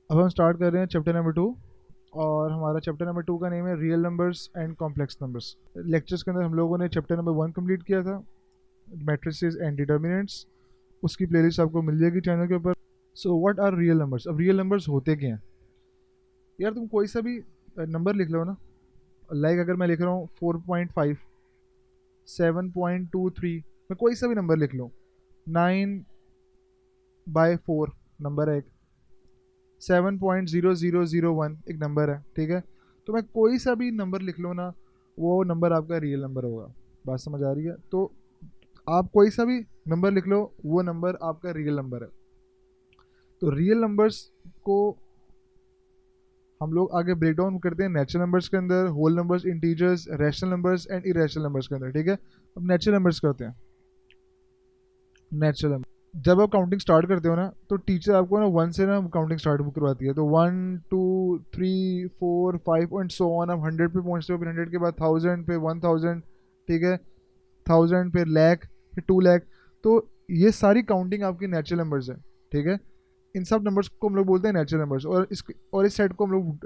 अब हम स्टार्ट कर रहे हैं चैप्टर नंबर 2। और हमारा चैप्टर नंबर 2 का नेम है real numbers and complex numbers. Lectures के अंदर हम लोगों ने चैप्टर नंबर 1 कंप्लीट किया था, मैट्रिसेस एंड डिटर्मिनेंट्स। उसकी प्लेलिस्ट आपको मिल जाएगी चैनल के ऊपर। So what are real numbers? अब रियल नंबर्स होते क्या हैं? यार तुम कोई सा भी नंबर लिख लो ना। लाइक अगर मैं लिख रहा हूँ 4.5, 7.23, मैं कोई सा भी नंबर लिख लूँ। 9/4 नंबर है एक, 7.0001 एक नंबर है, ठीक है। तो मैं कोई सा भी नंबर लिख लो ना, वो नंबर आपका रियल नंबर होगा। बात समझ आ रही है? तो आप कोई सा भी नंबर लिख लो, वो नंबर आपका रियल नंबर है। तो रियल नंबर्स को हम लोग आगे ब्रेक डाउन करते हैं नेचुरल नंबर्स के अंदर, whole numbers, integers, rational numbers and irrational numbers के अंदर, ठीक है। अब नेचुरल नंबर्स करते हैं। नेचुरल नंबर, जब आप काउंटिंग स्टार्ट करते हो ना, तो टीचर आपको ना 1 से ना काउंटिंग स्टार्ट करवाती है। तो 1 2 3 4 5 एंड सो ऑन। आप 100 पे पहुंचते हो, फिर 100 के बाद 1000 पे 1000, ठीक है, 1000 फिर लाख, फिर 2 लाख। तो ये सारी काउंटिंग आपकी नेचुरल नंबर्स है, ठीक है। इन सब नंबर्स को हम लोग बोलते हैं नेचुरल नंबर्स। और इस सेट को हम लोग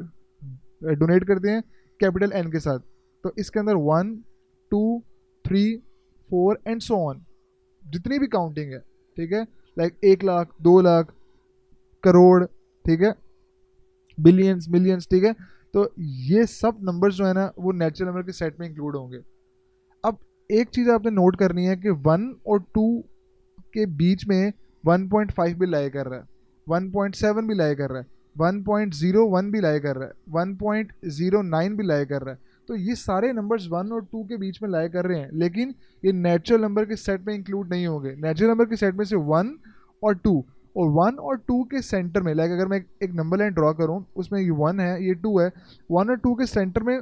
डोनेट करते हैं कैपिटल एन के साथ। तो इसके अंदर 1 2 3 4 एंड सो ऑन जितनी भी काउंटिंग है, ठीक है। लाइक 1 लाख, 2 लाख, करोड़, ठीक है, बिलियंस, मिलियंस, ठीक है। तो ये सब नंबर्स जो है ना, वो नेचुरल नंबर के सेट में इंक्लूड होंगे। अब एक चीज आपने नोट करनी है कि 1 और 2 के बीच में 1.5 भी लाई कर रहा है, 1.7 भी लाई कर रहा है, 1.01 भी लाई कर रहा है, 1.09 भी लाई कर रहा है। तो ये सारे नंबर्स 1 और 2 के बीच में लाई कर रहे हैं, लेकिन ये नेचुरल नंबर के सेट में इंक्लूड नहीं होंगे। नेचुरल नंबर के सेट में से 1 और 2, और 1 और 2 के सेंटर में, लाइक अगर मैं एक नंबर लाइन ड्रॉ करूँ, उसमें ये 1 है, ये 2 है, 1 और 2 के सेंटर में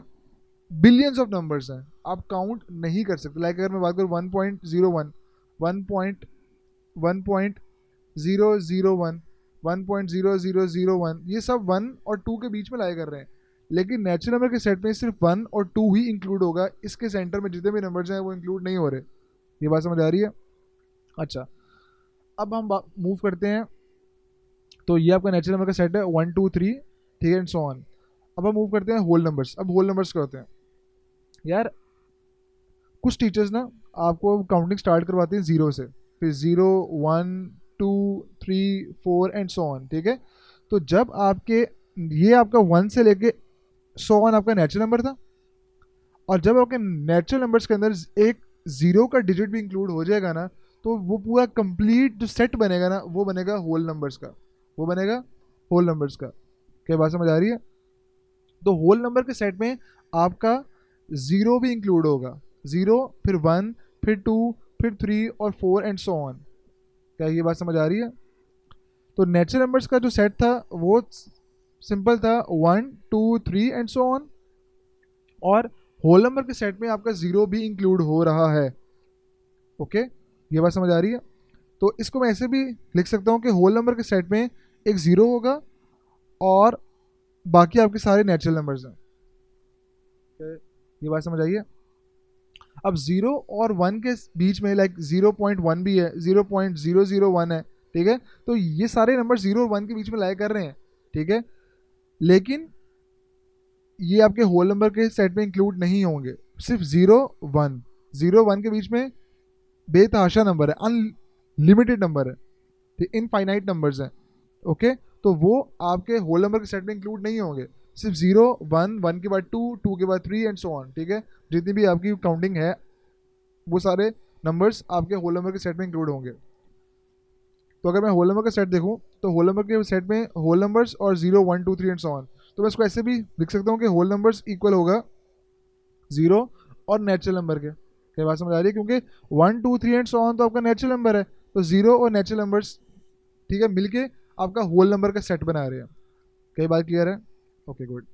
बिलियंस ऑफ नंबर्स हैं, आप काउंट नहीं कर सकते। लाइक अगर मैं बात करूँ 1.01, 1.1.001, 1.0001, ये सब 1 और 2 के बीच में लाया कर रहे हैं। लेकिन नेचुरल नंबर के सेट में सिर्फ 1 और 2 ही इंक्लूड होगा, इसके सेंटर में जितने भी नंबर्स हैं वो इंक्लूड नहीं हो रहे। ये बात समझ आ रही है? अच्छा, अब हम मूव करते हैं। तो ये आपका नेचुरल नंबर का सेट है 1 2 3, ठीक है, एंड सो ऑन। अब हम मूव करते हैं होल नंबर्स। अब होल नंबर्स क्या होते हैं? यार कुछ टीचर्स ना आपको काउंटिंग स्टार्ट करवाते हैं 0 से, फिर 0 1 2 3 4 एंड सो ऑन, ठीक है। तो जब आपके ये आपका 1 से लेके सो ऑन आपका नेचुरल नंबर था, और जब आपके नेचुरल नंबर्स के अंदर एक 0 का डिजिट भी इंक्लूड हो जाएगा ना, तो वो पूरा कंप्लीट जो सेट बनेगा ना, वो बनेगा होल नंबर्स का, वो बनेगा होल नंबर्स का। क्या बात समझ आ रही है? तो होल नंबर के सेट में आपका 0 भी इंक्लूड होगा। 0, फिर 1, फिर 2, फिर 3 और 4 एंड सो ऑन। क्या ये बात समझ आ रही है? तो नेचुरल नंबर्स का जो सेट था वो सिंपल था, 1 2 3 एंड सो ऑन। और होल नंबर के सेट में आपका 0 भी इंक्लूड हो रहा है। ओके, ये बात समझ आ रही है? तो इसको मैं ऐसे भी लिख सकता हूँ कि होल नंबर के सेट में एक 0 होगा और बाकी आपके सारे नेचुरल नंबर्स हैं। ये बात समझ आई है? अब 0 और 1 के बीच में लाइक 0.1 भी है, 0.001 है, ठीक है। तो ये सारे नंबर 0 और 1 के बीच में लाया कर रहे हैं, ठीक है। लेकिन ये आपके होल नंबर के सेट में इंक्लूड नहीं होंगे। सिर्फ 0 1, 0 1 के बीच में बेतहाशा नंबर है, अनलिमिटेड नंबर है, इनफाइनाइट नंबर्स हैं। ओके, तो वो आपके होल नंबर के सेट में इंक्लूड नहीं होंगे। सिर्फ 0 1, 1 के बाद 2, 2 के बाद 3 एंड सो ऑन, ठीक है। जितनी भी आपकी काउंटिंग है, वो सारे नंबर्स आपके होल नंबर के सेट में इंक्लूड होंगे। तो अगर मैं होल नंबर का सेट देखूं, तो होल नंबर के सेट में होल नंबर्स और 0 1 2 3 एंड सो ऑन। तो मैं इसको ऐसे भी लिख सकता हूँ कि होल नंबर्स इक्वल होगा 0 और नेचुरल नंबर के। क्या बात समझ आ रही है? क्योंकि 1 2 3 एंड सो ऑन तो आपका नेचुरल नंबर है, तो 0 और नेचुरल नंबर्स, ठीक है, मिलके आपका होल नंबर का सेट बना रहे हैं। कई बात क्लियर है? Okay, good.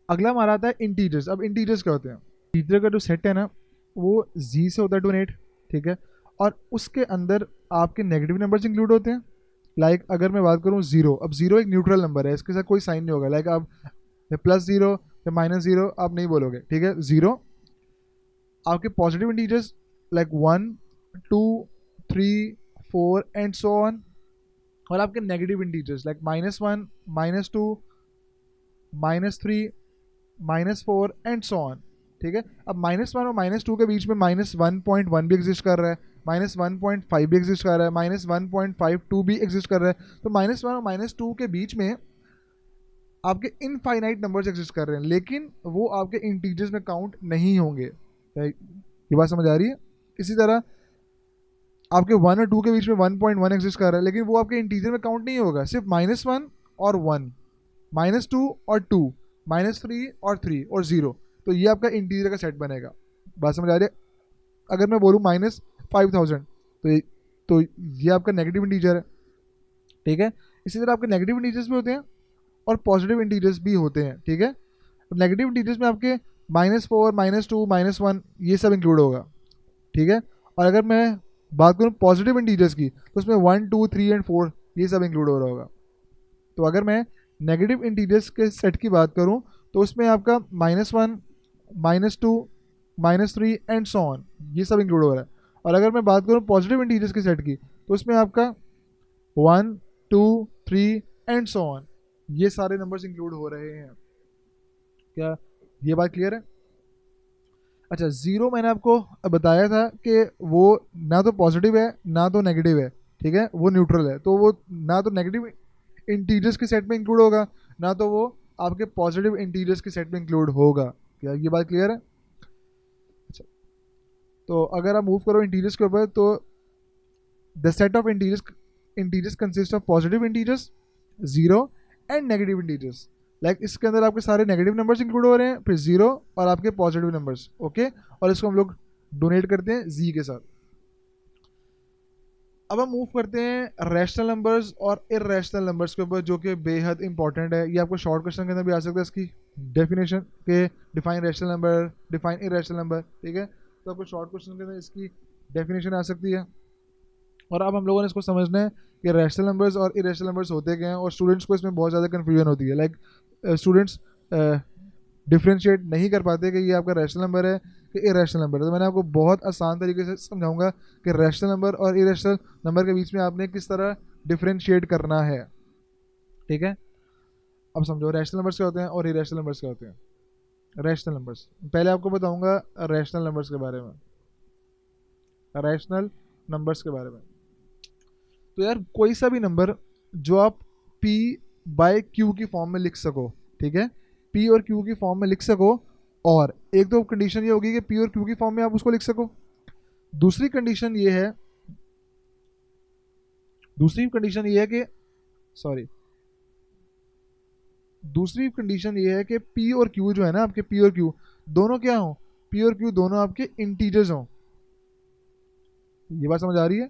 अगला हमारा आता है इंटीजर्स। अब इंटीजर्स क्या होते हैं? इंटीजर का जो सेट है ना, वो जी से होता है टू 8, ठीक है। और उसके अंदर आपके नेगेटिव नंबर्स इंक्लूड होते हैं। लाइक अगर मैं बात करूँ 0, अब 0 एक न्यूट्रल नंबर है, इसके साथ कोई साइन नहीं होगा। लाइक आप +0 या -0 आप नहीं बोलोगे, ठीक है। 0 आपके positive integers like 1 2 3 4 and so on, और आपके negative integers like -1, -2, -3, -4 and so on. ठीक है, अब -1 और -2 के बीच में -1.1 भी एग्जिस्ट कर रहा है, -1.5 भी एग्जिस्ट कर रहा है, -1.52 भी एग्जिस्ट कर रहा है। तो -1 और -2 के बीच में आपके इनफाइनाइट नंबर्स एग्जिस्ट कर रहे हैं, लेकिन वो आपके इंटीजर्स में काउंट नहीं होंगे। ये बात समझ आ रही है? इसी तरह आपके 1 और 2 के बीच में 1.1 एग्जिस्ट कर रहा है, लेकिन वो आपके इंटीजर में काउंट नहीं होगा, सिर्फ -1 और 1, -2 और 2, -3 और 3 और 0। तो ये आपका इंटीजर का सेट बनेगा। बात समझ आ रही है? अगर मैं बोलूँ -5000, तो ये आपका नेगेटिव इंटीजर है। ठीक है, इसी तरह आपके नेगेटिव इंटीजर्स भी होते हैं और पॉजिटिव इंटीजर्स भी होते हैं। ठीक है, नेगेटिव इंटीजर्स में आपके -4, -2, -1 ये सब इंक्लूड होगा। ठीक है, और अगर मैं बात करूँ पॉजिटिव इंटीजर्स की, तो उसमें 1, 2, 3 एंड 4 ये सब इंक्लूड हो रहा होगा। तो अगर मैं नेगेटिव इंटीजर्स के सेट की बात करूँ, तो उसमें आपका -1, -2, -3 एंड सो ऑन ये सब इंक्लूड हो रहा है। और अगर मैं बात करूँ पॉजिटिव इंटीजर्स के सेट की, तो उसमें आपका 1, 2, 3 एंड सो ऑन ये सारे नंबर्स इंक्लूड हो रहे हैं। क्या ये बात क्लियर है? अच्छा, ज़ीरो मैंने आपको बताया था कि वो ना तो पॉजिटिव है ना तो नेगेटिव है। ठीक है, वो न्यूट्रल है, तो वो ना तो नेगेटिव इंटीजर्स के सेट में इंक्लूड होगा, ना तो वो आपके पॉजिटिव इंटीजर्स के सेट में इंक्लूड होगा। क्या ये बात क्लियर है? अच्छा, तो अगर आप मूव करो इंटीजर्स के ऊपर, तो the set of integers consist of positive integers, zero and negative integers. Like इसके अंदर आपके सारे नेगेटिव नंबर्स इंक्लूड हो रहे हैं, फिर जीरो और आपके पॉजिटिव नंबर्स। ओके, और इसको हम लोग डोनेट करते हैं जी के साथ। अब हम मूव करते हैं रैशनल नंबर्स और इररेशनल नंबर्स के ऊपर, जो कि बेहद इंपॉर्टेंट है। ये आपको शॉर्ट क्वेश्चन के अंदर भी आ सकता है, इसकी डेफिनेशन के define rational number, define irrational number. ठीक है, तो आपको शॉर्ट क्वेश्चन के अंदर इसकी डेफिनेशन आ सकती है। और अब हम लोगों ने इसको समझना है कि रैशनल नंबर्स और इरेशनल नंबर्स होते क्या हैं, और स्टूडेंट्स को इसमें बहुत ज़्यादा कन्फ्यूजन होती है। लाइक स्टूडेंट्स डिफ्रेंशिएट नहीं कर पाते कि ये आपका रैशनल नंबर है कि इरेशनल नंबर है। तो मैंने आपको बहुत आसान तरीके से समझाऊंगा कि रैशनल नंबर और इरेशनल नंबर के बीच में आपने किस तरह डिफ्रेंशिएट करना है। ठीक है, अब समझो रैशनल नंबर्स क्या होते हैं और इरेशनल नंबर्स क्या होते हैं। रैशनल नंबर्स, पहले आपको बताऊंगा रैशनल नंबर्स के बारे में। रैशनल नंबर्स के बारे में, तो यार कोई सा भी नंबर जो आप p बाय क्यू की फॉर्म में लिख सको। ठीक है, p और q की फॉर्म में लिख सको, और एक तो कंडीशन ये होगी कि p और q की फॉर्म में आप उसको लिख सको। दूसरी कंडीशन ये है दूसरी कंडीशन ये है कि सॉरी दूसरी कंडीशन ये है कि p और q जो है ना, आपके p और q दोनों क्या हो, p और q दोनों आपके इंटीजर्स हों। ये बात समझ आ रही है?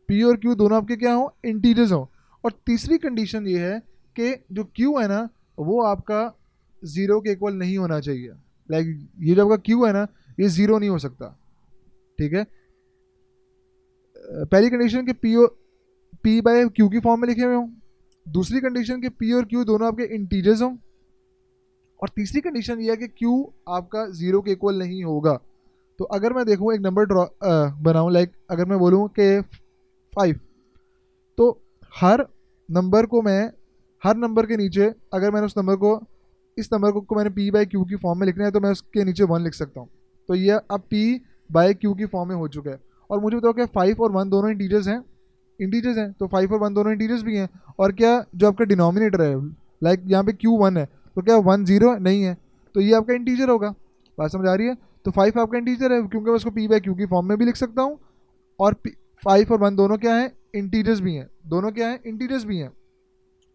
p और q दोनों आपके क्या हो, इंटीजर्स हो। और तीसरी कंडीशन ये है कि जो q है ना, वो आपका जीरो के इक्वल नहीं होना चाहिए। लाइक ये जो आपका q है ना, ये जीरो नहीं हो सकता। ठीक है, पहली कंडीशन कि p बाय q की फॉर्म में लिखे हुए हों। दूसरी कंडीशन कि p और q दोनों आपके इंटीजर्स हों। और तीसरी कंडीशन ये है कि q आपका जीरो के इक्वल नहीं होगा। तो अगर मैं देखूँ एक नंबर ड्रॉ बनाऊँ, लाइक अगर मैं बोलूँ कि 5, तो हर नंबर के नीचे अगर मैंने इस नंबर को मैंने p बाई क्यू की फॉर्म में लिखना है, तो मैं उसके नीचे 1 लिख सकता हूँ। तो ये अब p बाई क्यू की फॉर्म में हो चुका है। और मुझे बताओ क्या 5 और 1 दोनों इंटीजर्स हैं? तो 5 और 1 दोनों इंटीजर्स भी हैं। और क्या जो आपका डिनोमिनेटर है, लाइक यहाँ पे q 1 है, तो क्या 1 0 नहीं है? तो ये आपका इंटीजर होगा। बात समझ आ रही है? तो 5 आपका इंटीजर है, क्योंकि मैं उसको p बाई क्यू की फॉर्म में भी लिख सकता हूँ। और 5 और 1 दोनों क्या है, इंटीजर्स भी हैं। दोनों क्या है, इंटीजर्स भी हैं।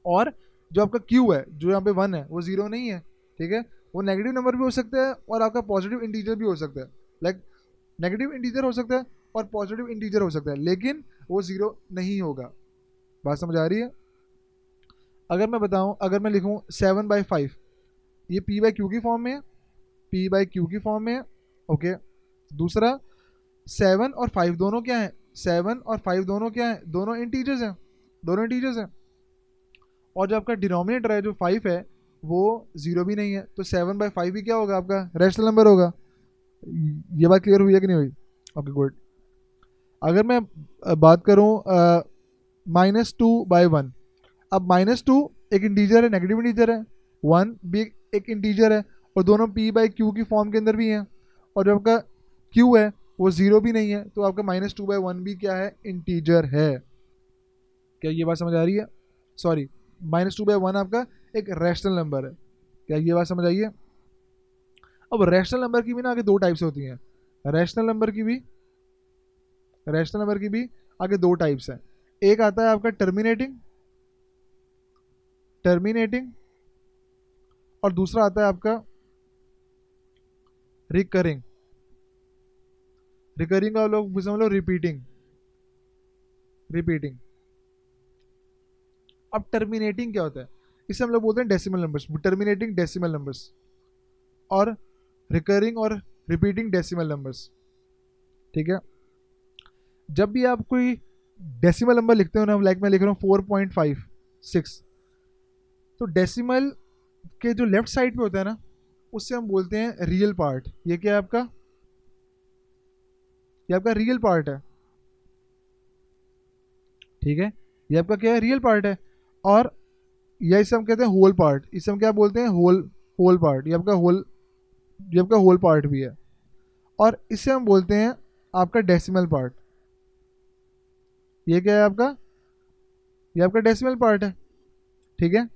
और जो आपका q है, जो यहाँ पे 1 है, वो 0 नहीं है। ठीक है, वो नेगेटिव नंबर भी हो सकता है और आपका पॉजिटिव इंटीजर भी हो सकता है। लाइक नेगेटिव इंटीजर हो सकता है और पॉजिटिव इंटीजर हो सकता है, लेकिन वो 0 नहीं होगा। बात समझ आ रही है? अगर मैं लिखूँ 7/5, ये p बाई क्यू की फॉर्म में है, p बाई क्यू की फॉर्म में है। ओके, दूसरा 7 और 5 दोनों क्या है, 7 और 5 दोनों क्या है, दोनों इंटीजर्स हैं। और जो आपका डिनोमिनेटर है जो 5 है, वो 0 भी नहीं है। तो 7/5 भी क्या होगा, आपका रैशनल नंबर होगा। ये बात क्लियर हुई है कि नहीं हुई? Okay good. अगर मैं बात करूं -2/1। अब -2 एक इंटीजर है, नेगेटिव इंटीजर है, 1 भी एक इंटीजर है, और दोनों p/q की फॉर्म के अंदर भी हैं, और जो आपका q है वो 0 भी नहीं है, तो आपका -2/1 भी क्या है, इंटीजर है। क्या ये बात समझ आ रही है? सॉरी, -2/1 आपका एक रैशनल नंबर है। क्या ये बात समझ आई है? अब रैशनल नंबर की भी ना आगे दो टाइप्स होती हैं। रैशनल नंबर की भी आगे दो टाइप्स हैं। एक आता है आपका टर्मिनेटिंग और दूसरा आता है आपका रिकरिंग। का लोग समझ लो रिपीटिंग। अब टर्मिनेटिंग क्या होता है? इसे हम लोग बोलते हैं decimal numbers, terminating decimal numbers, और रिकरिंग और रिपीटिंग डेसिमल नंबर्स। ठीक है, जब भी आप कोई डेसिमल नंबर लिखते हो ना, लाइक मैं लिख रहा हूँ 4.56, तो डेसिमल के जो लेफ्ट साइड पे होता है ना, उससे हम बोलते हैं रियल पार्ट। ये क्या है आपका? ये आपका रियल पार्ट है। ठीक है, ये आपका क्या है? रियल पार्ट है। और या इसे हम कहते हैं होल पार्ट। इसे हम क्या बोलते हैं? Whole part. ये आपका होल पार्ट भी है। और इसे हम बोलते हैं आपका डेसिमल पार्ट। ये क्या है आपका? ये आपका डेसिमल पार्ट है। ठीक है,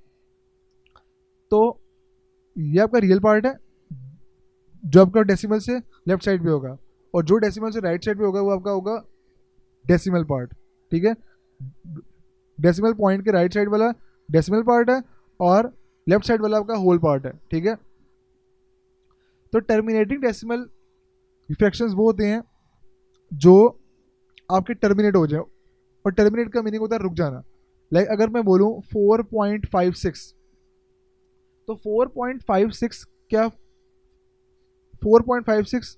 तो ये आपका रियल पार्ट है जो आपका डेसिमल से लेफ्ट साइड पे होगा, और जो डेसिमल से राइट साइड पे होगा वो आपका होगा डेसिमल पार्ट। ठीक है, डेसिमल पॉइंट के राइट साइड वाला डेसिमल पार्ट है, और लेफ्ट साइड वाला आपका होल पार्ट है। ठीक है, तो टर्मिनेटिंग डेसिमल फ्रैक्शंस वो होते हैं जो आपके टर्मिनेट हो जाए, और टर्मिनेट का मीनिंग होता है रुक जाना। लाइक अगर मैं बोलूँ 4.56, तो 4.56 क्या, 4.56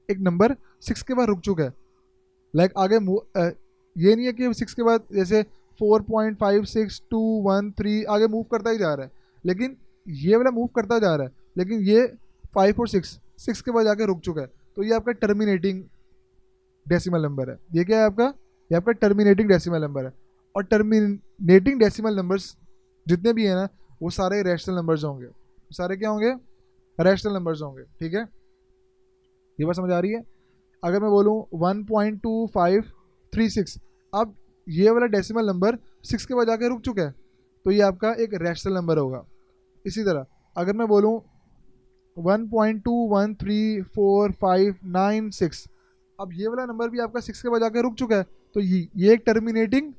एक नंबर 6 के बाद रुक चुका है। लाइक आगे ये नहीं है कि 6 के बाद जैसे 4.56213 आगे मूव करता ही जा रहा है, लेकिन ये वाला मूव करता जा रहा है, लेकिन ये 5 और 6 के बाद जाके रुक चुका है, तो ये आपका टर्मिनेटिंग डेसिमल नंबर है। ये क्या है आपका? ये आपका टर्मिनेटिंग डेसिमल नंबर है। और टर्मिनेटिंग डेसिमल नंबर्स जितने भी हैं ना, वो सारे रैशनल नंबर्स होंगे। सारे क्या होंगे? रैशनल नंबर्स होंगे। ठीक है, ये बात समझ आ रही है? अगर मैं बोलूँ 1.2536, अब ये वाला डेसिमल नंबर 6 के बाद जाके रुक चुका है, तो ये आपका एक रैशनल नंबर होगा। इसी तरह अगर मैं बोलूँ 1.213459 अब ये वाला नंबर भी आपका 6 के बाद जाके रुक चुका है, तो ये एक टर्मिनेटिंग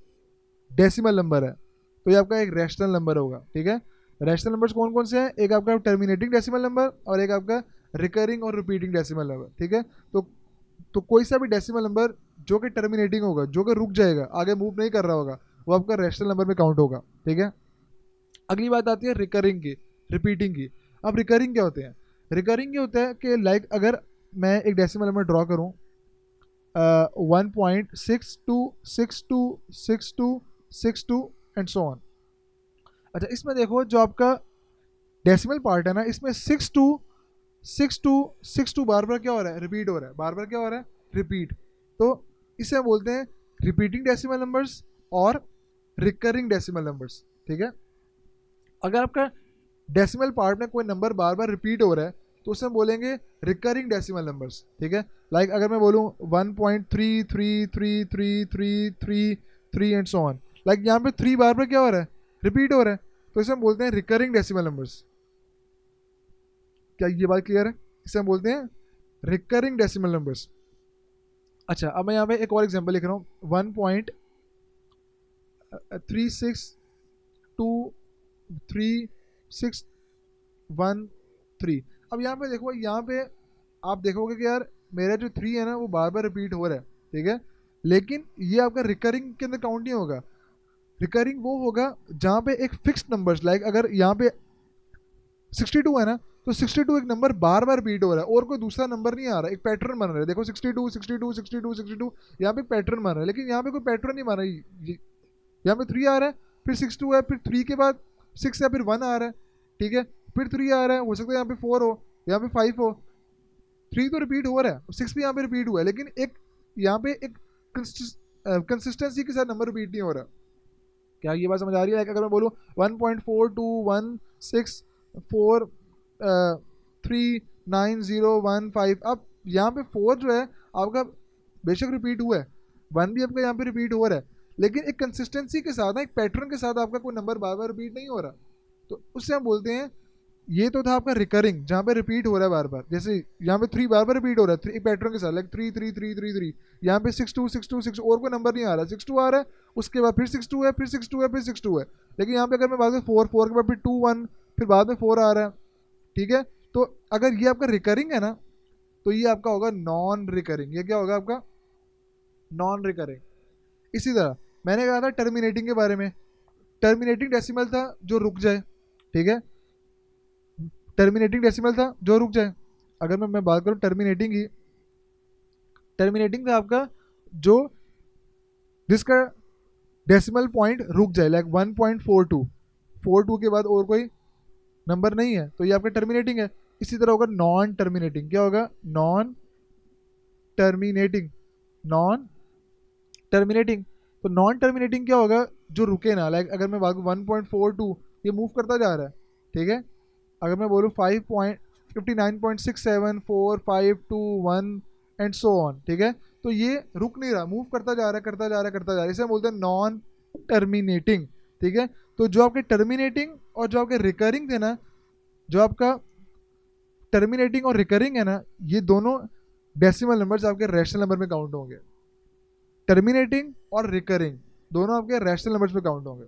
डेसिमल नंबर है, तो ये आपका एक रैशनल नंबर होगा। ठीक है, रैशनल नंबर्स कौन कौन से हैं? एक आपका टर्मिनेटिंग डेसिमल नंबर और एक आपका रिकरिंग और रिपीटिंग डेसिमल नंबर। ठीक है, तो कोई सा भी डेसिमल नंबर जो कि टर्मिनेटिंग होगा, जो कि रुक जाएगा, आगे मूव नहीं कर रहा होगा, वो आपका रैशनल नंबर में काउंट होगा। ठीक है, अगली बात आती है रिकरिंग की, रिपीटिंग की। अब रिकरिंग क्या होते हैं? रिकरिंग ये होता है कि लाइक अगर मैं एक डेसिमल नंबर ड्रॉ करूँ 1.626262 एंड सो ऑन। अच्छा, इसमें देखो जो आपका डेसिमल पार्ट है ना, इसमें 6262 बार बार क्या हो रहा है? रिपीट हो रहा है। बार बार क्या हो रहा है? रिपीट। तो इसे हम बोलते हैं रिपीटिंग डेसिमल नंबर्स और रिकरिंग डेसिमल नंबर्स। ठीक है, अगर आपका डेसिमल पार्ट में कोई नंबर बार बार रिपीट हो रहा है, तो उसे हम बोलेंगे रिकरिंग डेसिमल नंबर्स। ठीक है, लाइक अगर मैं बोलूँ 1.333333 एंड सो ऑन, लाइक यहाँ पे 3 बार बार क्या हो रहा है? रिपीट हो रहा है, तो इसे हम बोलते हैं रिकरिंग डेसिमल नंबर्स। क्या ये बात क्लियर है? इसे हम बोलते हैं रिकरिंग डेसिमल नंबर्स। अच्छा, अब मैं यहाँ पे एक और एग्जांपल लिख रहा हूँ 1.362361 अब यहाँ पे देखो, यहाँ पे आप देखोगे कि यार मेरा जो 3 है ना वो बार बार रिपीट हो रहा है। ठीक है, लेकिन ये आपका रिकरिंग के अंदर काउंट नहीं होगा। रिकरिंग वो होगा जहाँ पे एक फिक्स्ड नंबर्स, लाइक अगर यहाँ पे 62 है ना, तो 62 एक नंबर बार बार रिपीट हो रहा है और कोई दूसरा नंबर नहीं आ रहा, एक पैटर्न बन रहा है। देखो 62 62 62 62 यहाँ पे पैटर्न बन रहा है, लेकिन यहाँ पे कोई पैटर्न नहीं बन रहा है। यहाँ पे 3 आ रहा है, फिर 62 है, फिर 3 के बाद 6 है, फिर 1 आ रहा है। ठीक है, फिर 3 आ रहा है, हो सकता है यहाँ पे 4 हो, यहाँ पे 5 हो। 3 तो रिपीट हो रहा है, 6 भी यहाँ पे रिपीट हुआ है, लेकिन एक यहाँ पे एक कंसिस्टेंसी के साथ नंबर रिपीट नहीं हो रहा। क्या ये बात समझ आ रही है? लाइक अगर मैं बोलूँ 1.4216413901 अब यहाँ पे 4 जो है आपका बेशक रिपीट हुआ है, 1 भी आपका यहाँ पे रिपीट हो रहा है, लेकिन एक कंसिस्टेंसी के साथ, एक पैटर्न के साथ आपका कोई नंबर बार बार रिपीट नहीं हो रहा। तो उससे हम बोलते हैं ये तो था आपका रिकरिंग, जहाँ पे रिपीट हो रहा है बार बार। जैसे यहाँ पे 3 बार बार रिपीट हो रहा है, 3 पैटर्न के साथ, लाइक 3 3 3 3 3। यहाँ पे 6 2 6 2 6 और कोई नंबर नहीं आ रहा, 6 2 आ रहा है, उसके बाद फिर 6 2 है, फिर 6 2 है, फिर 6 2 है। लेकिन यहाँ पे अगर मैं बात करूँ 4 4 के बाद फिर 2 1, फिर बाद में 4 आ रहा है, ठीक है। तो अगर ये आपका रिकरिंग है ना, तो ये आपका होगा नॉन रिकरिंग। ये क्या होगा आपका? Non recurring. इसी तरह मैंने कहा था टर्मिनेटिंग के बारे में, टर्मिनेटिंग डेसिमल था जो रुक जाए, ठीक है, टर्मिनेटिंग डेसिमल था जो रुक जाए। अगर मैं बात करूं टर्मिनेटिंग की, टर्मिनेटिंग था आपका जो जिसका डेसिमल पॉइंट रुक जाए, लाइक 1.42 के बाद और कोई नंबर नहीं है, तो ये आपका टर्मिनेटिंग है। इसी तरह होगा नॉन टर्मिनेटिंग। क्या होगा? Non terminating. Non terminating. तो नॉन टर्मिनेटिंग क्या होगा? जो रुके ना, लाइक अगर मैं बात 1.42 ये मूव करता जा रहा है, ठीक है। अगर मैं बोलूँ 5.59.67452 एंड सो ऑन, ठीक है, तो ये रुक नहीं रहा, मूव करता जा रहा है, करता जा रहा है, करता जा रहा है, इसे हम बोलते हैं नॉन टर्मिनेटिंग, ठीक है। तो जो आपके टर्मिनेटिंग और जो आपके रिकरिंग थे ना, जो आपका टर्मिनेटिंग और रिकरिंग है ना, ये दोनों डेसिमल नंबर्स आपके रैशनल नंबर में काउंट होंगे। टर्मिनेटिंग और रिकरिंग दोनों आपके रैशनल नंबर्स में काउंट होंगे।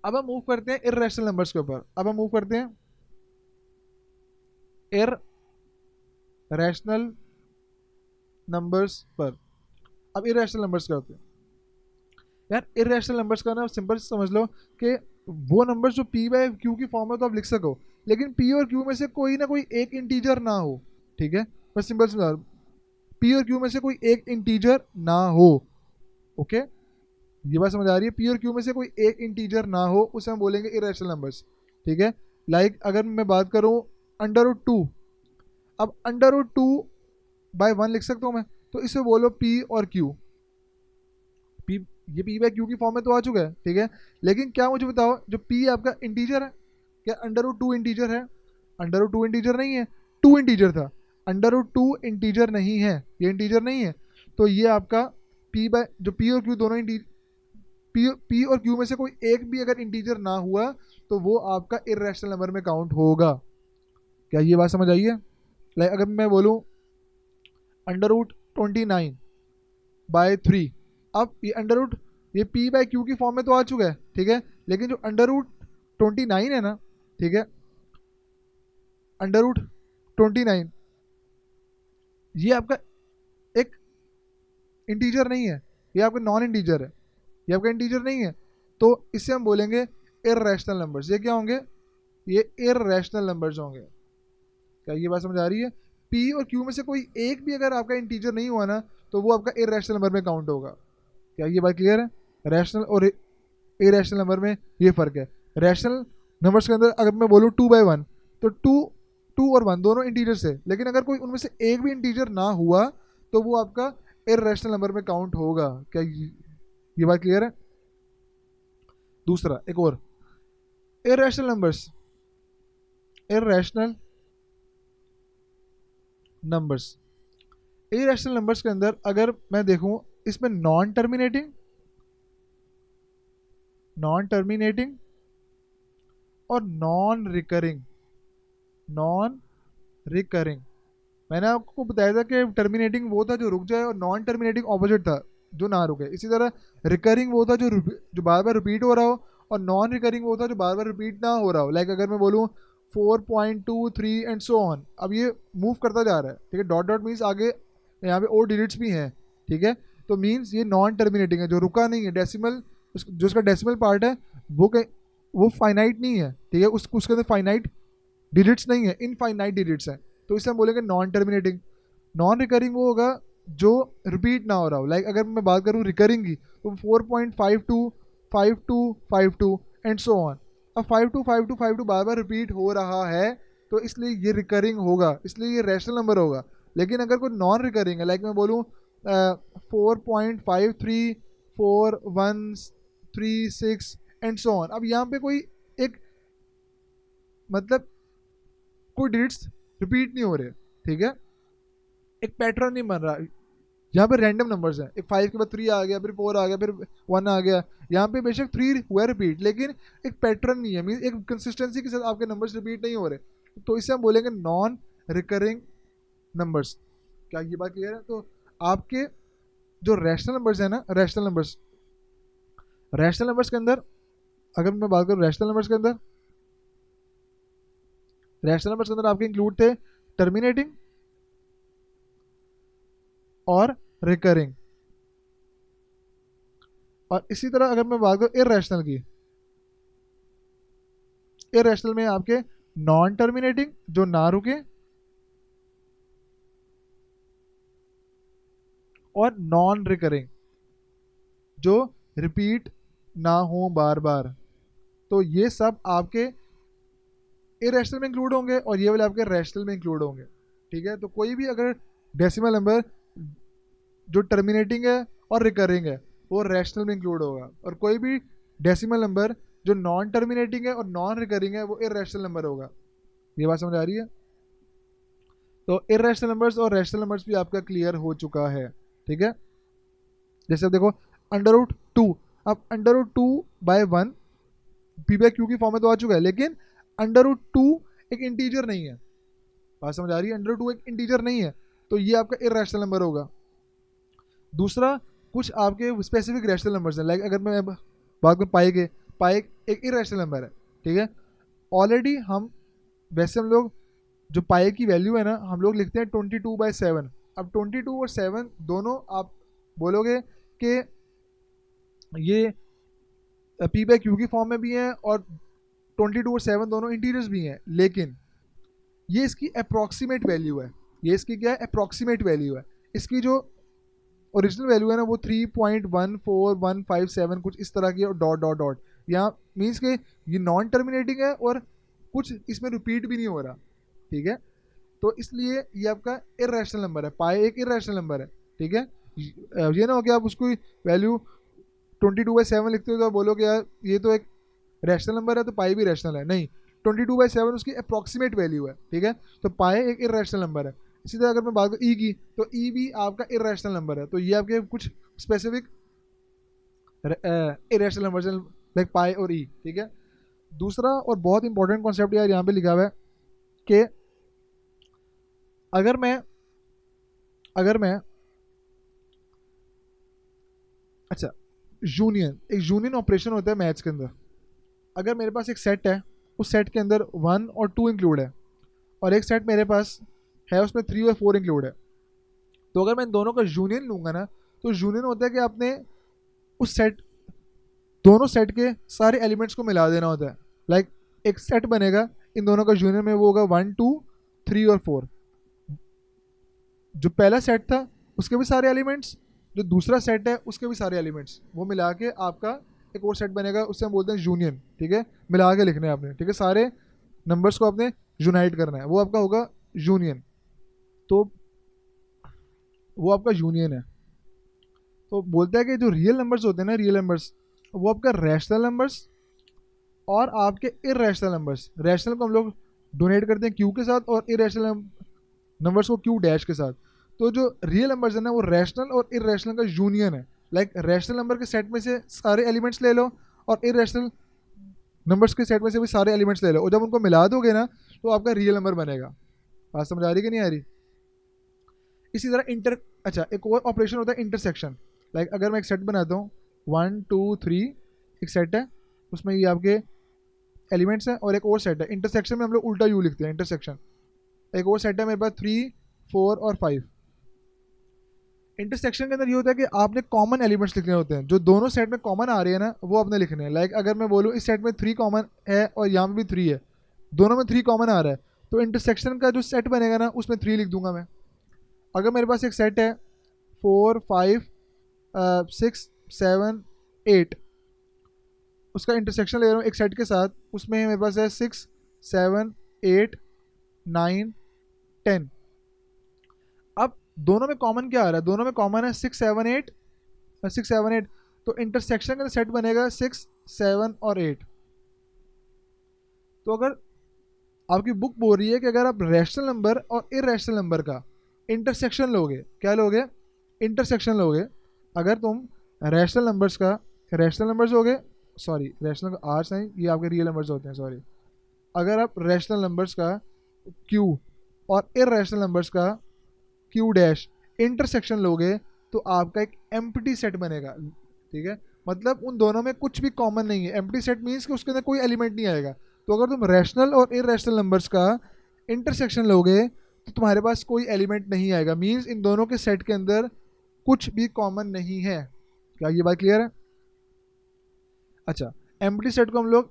अब हम मूव करते हैं इररेशनल नंबर्स के ऊपर। अब हम मूव करते हैं इररेशनल नंबर्स पर। अब इररेशनल नंबर्स क्या होते हैं यार? इररेशनल नंबर्स का ना सिंपल समझ लो कि वो नंबर्स जो पी बाय क्यू की फॉर्म में तो आप लिख सको, लेकिन पी और क्यू में से कोई ना कोई एक इंटीजर ना हो, ठीक है। बस सिंपल समझा, पी और क्यू में से कोई एक इंटीजर ना हो, ओके। ये बात समझ आ रही है? पी और क्यू में से कोई एक इंटीजर ना हो, उसे हम बोलेंगे इररेशनल नंबर्स, ठीक है। लाइक अगर मैं बात करूं √2, अब √2/1 लिख सकता हूं मैं, तो इसे बोलो पी और क्यू। पी, ये पी बाय क्यू की फॉर्म में तो आ चुका है, ठीक है। लेकिन क्या मुझे बताओ, जो पी आपका इंटीजर है, क्या √2 इंटीजर है? √2 इंटीजर नहीं है, 2 इंटीजर था। √2 इंटीजर नहीं है, ये इंटीजर नहीं है। तो ये आपका पी बाय, जो पी और क्यू दोनों पी और क्यू में से कोई एक भी अगर इंटीजर ना हुआ, तो वो आपका इररेशनल नंबर में काउंट होगा। क्या ये बात समझ आई है? लाइक अगर मैं बोलूँ √29/3, अब ये ये पी बाय क्यू की फॉर्म में तो आ चुका है, ठीक है। लेकिन जो √29 है ना, ठीक है, √29 ये आपका एक इंटीजर नहीं है, ये आपका नॉन इंटीजर है, ये आपका इंटीजर नहीं है। तो इससे हम बोलेंगे इररेशनल नंबर्स। ये क्या होंगे? ये इररेशनल नंबर्स होंगे। क्या ये बात समझ आ रही है? पी और क्यू में से कोई एक भी अगर आपका इंटीजर नहीं हुआ ना, तो वो आपका इररेशनल नंबर में काउंट होगा। क्या ये बात क्लियर है? रैशनल और इरेशनल नंबर में ये फर्क है। रैशनल नंबर्स के अंदर अगर मैं बोलूँ 2/1, तो 2 और 1 दोनों इंटीजर्स है, लेकिन अगर कोई उनमें से एक भी इंटीजर ना हुआ, तो वो आपका इररेशनल नंबर में काउंट होगा। क्या ये बात क्लियर है? दूसरा एक और, irrational numbers. Irrational numbers, irrational numbers के अंदर अगर मैं देखूं, इसमें नॉन टर्मिनेटिंग और नॉन रिकरिंग। मैंने आपको बताया था कि टर्मिनेटिंग वो था जो रुक जाए, और नॉन टर्मिनेटिंग ऑपोजिट था जो ना रुके। इसी तरह रिकरिंग वो था जो बार बार रिपीट हो रहा हो, और नॉन रिकरिंग वो था जो बार बार रिपीट ना हो रहा हो। लाइक अगर मैं बोलूँ 4.23 एंड सो ऑन, अब ये मूव करता जा रहा है, ठीक है। डॉट डॉट मीन्स आगे यहाँ पे और डिजिट्स भी हैं, ठीक है। तो मीन्स ये नॉन टर्मिनेटिंग है, जो रुका नहीं है। डेसिमल जो उसका डेसिमल पार्ट है वो फाइनाइट नहीं है, ठीक है। उसके अंदर फाइनाइट डिजिट्स नहीं है, इनफाइनाइट डिजिट्स हैं। तो इसे हम बोलेंगे नॉन टर्मिनेटिंग। नॉन रिकरिंग वो होगा जो रिपीट ना हो रहा हो। लाइक अगर मैं बात करूँ रिकरिंग की, तो 4.52 52 52 एंड सो ऑन। अब 52 52 52 बार बार रिपीट हो रहा है, तो इसलिए ये रिकरिंग होगा, इसलिए ये रैशनल नंबर होगा। लेकिन अगर कोई नॉन रिकरिंग है, लाइक मैं बोलूँ 4.5341 3 6 एंड सो ऑन। अब यहाँ पे कोई एक मतलब कोई डिजिट्स रिपीट नहीं हो रहे, ठीक है, एक पैटर्न नहीं बन रहा। यहाँ पे रैंडम नंबर्स हैं, एक 5 के बाद 3 आ गया, फिर 4 आ गया, फिर 1 आ गया। यहाँ पे बेशक 3 हुआ रिपीट, लेकिन एक पैटर्न नहीं है, मीन एक कंसिस्टेंसी के साथ आपके नंबर्स रिपीट नहीं हो रहे, तो इसे हम बोलेंगे नॉन रिकरिंग नंबर्स। क्या ये बात क्लियर है? तो आपके जो रैशनल नंबर्स है ना, रैशनल नंबर्स के अंदर, अगर मैं बात करूँ रैशनल नंबर्स के अंदर आपके इंक्लूड थे टर्मिनेटिंग और रिकरिंग। और इसी तरह अगर मैं बात करूँ इररेशनल की, इररेशनल में आपके नॉन टर्मिनेटिंग जो ना रुके, और नॉन रिकरिंग जो रिपीट ना हो बार बार। तो ये सब आपके इरेशनल में इंक्लूड होंगे और ये वाले आपके रैशनल में इंक्लूड होंगे, ठीक है। तो कोई भी अगर डेसिमल नंबर जो टर्मिनेटिंग है और रिकरिंग है वो रैशनल में इंक्लूड होगा, और कोई भी डेसिमल नंबर जो नॉन टर्मिनेटिंग है और नॉन रिकरिंग है वो इरेशनल नंबर होगा। ये बात समझ आ रही है? तो इरेशनल नंबर्स और रैशनल नंबर्स भी आपका क्लियर हो चुका है, ठीक है। जैसे अब देखो √2, अब √2/1 p/q की फॉर्म में तो आ चुका है, लेकिन √2 एक इंटीजर नहीं है। बात समझ आ रही है? √2 एक इंटीजर नहीं है, तो ये आपका इरेशनल नंबर होगा। दूसरा, कुछ आपके स्पेसिफिक रैशनल नंबर्स हैं, लाइक अगर मैं बात करूँ पाई के, पाई एक इरेशनल नंबर है, ठीक है। ऑलरेडी वैसे हम लोग जो पाई की वैल्यू है ना, हम लोग लिखते हैं 22/7। अब 22 और 7 दोनों आप बोलोगे कि ये p/q की फॉर्म में भी हैं और 22 और 7 दोनों इंटीजर्स भी हैं, लेकिन ये इसकी अप्रॉक्सीमेट वैल्यू है। ये इसकी क्या है? अप्रॉक्सीमेट वैल्यू है। इसकी जो ओरिजिनल वैल्यू है ना वो 3.14157 कुछ इस तरह की, और डॉट डॉट डॉट, यहाँ मीन्स के ये नॉन टर्मिनेटिंग है और कुछ इसमें रिपीट भी नहीं हो रहा, ठीक है। तो इसलिए ये आपका इरेशनल नंबर है, पाई एक इरेशनल नंबर है, ठीक है। ये ना हो कि आप उसको वैल्यू 22/7 लिखते हो तो बोलोगे यार ये तो एक रैशनल नंबर है तो पाई भी रैशनल है, नहीं, 22/7 उसकी अप्रॉक्सीमेट वैल्यू है, ठीक है। तो पाई एक इरेशनल नंबर है। इसी तरह अगर मैं बात करूँ ई की, तो ई भी आपका इरेशनल नंबर है। तो ये आपके कुछ स्पेसिफिक इरेशनल नंबर है, लाइक पाई और ई, ठीक है। दूसरा और बहुत इंपॉर्टेंट कॉन्सेप्ट यार यहाँ पे लिखा हुआ है कि अगर मैं अच्छा, एक यूनियन ऑपरेशन होता है मैथ्स के अंदर। अगर मेरे पास एक सेट है, उस सेट के अंदर 1 और 2 इंक्लूड है, और एक सेट मेरे पास है उसमें 3 और 4 इंक्लूड है, तो अगर मैं इन दोनों का यूनियन लूँगा ना, तो यूनियन होता है कि आपने उस दोनों सेट के सारे एलिमेंट्स को मिला देना होता है। लाइक एक सेट बनेगा इन दोनों का यूनियन में, वो होगा 1 2 3 और 4। जो पहला सेट था उसके भी सारे एलिमेंट्स, जो दूसरा सेट है उसके भी सारे एलिमेंट्स, वो मिला के आपका एक और सेट बनेगा, उससे हम बोलते हैं यूनियन, ठीक है। मिला के लिखने हैं आपने, ठीक है, सारे नंबर्स को आपने यूनाइट करना है, वो आपका होगा यूनियन। तो वो आपका यूनियन है। तो बोलता है कि जो रियल नंबर्स होते हैं ना, रियल नंबर्स, वो आपका रैशनल नंबर्स और आपके इरेशनल नंबर्स, रैशनल को हम लोग डोनेट करते हैं क्यू के साथ और इरेशनल नंबर्स को क्यू डैश के साथ। तो जो रियल नंबर्स है ना वो रैशनल और इरेशनल का यूनियन है। लाइक रैशनल नंबर के सेट में से सारे एलिमेंट्स ले लो और इरेशनल नंबर्स के सेट में से भी सारे एलिमेंट्स ले लो, और जब उनको मिला दोगे ना तो आपका रियल नंबर बनेगा। बात समझ आ रही कि नहीं आ रही? इसी तरह अच्छा, एक और ऑपरेशन होता है इंटरसेक्शन। लाइक अगर मैं एक सेट बनाता हूँ 1 2 3, एक सेट है उसमें ये आपके एलिमेंट्स हैं, और एक और सेट है, इंटरसेक्शन में हम लोग उल्टा यू लिखते हैं, इंटरसेक्शन। एक और सेट है मेरे पास 3 4 और 5। इंटरसेक्शन के अंदर ये होता है कि आपने कॉमन एलिमेंट्स लिखने होते हैं, जो दोनों सेट में कॉमन आ रही है ना वो आपने लिखने हैं। लाइक अगर मैं बोलूँ इस सेट में 3 कॉमन है और यहाँ में भी 3 है, दोनों में 3 कॉमन आ रहा है, तो इंटरसेक्शन का जो सेट बनेगा ना उसमें 3 लिख दूंगा मैं। अगर मेरे पास एक सेट है 4 5 6 7 8, उसका इंटरसेक्शन ले रहा हूँ एक सेट के साथ, उसमें मेरे पास है 6 7 8 9 10। अब दोनों में कॉमन क्या आ रहा है? दोनों में कॉमन है 6 7 8 6 7 8। तो इंटरसेक्शन का सेट बनेगा 6, 7 और 8। तो अगर आपकी बुक बोल रही है कि अगर आप रैशनल नंबर और इरेशनल नंबर का इंटरसेक्शन लोगे, क्या लोगे, इंटरसेक्शन लोगे, अगर तुम रैशनल नंबर्स लोगे, सॉरी रैशनल आर्स नहीं, ये आपके रियल नंबर्स होते हैं, सॉरी, अगर आप रैशनल नंबर्स का क्यू और इरेशनल नंबर्स का क्यू डैश इंटरसेक्शन लोगे तो आपका एक एम्प्टी सेट बनेगा। ठीक है, मतलब उन दोनों में कुछ भी कॉमन नहीं है। एम्प्टी सेट मीन्स कि उसके अंदर कोई एलिमेंट नहीं आएगा। तो अगर तुम रैशनल और इरेशनल नंबर्स का इंटरसेक्शन लोगे तो तुम्हारे पास कोई एलिमेंट नहीं आएगा, मीन्स इन दोनों के सेट के अंदर कुछ भी कॉमन नहीं है। क्या ये बात क्लियर है? अच्छा, एम्प्टी सेट को हम लोग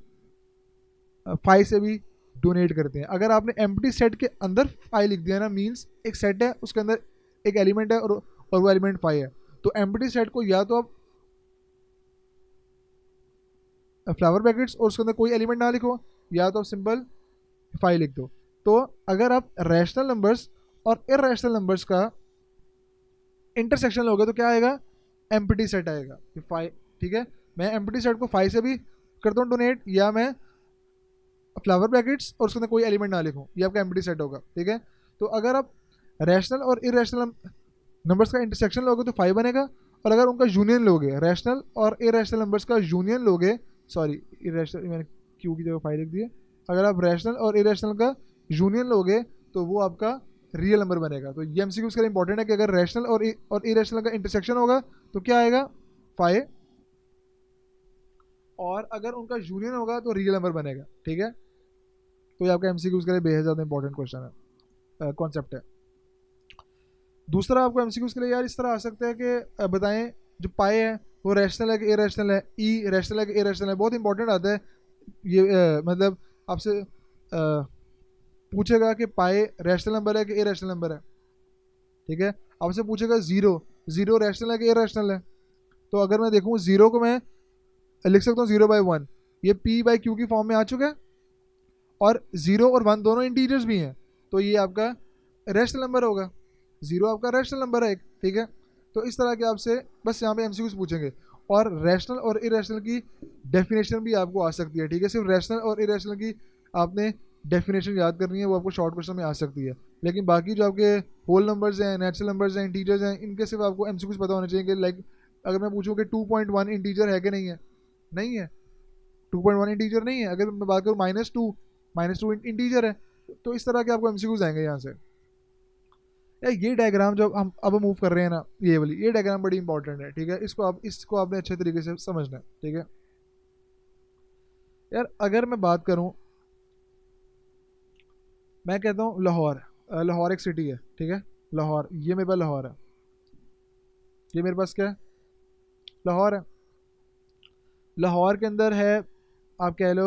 5 से भी डोनेट करते हैं। अगर आपने एम्प्टी सेट के अंदर 5 लिख दिया ना, मीन्स एक सेट है उसके अंदर एक एलिमेंट है और वो एलिमेंट 5 है। तो एम्प्टी सेट को या तो आप फ्लावर ब्रैकेट्स और उसके अंदर कोई एलिमेंट ना लिखो, या तो आप सिंपल 5 लिख दो। तो अगर आप रैशनल नंबर्स और इरेशनल नंबर्स का इंटरसेक्शन लोगे तो क्या आएगा, एम्प्टी सेट आएगा 5। ठीक है, मैं एम्प्टी सेट को 5 से भी करता हूँ डोनेट, या मैं फ्लावर ब्रैकेट्स और उसके अंदर कोई एलिमेंट ना लिखूं, ये आपका एम्प्टी सेट होगा। ठीक है, तो अगर आप रैशनल और इरेशनल नंबर्स का इंटरसेक्शन लोगे तो 5 बनेगा, और अगर उनका यूनियन लोगे, रैशनल और इरेशनल नंबर्स का यूनियन लोगे, सॉरी इरेशनल मैंने क्यू की जगह 5 लिख दिए, अगर आप रैशनल और इरेशनल का यूनियन लोगे तो वो आपका रियल नंबर बनेगा। तो ये एमसीक्यू उसके लिए इंपॉर्टेंट है कि अगर रैशनल और इरेशनल का इंटरसेक्शन होगा तो क्या आएगा, 5, और अगर उनका यूनियन होगा तो रियल नंबर बनेगा। ठीक है, तो ये आपका एमसीक्यू के लिए बेहद ज़्यादा इंपॉर्टेंट क्वेश्चन है, कॉन्सेप्ट है। दूसरा आपको एमसीक्यू के लिए यार इस तरह आ सकता है कि बताएं जो पाए है वो रैशनल है कि इरेशनल है, ई रैशनल है कि इरेशनल है, बहुत इंपॉर्टेंट आता है ये। मतलब आपसे पूछेगा कि पाए रैशनल नंबर है कि इरेशनल नंबर है। ठीक है, आपसे पूछेगा जीरो रैशनल है कि इरेशनल है। तो अगर मैं देखूँ जीरो को मैं लिख सकता हूँ 0/1, ये p/q की फॉर्म में आ चुका है, और 0 और 1 दोनों इंटीजर्स भी हैं, तो ये आपका रैशनल नंबर होगा। 0 आपका रैशनल नंबर है एक। ठीक है, तो इस तरह के आपसे बस यहाँ पे एमसीक्यूज पूछेंगे, और रैशनल और इरेशनल की डेफिनेशन भी आपको आ सकती है। ठीक है, सिर्फ रैशनल और इरेशनल की आपने डेफिनेशन याद करनी है, वो आपको शॉर्ट क्वेश्चन में आ सकती है। लेकिन बाकी जो आपके होल नंबर्स हैं, नेचुरल नंबर्स हैं, इंटीजर्स हैं, इनके सिर्फ आपको एमसीक्यूज पता होने चाहिए कि लाइक अगर मैं पूछूँ कि 2.1 इंटीजर है कि नहीं है, नहीं है, 2.1 इंटीजर नहीं है। अगर मैं बात करूँ -2 इंटीजर है। तो इस तरह के आपको एमसीक्यूज आएंगे यहाँ से। यार ये डायग्राम जो हम अब मूव कर रहे हैं ना, ये वाली ये डायग्राम बड़ी इंपॉर्टेंट है। ठीक है, इसको आपने अच्छे तरीके से समझना है। ठीक है यार, अगर मैं बात करूं, मैं कहता हूं लाहौर एक सिटी है। ठीक है, लाहौर, ये मेरे पास लाहौर है, ये मेरे पास क्या है, लाहौर है। लाहौर के अंदर है, आप कह लो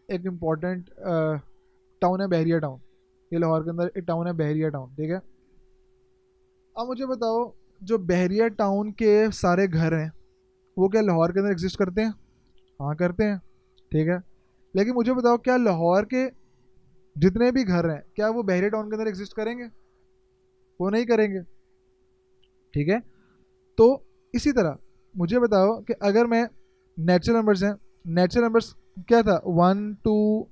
एक इम्पॉर्टेंट टाउन है बहरिया टाउन। ये लाहौर के अंदर एक टाउन है बहरिया टाउन। ठीक है, अब मुझे बताओ जो बहरिया टाउन के सारे घर हैं वो क्या लाहौर के अंदर एग्जिस्ट करते हैं? हाँ करते हैं। ठीक है, लेकिन मुझे बताओ क्या लाहौर के जितने भी घर हैं क्या वो बहरिया टाउन के अंदर एग्जिस्ट करेंगे? वो नहीं करेंगे। ठीक है, तो इसी तरह मुझे बताओ कि अगर मैं नेचुरल नंबर्स हैं, नेचुरल नंबर्स क्या था, 1 2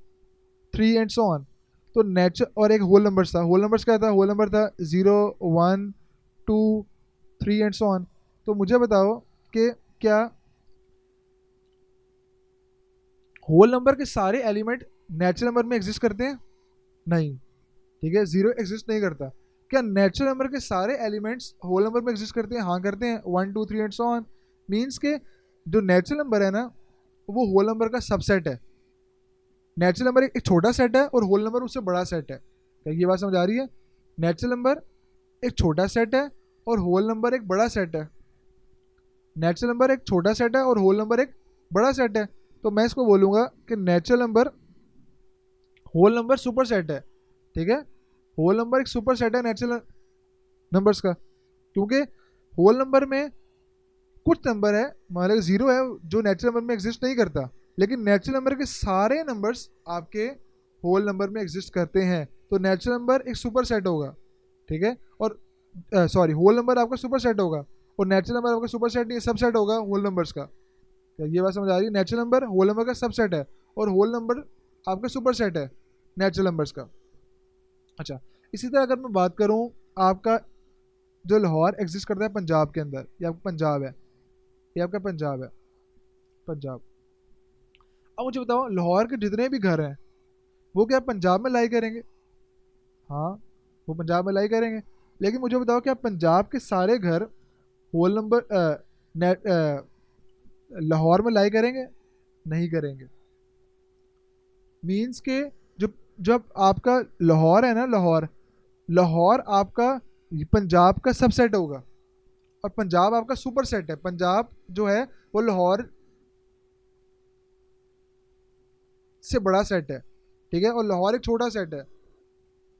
3 एंड सो ऑन। तो और एक होल नंबर्स था, होल नंबर्स क्या था, होल नंबर था 0 1 2 3 एंड सो ऑन। तो मुझे बताओ कि क्या होल नंबर के सारे एलिमेंट नेचुरल नंबर में एग्जिस्ट करते हैं? नहीं। ठीक है, 0 एग्जिस्ट नहीं करता। क्या नेचुरल नंबर के सारे एलिमेंट्स होल नंबर में एग्जिस्ट करते हैं? हाँ करते हैं, 1 2 3 एंड सो ऑन। मीन्स के जो नेचुरल नंबर है ना वो होल नंबर का सबसेट है। नेचुरल नंबर एक छोटा सेट है और होल नंबर उससे बड़ा सेट है। क्या ये बात समझ आ रही है? नेचुरल नंबर एक छोटा सेट है और होल नंबर एक बड़ा सेट है। नेचुरल नंबर एक छोटा सेट है और होल नंबर एक बड़ा सेट है। तो मैं इसको बोलूँगा कि natural number whole number super set है। ठीक है, होल नंबर एक सुपर सेट है नेचुरल नंबर्स का, क्योंकि होल नंबर में कुछ नंबर है, मान लो 0 है जो नेचुरल नंबर में एग्जिस्ट नहीं करता, लेकिन नेचुरल नंबर के सारे नंबर्स आपके होल नंबर में एग्जिस्ट करते हैं। तो नेचुरल नंबर एक सुपर सेट होगा। ठीक है, और सॉरी होल नंबर आपका सुपर सेट होगा और नेचुरल नंबर आपका सुपर सेट नहीं, सब सेट होगा होल नंबर्स का। क्या ये बात समझ आ रही है? नेचुरल नंबर होल नंबर का सबसेट है और होल नंबर आपका सुपर सेट है नेचुरल नंबर्स का। अच्छा, इसी तरह अगर मैं बात करूं आपका जो लाहौर एग्जिस्ट करता है पंजाब के अंदर, ये आपका पंजाब है, ये आपका पंजाब है, पंजाब। अब मुझे बताओ लाहौर के जितने भी घर हैं वो क्या पंजाब में लाई करेंगे? हाँ, वो पंजाब में लाई करेंगे। लेकिन मुझे बताओ क्या पंजाब के सारे घर होल नंबर लाहौर में लाई करेंगे? नहीं करेंगे। मीन्स के जब जब आपका लाहौर है ना, लाहौर, लाहौर आपका पंजाब का सबसेट होगा और पंजाब आपका सुपर सेट है। पंजाब जो है वो लाहौर से बड़ा सेट है, ठीक है, और लाहौर एक छोटा सेट है।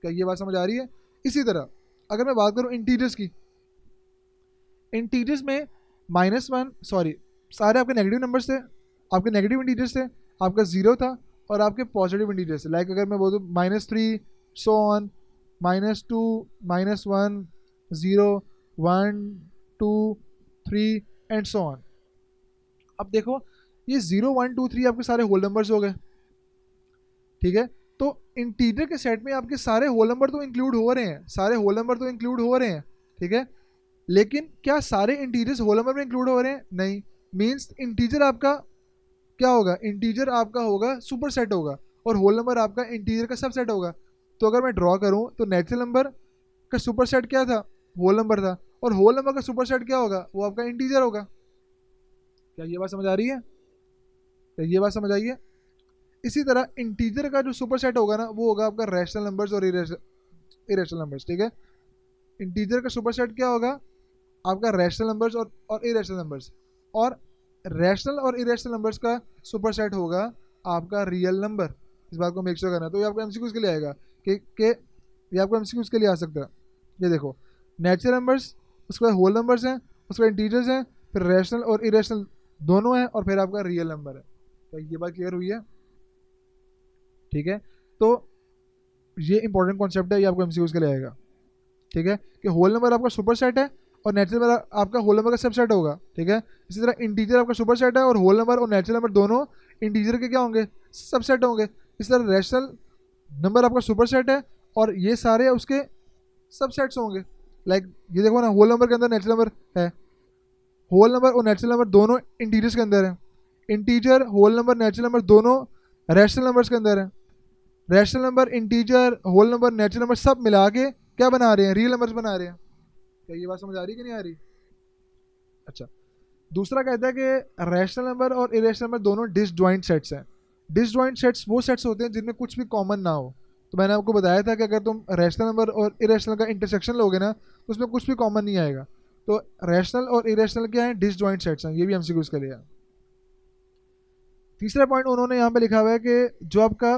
क्या ये बात समझ आ रही है? इसी तरह अगर मैं बात करूं इंटीजर्स की, इंटीजर्स में -1, सॉरी, सारे आपके नेगेटिव नंबर्स थे, आपके नेगेटिव इंटीजर्स थे, आपका जीरो था और आपके पॉजिटिव इंटीजर्स थे। लाइक अगर मैं बोलूँ -3 so on, -2, -1, 0, 1, 2, 3 and so on. अब देखो ये 0, 1, 2, 3 आपके सारे होल नंबर्स हो गए, ठीक है। तो इंटीजर के सेट में आपके सारे होल नंबर तो इंक्लूड हो रहे हैं, सारे होल नंबर तो इंक्लूड हो रहे हैं, ठीक है। लेकिन क्या सारे इंटीजर्स होल नंबर में इंक्लूड हो रहे हैं? नहीं। मीन्स इंटीजर आपका क्या होगा? इंटीजर आपका होगा सुपर सेट होगा और होल नंबर आपका इंटीजर का सब सेट होगा। तो अगर मैं ड्रॉ करूं तो नेचुरल नंबर का सुपर सेट क्या था? होल नंबर था। और होल नंबर का सुपर सेट क्या होगा? वो आपका इंटीजर होगा। क्या ये बात समझ आ रही है? क्या ये बात समझ आई है? इसी तरह इंटीजर का जो सुपर सेट होगा ना वो होगा आपका रैशनल नंबर्स और इरेशनल नंबर्स, ठीक है। इंटीजर का सुपर सेट क्या होगा? आपका रैशनल नंबर्स और इरेशनल नंबर्स। और रैशनल और इरेशनल नंबर्स का सुपर सेट होगा आपका रियल नंबर। इस बात को मेक श्योर करना। तो ये आपको एमसीक्यूज के लिए आएगा कि ये आपको एमसीक्यूज के लिए आ सकता है। ये देखो, नेचुरल नंबर्स, उसके बाद होल नंबर्स हैं, उसके बाद इंटीजर्स हैं, फिर रैशनल और इरेशनल दोनों हैं, और फिर आपका रियल नंबर है। तो ये बात क्लियर हुई है, ठीक है। तो ये इंपॉर्टेंट कॉन्सेप्ट है, ये आपको एमसीक्यूज के लिए आएगा, ठीक है, कि होल नंबर आपका सुपर सेट है और नेचुरल नंबर आपका होल नंबर का सबसेट होगा, ठीक है। इसी तरह इंटीजर आपका सुपर सेट है और होल नंबर और नेचुरल नंबर दोनों इंटीजर के क्या होंगे? सबसेट होंगे। इसी तरह रैशनल नंबर आपका सुपर सेट है और ये सारे उसके सबसेट्स होंगे। लाइक ये देखो ना, होल नंबर के अंदर नेचुरल नंबर है, होल नंबर और नेचुरल नंबर दोनों इंटीजर्स के अंदर है, integer, whole number, natural number दोनों रैशनल नंबर्स के अंदर है। Rational number, integer, whole number, natural number सब मिला के क्या बना रहे हैं? रियल नंबर्स बना रहे हैं। क्या ये बात समझ आ रही है कि नहीं आ रही? अच्छा, दूसरा कहता है कि रैशनल नंबर और इरेशनल नंबर दोनों डिसजॉइंट सेट्स हैं। डिसजॉइंट सेट्स वो सेट्स होते हैं जिनमें कुछ भी कॉमन ना हो। तो मैंने आपको बताया था कि अगर तुम रैशनल नंबर और इरेशनल का इंटरसेक्शन लोगे ना तो उसमें कुछ भी कॉमन नहीं आएगा। तो रैशनल और इरेशनल क्या है? डिसजॉइंट सेट्स हैं। ये भी एमसीक्यूज के लिए है। तीसरा पॉइंट उन्होंने यहाँ पे लिखा हुआ है कि जो आपका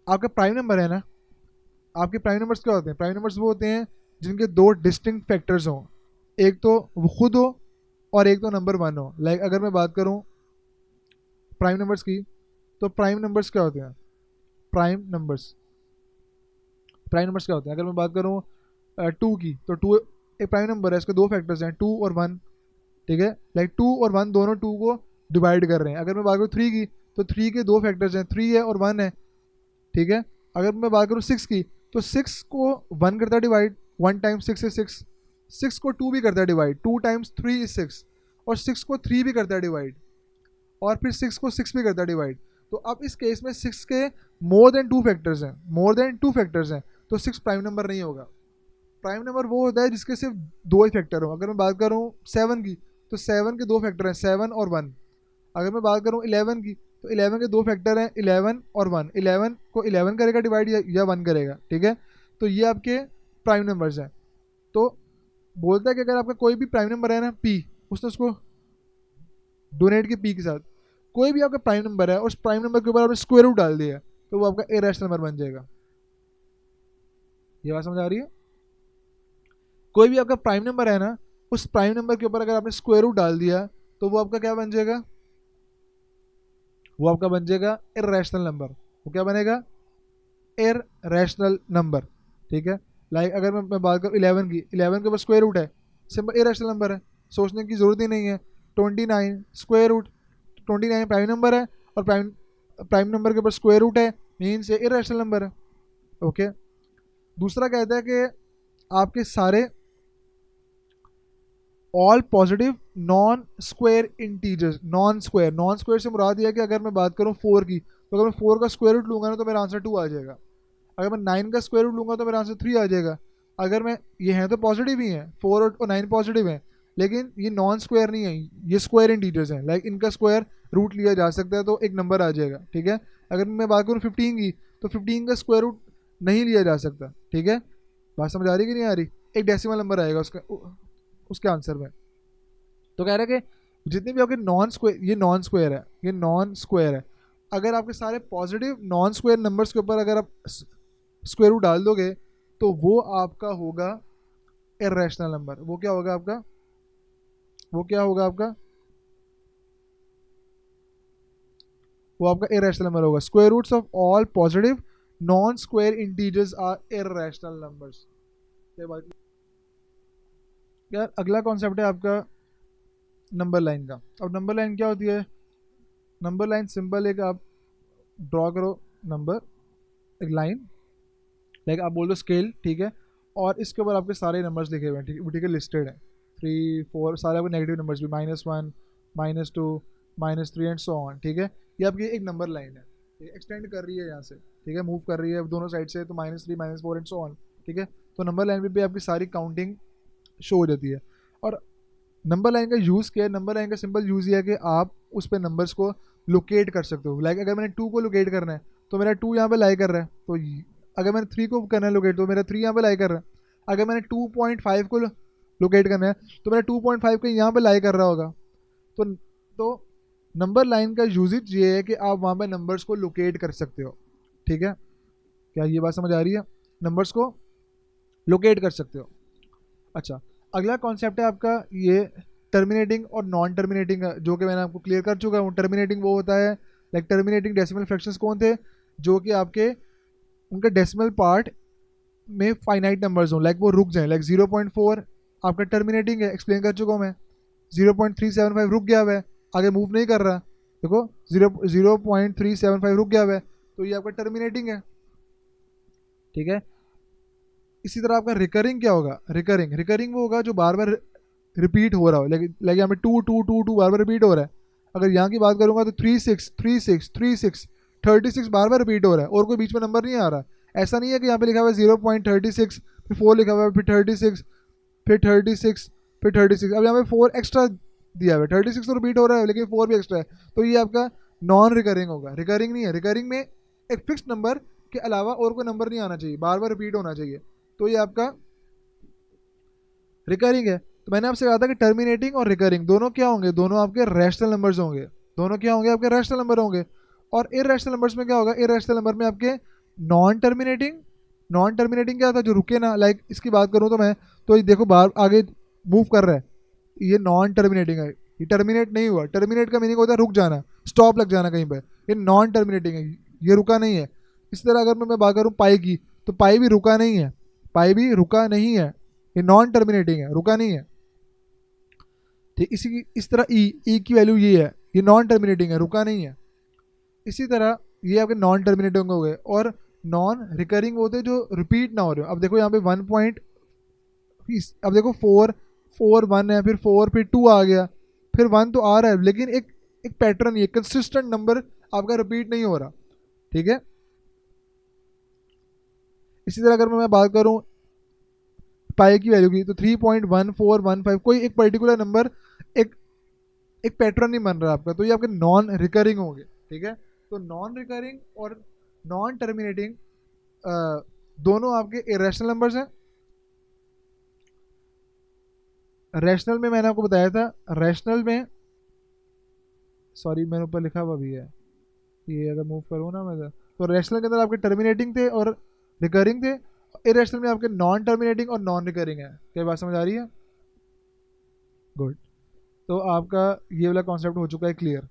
आपका प्राइम नंबर है ना, आपके प्राइम नंबर्स क्या होते हैं? प्राइम नंबर्स वो होते हैं जिनके दो डिस्टिंक्ट फैक्टर्स हों, एक तो वो खुद हो और एक तो नंबर वन हो। लाइक अगर मैं बात करूं प्राइम नंबर्स की, तो प्राइम नंबर्स क्या होते हैं? प्राइम नंबर्स क्या होते हैं? अगर मैं बात करूं टू की, तो टू एक प्राइम नंबर है, इसके दो फैक्टर्स हैं, टू और वन, ठीक है। लाइक टू और वन दोनों टू को डिवाइड कर रहे हैं। अगर मैं बात करूँ थ्री की, तो थ्री के दो फैक्टर्स हैं, थ्री है और वन है, ठीक है। अगर मैं बात करूँ सिक्स की, तो सिक्स को वन करता है divide, one times six is six. Six को टू भी करता है divide, two times three is six. और सिक्स को थ्री भी करता है डिवाइड, और फिर सिक्स को सिक्स भी करता है डिवाइड। तो अब इस केस में सिक्स के मोर देन टू फैक्टर्स हैं, मोर देन टू फैक्टर्स हैं, तो सिक्स प्राइम नंबर नहीं होगा। प्राइम नंबर वो होता है जिसके सिर्फ दो ही फैक्टर हो। अगर मैं बात करूँ सेवन की, तो सेवन के दो फैक्टर हैं, सेवन और वन। अगर मैं बात करूँ इलेवन की, तो इलेवन के दो फैक्टर हैं, इलेवन और वन। इलेवन को इलेवन करेगा डिवाइड या वन करेगा, ठीक है। तो ये आपके प्राइम नंबर्स हैं। तो बोलता है कि अगर आपका कोई भी प्राइम नंबर है ना पी, उसने उसको डोनेट के पी के साथ, कोई भी आपका प्राइम नंबर है, उस प्राइम नंबर के ऊपर आपने स्क्वायर रूट डाल दिया, तो वो आपका इरेशनल नंबर बन जाएगा। ये बात समझ आ रही है? कोई भी आपका प्राइम नंबर है ना, उस प्राइम नंबर के ऊपर अगर आपने स्क्वायर रूट डाल दिया, तो वो आपका क्या बन जाएगा? वो आपका बन जाएगा इरेशनल नंबर। वो क्या बनेगा? इरेशनल नंबर, ठीक है। लाइक अगर मैं बात करूँ इलेवन की, इलेवन के ऊपर स्क्वायर रूट है, सिंपल इरेशनल नंबर है, सोचने की जरूरत ही नहीं है। 29 स्क्वायर रूट 29 प्राइम नंबर है और प्राइम नंबर के ऊपर स्क्वायर रूट है, मीन्स ये इरेशनल नंबर है। ओके, दूसरा कहता है कि आपके सारे all positive non square integers, non square से मुराद यह है कि अगर मैं बात करूँ 4 की, तो अगर मैं 4 का स्क्वायर रूट लूंगा ना तो मेरा आंसर 2 आ जाएगा। अगर मैं 9 का स्क्वायर रूट लूंगा तो मेरा आंसर 3 आ जाएगा। अगर मैं ये हैं तो पॉजिटिव ही हैं, 4 और 9 पॉजिटिव हैं, लेकिन ये नॉन स्क्वायर नहीं है, ये स्क्वायर इंटीजर्स हैं, लाइक इनका स्क्वायर रूट लिया जा सकता है तो एक नंबर आ जाएगा। ठीक है, अगर मैं बात करूँ 15 की, तो 15 का स्क्वायर रूट नहीं लिया जा सकता। ठीक है, बात समझ आ रही कि नहीं आ रही? एक डेसिमल नंबर आएगा उसके आंसर में। तो कह रहे हैं कि जितने भी आपके नॉन स्क्वायर, ये नॉन स्क्वायर है, ये नॉन स्क्वायर है, अगर आपके सारे पॉजिटिव नॉन स्क्वायर नंबर्स के ऊपर अगर आप स्क्वायर रूट डाल दोगे तो वो आपका होगा इर्रेशनल नंबर। वो क्या होगा आपका? वो क्या होगा आपका? वो आपका इरेशनल नंबर होगा। Square roots of all positive non square integers are irrational numbers. यार अगला कॉन्सेप्ट है आपका नंबर लाइन का। अब नंबर लाइन क्या होती है? नंबर लाइन सिंपल है कि आप ड्रॉ करो नंबर, एक लाइन, लाइक आप बोल दो स्केल, ठीक है, और इसके ऊपर आपके सारे नंबर्स लिखे हुए हैं, ठीक है, लिस्टेड है 3 4 सारे आपके नेगेटिव नंबर्स भी, -1 -2 -3 एंड सो ऑन। ठीक है, ये आपकी एक नंबर लाइन है, एक्सटेंड कर रही है यहाँ से, ठीक है, मूव कर रही है दोनों साइड से, तो -3 -4 एंड सो ऑन। ठीक है, तो नंबर लाइन पे भी आपकी सारी काउंटिंग शो हो जाती है। और नंबर लाइन का यूज़ क्या है? नंबर लाइन का सिंपल यूज़ ये है कि आप उस पर नंबर्स को लोकेट कर सकते हो। लाइक अगर मैंने 2 को लोकेट करना है तो मेरा 2 यहाँ पे लाई कर रहा है, तो अगर मैंने 3 को करना है लोकेट तो मेरा 3 यहाँ पे लाई कर रहा है। अगर मैंने 2.5 को लोकेट करना है तो मेरा 2.5 को यहाँ पे लाई कर रहा होगा। तो नंबर लाइन का यूजेज ये है कि आप वहाँ पे नंबर्स को लोकेट कर सकते हो। ठीक है, क्या ये बात समझ आ रही है? नंबर्स को लोकेट कर सकते हो। अच्छा, अगला कॉन्सेप्ट है आपका ये टर्मिनेटिंग और नॉन टर्मिनेटिंग, जो कि मैंने आपको क्लियर कर चुका हूँ। टर्मिनेटिंग वो होता है, लाइक टर्मिनेटिंग डेसिमल फ्रैक्शंस कौन थे? जो कि आपके उनका डेसिमल पार्ट में फाइनाइट नंबर्स हों, लाइक वो रुक जाएं, लाइक 0.4 आपका टर्मिनेटिंग है, एक्सप्लेन कर चुका हूँ मैं। 0.375 रुक गया हुआ है, आगे मूव नहीं कर रहा, देखो 0.375 रुक गया हुआ है, तो ये आपका टर्मिनेटिंग है। ठीक है, इसी तरह आपका रिकरिंग क्या होगा? रिकरिंग वो होगा जो बार बार रिपीट हो रहा हो, लाइक यहाँ पे 2 बार बार रिपीट हो रहा है। अगर यहाँ की बात करूँगा तो 36 बार बार रिपीट हो रहा है और कोई बीच में नंबर नहीं आ रहा। ऐसा नहीं है कि यहाँ पे लिखा हुआ है 0.36, फिर 4 लिखा हुआ है, फिर 36, फिर 36, फिर 36, अब यहाँ पे 4 एक्स्ट्रा दिया हुआ है। 36 तो रिपीट हो रहा है लेकिन 4 भी एक्स्ट्रा है, तो ये आपका नॉन रिकरिंग होगा। रिकरिंग नहीं है, रिकरिंग में एक फिक्स नंबर के अलावा और कोई नंबर नहीं आना चाहिए, बार बार रिपीट होना चाहिए, तो ये आपका रिकरिंग है। तो मैंने आपसे कहा था कि टर्मिनेटिंग और रिकरिंग दोनों क्या होंगे? दोनों आपके रैशनल नंबर्स होंगे। दोनों क्या होंगे? आपके रैशनल नंबर होंगे। और इरैशनल नंबर्स में क्या होगा? इरैशनल नंबर में आपके नॉन टर्मिनेटिंग क्या था? जो रुके ना, लाइक इसकी बात करूँ तो मैं, तो ये देखो बाहर आगे मूव कर रहा है, ये नॉन टर्मिनेटिंग है, ये टर्मिनेट नहीं हुआ। टर्मिनेट का मीनिंग होता है रुक जाना, स्टॉप लग जाना कहीं पर, ये नॉन टर्मिनेटिंग है, ये रुका नहीं है। इस तरह अगर मैं बात करूँ पाई की, तो पाई भी रुका नहीं है, पाई भी रुका नहीं है, ये नॉन टर्मिनेटिंग है, रुका नहीं है। ठीक, इस तरह ई की वैल्यू ये है, ये नॉन टर्मिनेटिंग है, रुका नहीं है। इसी तरह ये आपके नॉन टर्मिनेटिंग हो गए। और नॉन रिकरिंग होते जो रिपीट ना हो रहे हो। अब देखो यहाँ पे 1 पॉइंट, अब देखो 4 1 है, फिर 4, फिर 2 आ गया, फिर 1 तो आ रहा है, लेकिन एक पैटर्न, ये कंसिस्टेंट नंबर आपका रिपीट नहीं हो रहा। ठीक है, इसी तरह अगर मैं बात करूँ पाई की वैल्यू की, तो 3.1415, कोई एक पर्टिकुलर नंबर एक एक पैटर्न नहीं बन रहा आपका, तो ये आपके नॉन रिकरिंग होंगे। ठीक है, तो नॉन रिकरिंग और नॉन टर्मिनेटिंग दोनों आपके इरेशनल नंबर्स हैं। रैशनल में मैंने आपको बताया था, रैशनल में, सॉरी मैंने ऊपर लिखा हुआ भी है, ये अगर मूव करूँ ना मैं, तो रैशनल के अंदर आपके टर्मिनेटिंग थे और रिकरिंग थे, इरेशनल में आपके नॉन टर्मिनेटिंग और नॉन रिकरिंग है। क्या बात समझ आ रही है? गुड, तो आपका ये वाला कॉन्सेप्ट हो चुका है क्लियर।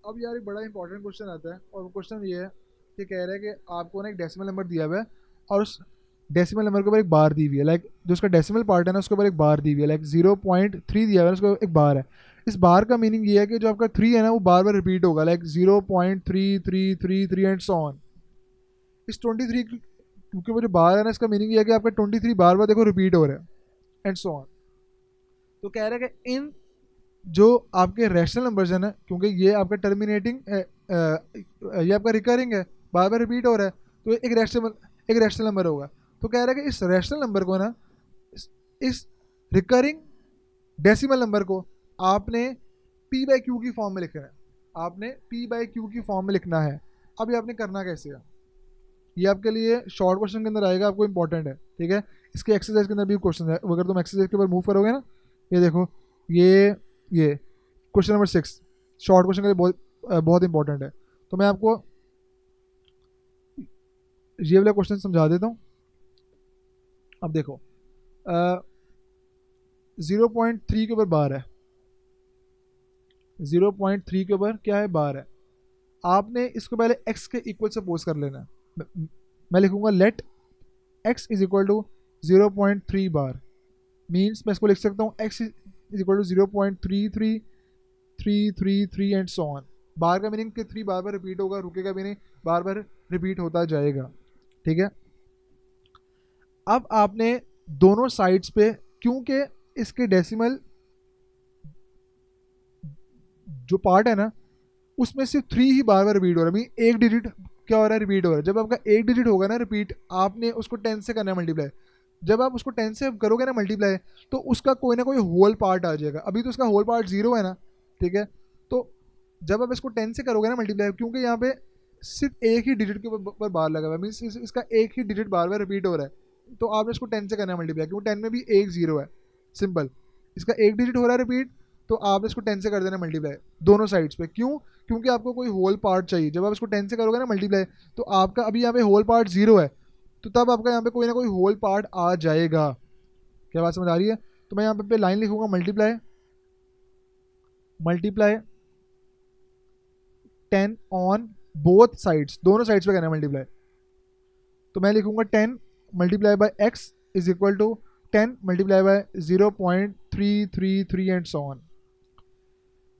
अब यार एक बड़ा इंपॉर्टेंट क्वेश्चन आता है, और वो क्वेश्चन ये है कि कह रहा है कि आपको ना एक डेसिमल नंबर दिया हुआ है और उस डेसिमल नंबर के ऊपर एक बार दी हुई है, लाइक जो उसका डेसिमल पार्ट है ना उसके ऊपर एक बार दी हुई है, लाइक 0.3 दिया हुआ है उसको एक बार है। इस बार का मीनिंग ये है कि जो आपका 3 है ना वो बार बार रिपीट होगा, लाइक 0.3333 एंड सो ऑन। इस 23 क्योंकि वो जो बार है ना इसका मीनिंग ये है कि आपका 23 बार बार देखो रिपीट हो रहा है एंड सो ऑन। तो कह रहा है कि इन जो आपके रैशनल नंबर्स है ना, क्योंकि ये आपका टर्मिनेटिंग ये आपका रिकरिंग है, बार बार रिपीट हो रहा है, तो एक रैशनल नंबर होगा। तो कह रहा है कि इस रैशनल नंबर को ना इस रिकरिंग डेसिमल नंबर को आपने पी बाई क्यू की फॉर्म में लिखना है, आपने पी बाई क्यू की फॉर्म में लिखना है। अब ये आपने करना कैसे है, ये आपके लिए शॉर्ट क्वेश्चन के अंदर आएगा, आपको इंपॉर्टेंट है, ठीक है। इसके एक्सरसाइज के अंदर भी क्वेश्चन है, अगर तुम एक्सरसाइज के ऊपर मूव करोगे ना, ये देखो ये क्वेश्चन नंबर 6 शॉर्ट क्वेश्चन के लिए बहुत इंपॉर्टेंट है। तो मैं आपको ये वाला क्वेश्चन समझा देता हूँ। अब देखो 0.3 के ऊपर बार है, 0.3 के ऊपर क्या है, बार है। आपने इसको पहले x के इक्वल सपोज कर लेना है। मैं लिखूंगा let x is equal to 0.3 bar, means मैं इसको लिख सकता हूँ x is equal to 0.33333 and so on. Bar का मीनिंग कि 3 बार बार रिपीट होगा, रुकेगा भी नहीं, बार बार रिपीट होता जाएगा, ठीक है। अब आपने दोनों साइड्स पे, क्योंकि इसके डेसिमल जो पार्ट है ना उसमें सिर्फ 3 ही बार बार रिपीट हो रहा है, मीन एक डिजिट क्या हो रहा है, रिपीट हो रहा है। जब आपका एक डिजिट होगा ना रिपीट, आपने उसको 10 से करना है मल्टीप्लाई। जब आप उसको 10 से करोगे ना मल्टीप्लाई, तो उसका कोई ना कोई होल पार्ट आ जाएगा। अभी तो उसका होल पार्ट 0 है ना, ठीक है। तो जब आप इसको 10 से करोगे ना मल्टीप्लाई, क्योंकि यहाँ पे सिर्फ एक ही डिजिट के ऊपर बार लगा हुआ है, मीन्स इसका एक ही डिजिट बार बार रिपीट हो रहा है, तो आपने इसको 10 से करना है मल्टीप्लाई, क्योंकि 10 में भी एक 0 है, सिंपल। इसका एक डिजिट हो रहा है रिपीट, तो आप इसको 10 से कर देना मल्टीप्लाई दोनों साइड्स पे। क्यों? क्योंकि आपको कोई होल पार्ट चाहिए। जब आप इसको 10 से करोगे ना मल्टीप्लाई, तो आपका अभी यहाँ पे होल पार्ट 0 है, तो तब आपका यहाँ पे कोई ना कोई होल पार्ट आ जाएगा। क्या बात समझ आ रही है? तो मैं यहाँ पे लाइन लिखूंगा मल्टीप्लाई 10 ऑन बोथ साइड्स, दोनों साइड्स पे करना है मल्टीप्लाई। तो मैं लिखूंगा 10 multiply by x is equal to 10 multiply by 0.333 and so on.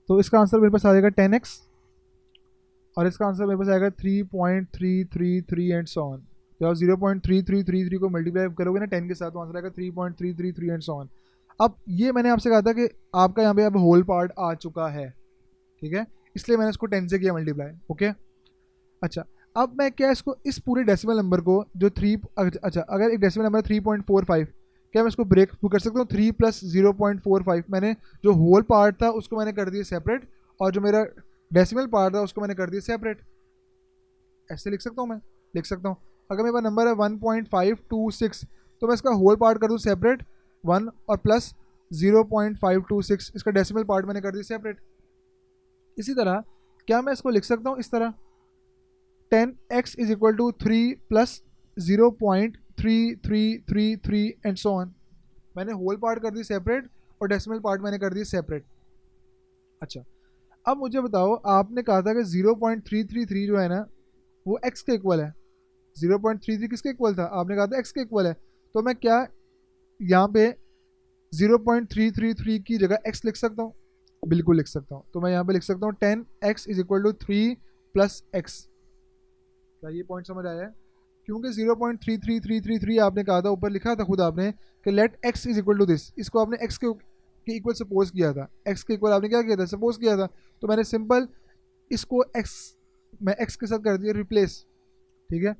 तो इसका आंसर मेरे पास आ जाएगा 10x, और इसका आंसर मेरे पास आएगा 3.333 एंड सो ऑन। जब आप 0.3333 को मल्टीप्लाई करोगे ना 10 के साथ, तो आंसर आएगा 3.333 एंड सो ऑन। अब ये मैंने आपसे कहा था कि आपका यहाँ पे अब होल पार्ट आ चुका है, ठीक है, इसलिए मैंने इसको 10 से किया मल्टीप्लाई, ओके। अच्छा, अब मैं क्या इसको इस पूरे डेसिमल नंबर को जो 3, अच्छा अगर एक डेसिमल नंबर 3.45, क्या मैं इसको ब्रेक कर सकता हूँ? 3 प्लस 0.45, मैंने जो होल पार्ट था उसको मैंने कर दिया सेपरेट, और जो मेरा डेसिमल पार्ट था उसको मैंने कर दिया सेपरेट। ऐसे लिख सकता हूँ, मैं लिख सकता हूँ। अगर मेरे पास नंबर है 1.526, तो मैं इसका होल पार्ट कर दूँ सेपरेट 1, और प्लस 0.526 इसका डेसिमल पार्ट मैंने कर दिया सेपरेट। इसी तरह क्या मैं इसको लिख सकता हूँ इस तरह 10x is equal to 3 plus 0.3333 and so on. मैंने होल पार्ट कर दी सेपरेट, और डेसिमल पार्ट मैंने कर दी सेपरेट। अच्छा, अब मुझे बताओ, आपने कहा था कि 0.333 जो है ना वो x के इक्वल है। 0.33 किसके इक्वल था? आपने कहा था x के इक्वल है। तो मैं क्या यहाँ पे 0.333 की जगह x लिख सकता हूँ? बिल्कुल लिख सकता हूँ। तो मैं यहाँ पे लिख सकता हूँ 10x is equal to 3 plus x। क्या ये पॉइंट समझ आया है? क्योंकि 0.33333 आपने कहा था, ऊपर लिखा था खुद आपने कि let x is equal to this, इसको आपने x के इक्वल सपोज किया था। x के इक्वल आपने क्या किया था? सपोज किया था। तो मैंने सिंपल इसको मैं x के साथ कर दिया रिप्लेस, ठीक है।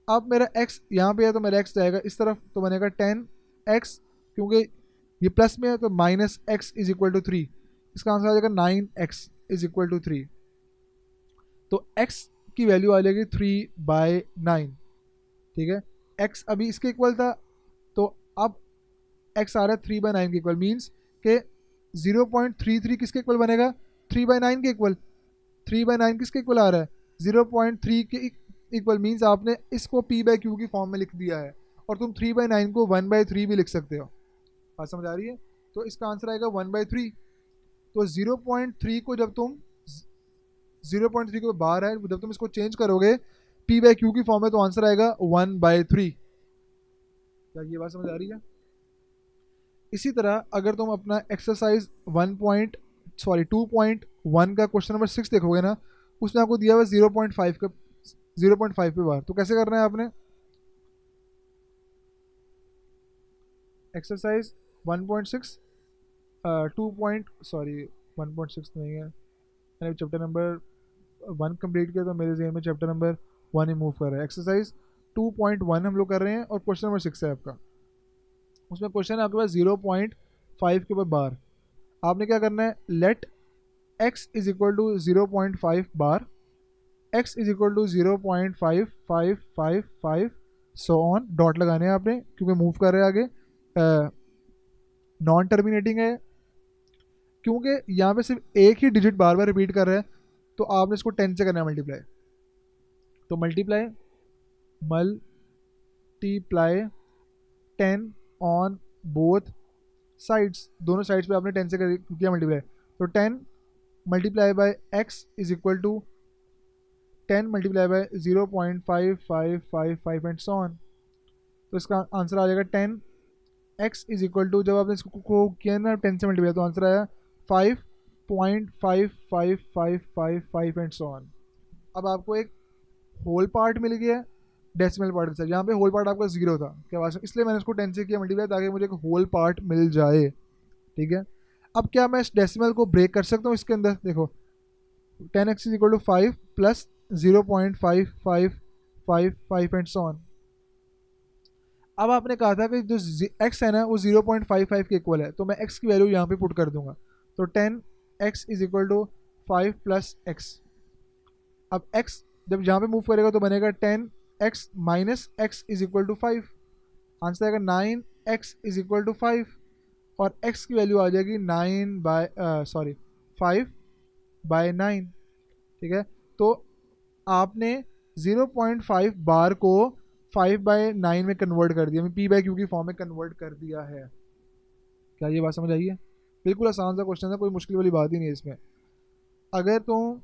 अब मेरा x यहाँ पे है, तो मेरा x जाएगा इस तरफ, तो बनेगा 10x, क्योंकि ये प्लस में है तो minus x is equal to 3, इसका आंसर आ जाएगा 9x इज इक्वल टू 3। तो x की वैल्यू आ जाएगी 3/9, ठीक है। x अभी इसके इक्वल था, तो अब x आ रहा है 3/9 के इक्वल, मीन्स के 0.33 किसके इक्वल बनेगा? 3/9 के इक्वल। 3/9 किसके इक्वल आ रहा है? 0.3 के इक्वल, मीन्स आपने इसको p बाई क्यू की फॉर्म में लिख दिया है, और तुम 3/9 को 1/3 भी लिख सकते हो। बात समझ आ रही है? तो इसका आंसर आएगा 1/3। तो 0.3 को जब तुम 0.3 को बाहर है, जब तुम इसको चेंज करोगे p बाई क्यू की फॉर्म में, तो आंसर आएगा 1/3। क्या ये बात समझ आ रही है? इसी तरह अगर तुम अपना एक्सरसाइज 2.1 का क्वेश्चन नंबर 6 देखोगे ना, उसमें आपको दिया हुआ 0.5 का 0.5 पे बार। तो कैसे करना है आपने? एक्सरसाइज 1.6 1.6 नहीं है, मैंने चैप्टर नंबर 1 कंप्लीट किया तो मेरे जहन में चैप्टर नंबर 1 ही मूव कर रहा है। एक्सरसाइज 2.1 हम लोग कर रहे हैं और क्वेश्चन नंबर 6 है आपका। उसमें क्वेश्चन है आपके पास 0.5 के ऊपर बार। आपने क्या करना है? Let x is equal to 0.5 bar, x is equal to 0.5555 so on, dot लगाने हैं आपने क्योंकि मूव कर रहे हैं आगे। नॉन टर्मिनेटिंग है क्योंकि यहाँ पे सिर्फ एक ही डिजिट बार बार रिपीट कर रहा है, तो आपने इसको 10 से करना है मल्टीप्लाई। तो मल्टीप्लाई 10 ऑन बोथ साइड्स, दोनों साइड्स पे आपने 10 से किया मल्टीप्लाई। तो 10 multiply by x is equal to 10 multiply by 0.5555 and so on. तो इसका आंसर आ जाएगा 10 x इज इक्वल टू, जब आपने इसको किया ना 10 से मल्टीप्लाई, तो आंसर आया 5.55555 एंड सो ऑन। अब आपको एक होल पार्ट मिल गया है डेसिमल पार्ट के साथ। यहाँ पे होल पार्ट आपका 0 था, क्या बात है? इसलिए मैंने इसको 10 से किया मल्टीप्लाई ताकि मुझे एक होल पार्ट मिल जाए। ठीक है, अब क्या मैं इस डेसिमल को ब्रेक कर सकता हूँ इसके अंदर? देखो 10x is equal to 5 plus 0.5555 and so on. अब आपने कहा था कि जो x है ना वो 0.55 के इक्वल है, तो मैं x की वैल्यू यहाँ पे पुट कर दूंगा। तो 10x is equal to 5 plus x। अब x जब यहाँ पे मूव करेगा तो बनेगा 10x minus x is equal to 5। Answer आएगा 9x इज इक्वल टू 5 और x की वैल्यू आ जाएगी 5/9। ठीक है, तो आपने 0.5 बार को 5/9 में कन्वर्ट कर दिया, p बाई क्यू की फॉर्म में कन्वर्ट कर दिया है। क्या ये बात समझ आई है? बिल्कुल आसान सा क्वेश्चन है, कोई मुश्किल वाली बात ही नहीं है इसमें। अगर तुम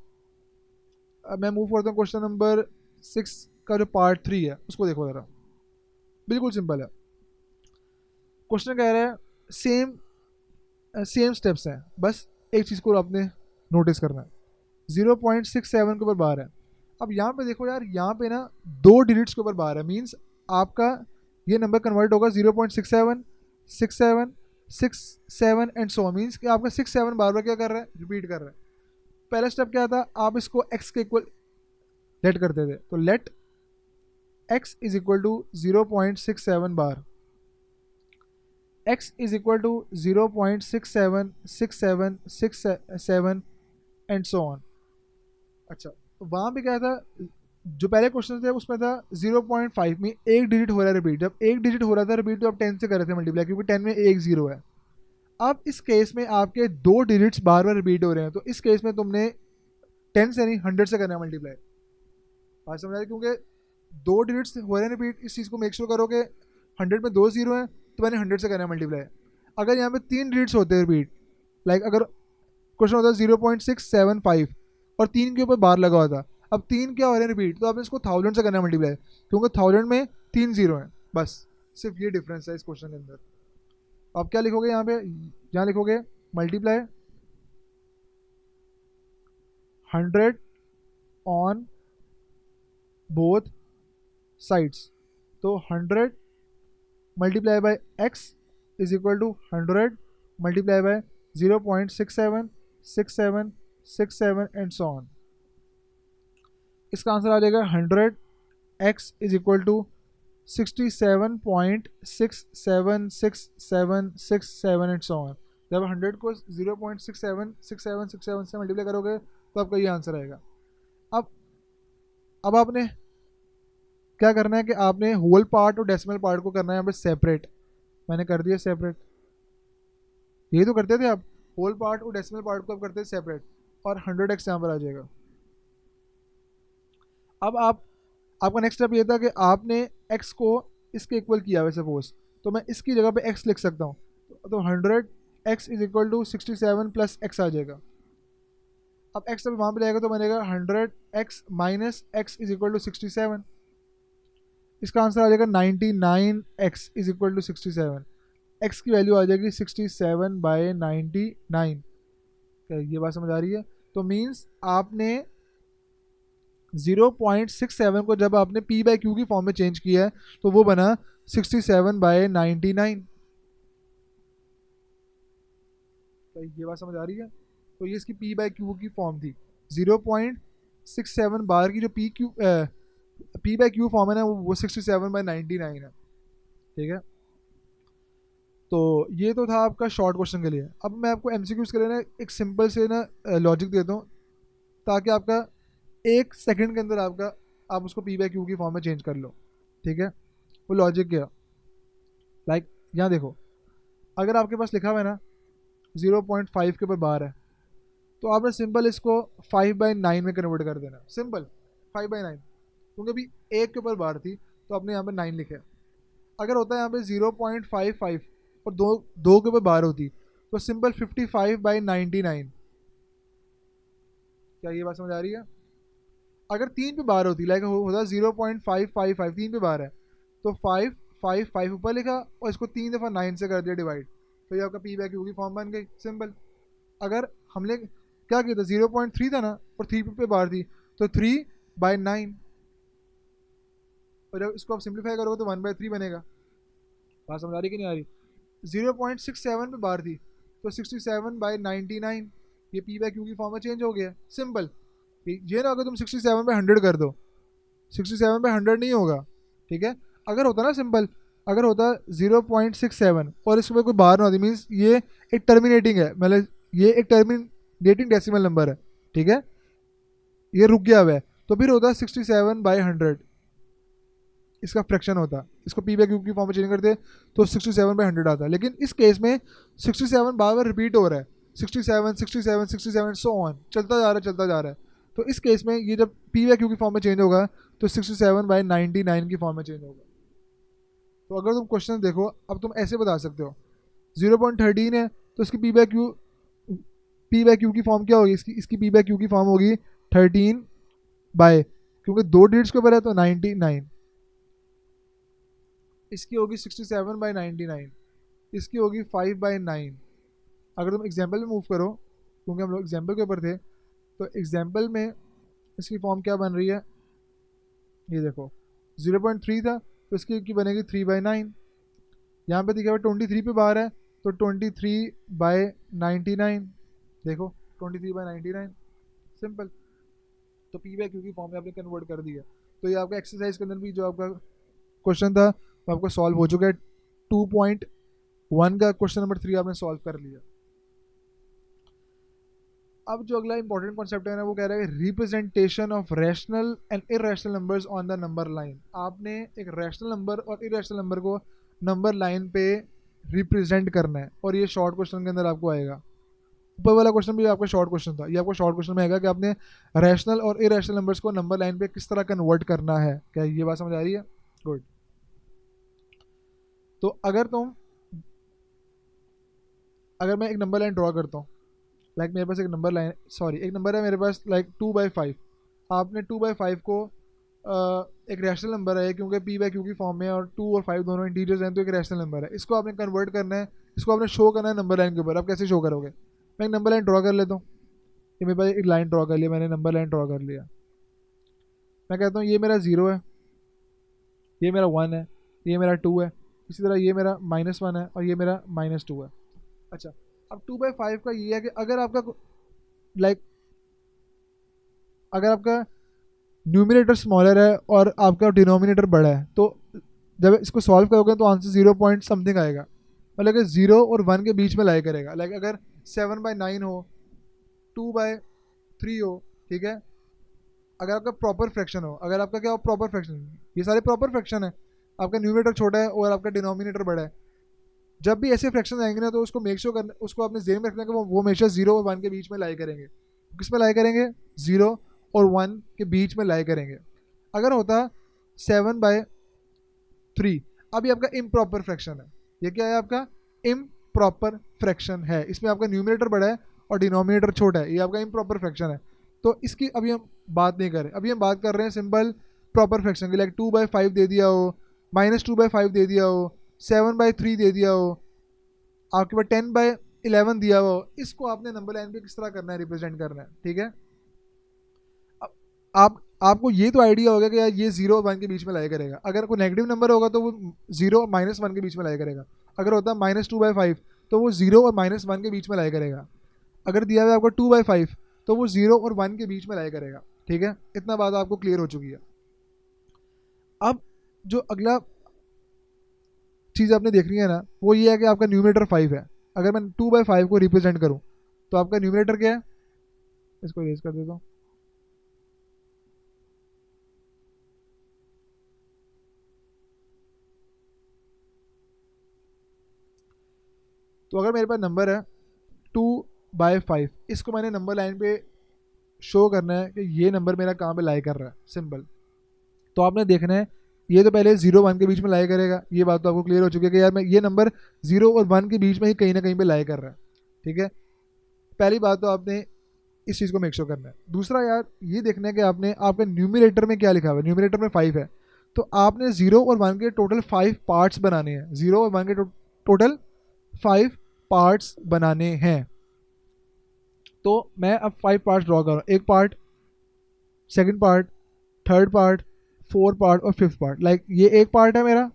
मैं मूव करता हूँ क्वेश्चन नंबर 6 का जो पार्ट 3 है उसको देखो ज़रा, बिल्कुल सिंपल है। क्वेश्चन कह रहा है सेम स्टेप्स हैं, बस एक चीज़ को आपने नोटिस करना है। 0.67 के ऊपर बार है। अब यहाँ पे देखो यार, यहाँ पे ना 2 डिजिट्स के ऊपर बार है, मीन्स आपका ये नंबर कन्वर्ट होगा 0.67 67 67 एंड सो, मीन्स कि आपका 67 बार बार क्या कर रहा है? रिपीट कर रहा है। पहला स्टेप क्या था? आप इसको x के इक्वल लेट करते थे, तो let x is equal to 0.67 bar, x is equal to 0.676767 and so on. अच्छा, वहाँ पे क्या था? जो पहले क्वेश्चन थे उसमें था 0.5 में एक डिजिट हो रहा है रिपीट। जब एक डिजिट हो रहा था रिपीट तो आप 10 से कर रहे थे मल्टीप्लाई, क्योंकि 10 में एक 0 है। अब इस केस में आपके 2 डिजिट्स बार बार रिपीट हो रहे हैं, तो इस केस में तुमने 10 से नहीं 100 से करना है मल्टीप्लाई। बात समझ आ रही? क्योंकि 2 डिजिट्स हो रहे हैं रिपीट, इस चीज़ को मेक श्योर करो कि 100 में 2 0 हैं, तो मैंने 100 से करना है मल्टीप्लाई। अगर यहाँ पे 3 डिजिट्स होते हैं रिपीट, लाइक अगर क्वेश्चन होता है 0.675 और 3 के ऊपर बार लगा हुआ था, अब 3 क्या हो रहे हैं रिपीट, तो आपने इसको 1000 से करना है मल्टीप्लाई, क्योंकि 1000 में 3 0 हैं। बस सिर्फ ये डिफरेंस है इस क्वेश्चन के अंदर। आप क्या लिखोगे यहाँ पे? यहाँ लिखोगे मल्टीप्लाई 100 ऑन बोथ साइड्स। तो 100 multiply by x is equal to 100 multiply by 0.676767 and so on. इसका आंसर आ जाएगा 100x is equal to 67.676767 and so on. जब 100 को 0.676767 से मल्टीप्लाई करोगे तो आपका ये आंसर आएगा। अब आपने क्या करना है कि आपने होल पार्ट और डेसिमल पार्ट को करना है यहाँ पे सेपरेट। मैंने कर दिया सेपरेट, यही तो करते थे आप, होल पार्ट और डेसिमल पार्ट को आप करते थे सेपरेट, और 100x यहाँ पर आ जाएगा। अब आपका नेक्स्ट स्टेप ये था कि आपने x को इसके इक्वल किया है सपोज, तो मैं इसकी जगह पे x लिख सकता हूँ। तो 100x is equal to 67 plus x आ जाएगा। अब x जब वहाँ पे जाएगा तो बनेगा 100x minus x is equal to 67। इसका आंसर आ जाएगा 99x is equal to 67। x की वैल्यू आ जाएगी 67/99। क्या ये बात समझ आ रही है? तो मीन्स आपने 0.67 को जब आपने p बाई क्यू की फॉर्म में चेंज किया है तो वो बना 67/99। क्या ये बात समझ आ रही है? तो ये इसकी p बाई क्यू की फॉर्म थी। 0.67 बार की जो p बाई क्यू फॉर्म है ना वो 67/99 है। ठीक है, तो ये तो था आपका शॉर्ट क्वेश्चन के लिए। अब मैं आपको एमसीक्यूज के लिए ना एक सिंपल से ना लॉजिक देता हूँ, ताकि आपका 1 सेकंड के अंदर आप उसको पी बाई क्यू की फॉर्म में चेंज कर लो। ठीक है, वो लॉजिक क्या, लाइक यहाँ देखो, अगर आपके पास लिखा हुआ है ना 0.5 के ऊपर बार है, तो आपने सिंपल इसको 5/9 में कन्वर्ट कर देना। सिंपल 5/9, क्योंकि अभी 1 के ऊपर बार थी तो आपने यहाँ पे 9 लिखा है। अगर होता है यहाँ पे 0.55 और दो के ऊपर बार होती तो सिंपल 55/99। क्या ये बात समझ आ रही है? अगर 3 पे बार होती, लाइक होता 0.555, 3 पे बार है तो 555 ऊपर लिखा और इसको 3 दफ़ा 9 से कर दिया डिवाइड, तो ये आपका पी बाई क्यू की फॉर्म बन गई। सिंपल। अगर हमने क्या किया था, 0.3 था ना और 3 पे बार थी तो 3/9, और जब इसको आप सिंप्लीफाई करोगे तो 1/3 बनेगा। बात समझ आ रही कि नहीं आ रही? 0.67 पे बार थी तो 67/99, ये पी बाई क्यू की फॉर्म में चेंज हो गया। सिंपल। ये ना अगर तुम 67/100 कर दो, 67/100 नहीं होगा। ठीक है, अगर होता ना सिंपल, अगर होता 0.67 और इसमें कोई बार ना होती, मीन्स ये एक टर्मिनेटिंग है, मतलब ये एक टर्मिनेटिंग डेसिमल नंबर है। ठीक है, ये रुक गया हुआ है, तो फिर होता 67/100, इसका फ्रैक्शन होता। इसको पी बाई क्यू की फॉर्म में चेंज करते तो 67/100 आता। लेकिन इस केस में 67 बार बार रिपीट हो रहा है, 67 67 67 सो ऑन, चलता जा रहा है चलता जा रहा है। तो इस केस में ये जब पी बाई क्यू की फॉर्म में चेंज होगा तो 67/99 की फॉर्म में चेंज होगा। तो अगर तुम क्वेश्चन देखो, अब तुम ऐसे बता सकते हो 0.13 है तो इसकी पी बाई क्यू की फॉर्म क्या होगी, इसकी पी बाई क्यू की फॉर्म होगी 13 बाय, क्योंकि 2 डिजिट्स के ऊपर है तो 99, इसकी होगी 67/99, इसकी होगी 5/9। अगर तुम एग्जाम्पल में मूव करो, क्योंकि हम लोग एग्जाम्पल के ऊपर थे, तो एग्जाम्पल में इसकी फॉर्म क्या बन रही है, ये देखो 0.3 था तो इसकी की बनेगी 3/9। यहाँ पे दिखा हुआ 23 पे बाहर है तो 23/99, देखो 23/99। सिंपल। तो पी बाई क्यू की फॉर्म में आपने कन्वर्ट कर दिया। तो ये आपका एक्सरसाइज के अंदर भी जो आपका क्वेश्चन था वो आपको सॉल्व हो चुका है। 2.1 का क्वेश्चन नंबर 3 आपने सॉल्व कर लिया। अब जो अगला इंपॉर्टेंट कॉन्सेप्ट है ना, वो कह रहा है representation of rational and irrational numbers on the number line. आपने एक रैशनल नंबर और इरेशनल नंबर को नंबर लाइन पे रिप्रेजेंट करना है, और ये शॉर्ट क्वेश्चन के अंदर आपको आएगा। ऊपर वाला क्वेश्चन भी आपका शॉर्ट क्वेश्चन था, ये आपको शॉर्ट क्वेश्चन में आएगा कि आपने रैशनल और इरेशनल नंबर्स को नंबर लाइन पे किस तरह कन्वर्ट करना है। क्या ये बात समझ आ रही है? गुड। तो अगर मैं एक नंबर लाइन ड्रॉ करता हूँ, लाइक मेरे पास एक नंबर है मेरे पास, लाइक 2/5। आपने 2/5 को एक रैशनल नंबर है क्योंकि पी बाई क्यू की फॉर्म में, और 2 और 5 दोनों इंटीजर्स हैं तो एक रैशनल नंबर है। इसको आपने कन्वर्ट करना है, इसको आपने शो करना है नंबर लाइन के ऊपर। आप कैसे शो करोगे? मैं एक नंबर लाइन ड्रॉ कर लेता हूँ, ये मेरे पास एक लाइन ड्रॉ कर लिया, मैंने नंबर लाइन ड्रॉ कर लिया। मैं कहता हूँ ये मेरा 0 है, ये मेरा 1 है, ये मेरा 2 है, इसी तरह ये मेरा -1 है और ये मेरा -2 है। अच्छा, अब 2/5 का ये है कि अगर आपका लाइक अगर आपका न्यूमिनेटर स्मॉलर है और आपका डिनोमिनेटर बड़ा है, तो जब इसको सॉल्व करोगे तो आंसर 0 पॉइंट समथिंग आएगा, मतलब कि 0 और 1 के बीच में लाई करेगा। लाइक अगर 7/9 हो, 2/3 हो, ठीक है, अगर आपका प्रॉपर फ्रैक्शन हो, अगर आपका क्या हो प्रॉपर फ्रैक्शन, ये सारे प्रॉपर फ्रैक्शन है, आपका न्यूमिनेटर छोटा है और आपका डिनोमिनेटर बड़ा है, जब भी ऐसे फ्रैक्शन आएंगे ना तो उसको मेक श्योर करना, उसको अपने जेहन में रखना कि वो हमेशा 0 और 1 के बीच में लाई करेंगे। किस में लाई करेंगे? 0 और 1 के बीच में लाई करेंगे। अगर होता 7/3, अब ये आपका इम्प्रॉपर फ्रैक्शन है। ये क्या है? आपका इम्प्रॉपर फ्रैक्शन है, इसमें आपका न्यूमिनेटर बड़ा है और डिनोमिनेटर छोटा है, ये आपका इम्प्रॉपर फ्रैक्शन है। तो इसकी अभी हम बात नहीं करें, अभी हम बात कर रहे हैं सिंपल प्रॉपर फ्रैक्शन की, लाइक 2/5 दे दिया हो, -2/5 दे दिया हो, 7/3 दे दिया हो, आपके पास 10/11 दिया हो, इसको आपने नंबर लाइन पे किस तरह करना है, रिप्रेजेंट करना है, ठीक है। आपको ये तो आइडिया होगा कि यार ये 0 और 1 के बीच में लाया करेगा। अगर कोई नेगेटिव नंबर होगा तो वो 0 और -1 के बीच में लाया करेगा। अगर होता है -2/5 तो वो 0 और -1 के बीच में लाया करेगा। अगर दिया हुआ है आपको 2/5 तो वो 0 और 1 के बीच में लाया करेगा, ठीक है। इतना बात आपको क्लियर हो चुकी है। अब जो अगला चीज़ आपने देखनी है ना, वो ये है कि आपका न्यूमरेटर 5 है। अगर मैं 2/5 को रिप्रेजेंट करूँ तो आपका न्यूमरेटर क्या है, इसको रेज कर देता हूँ। तो अगर मेरे पास नंबर है 2/5, इसको मैंने नंबर लाइन पे शो करना है कि ये नंबर मेरा कहाँ पे लाई कर रहा है, सिंपल। तो आपने देखना है ये तो पहले 0-1 के बीच में लाई करेगा, ये बात तो आपको क्लियर हो चुकी है कि यार मैं ये नंबर 0 और 1 के बीच में ही कहीं ना कहीं पे लाई कर रहा है, ठीक है। पहली बात तो आपने इस चीज़ को मेक श्योर करना है। दूसरा यार ये देखना है कि आपने आपके न्यूमिनेटर में क्या लिखा हुआ है। न्यूमिनेटर में 5 है तो आपने 0 और 1 के टोटल 5 पार्ट्स बनाने हैं। 0 और 1 के टोटल 5 पार्ट्स बनाने हैं। तो मैं अब 5 पार्ट्स ड्रॉ कर रहा हूँ, एक part, second part, third part, fourth part और फिफ्थ पार्ट। लाइक ये एक पार्ट है मेरा,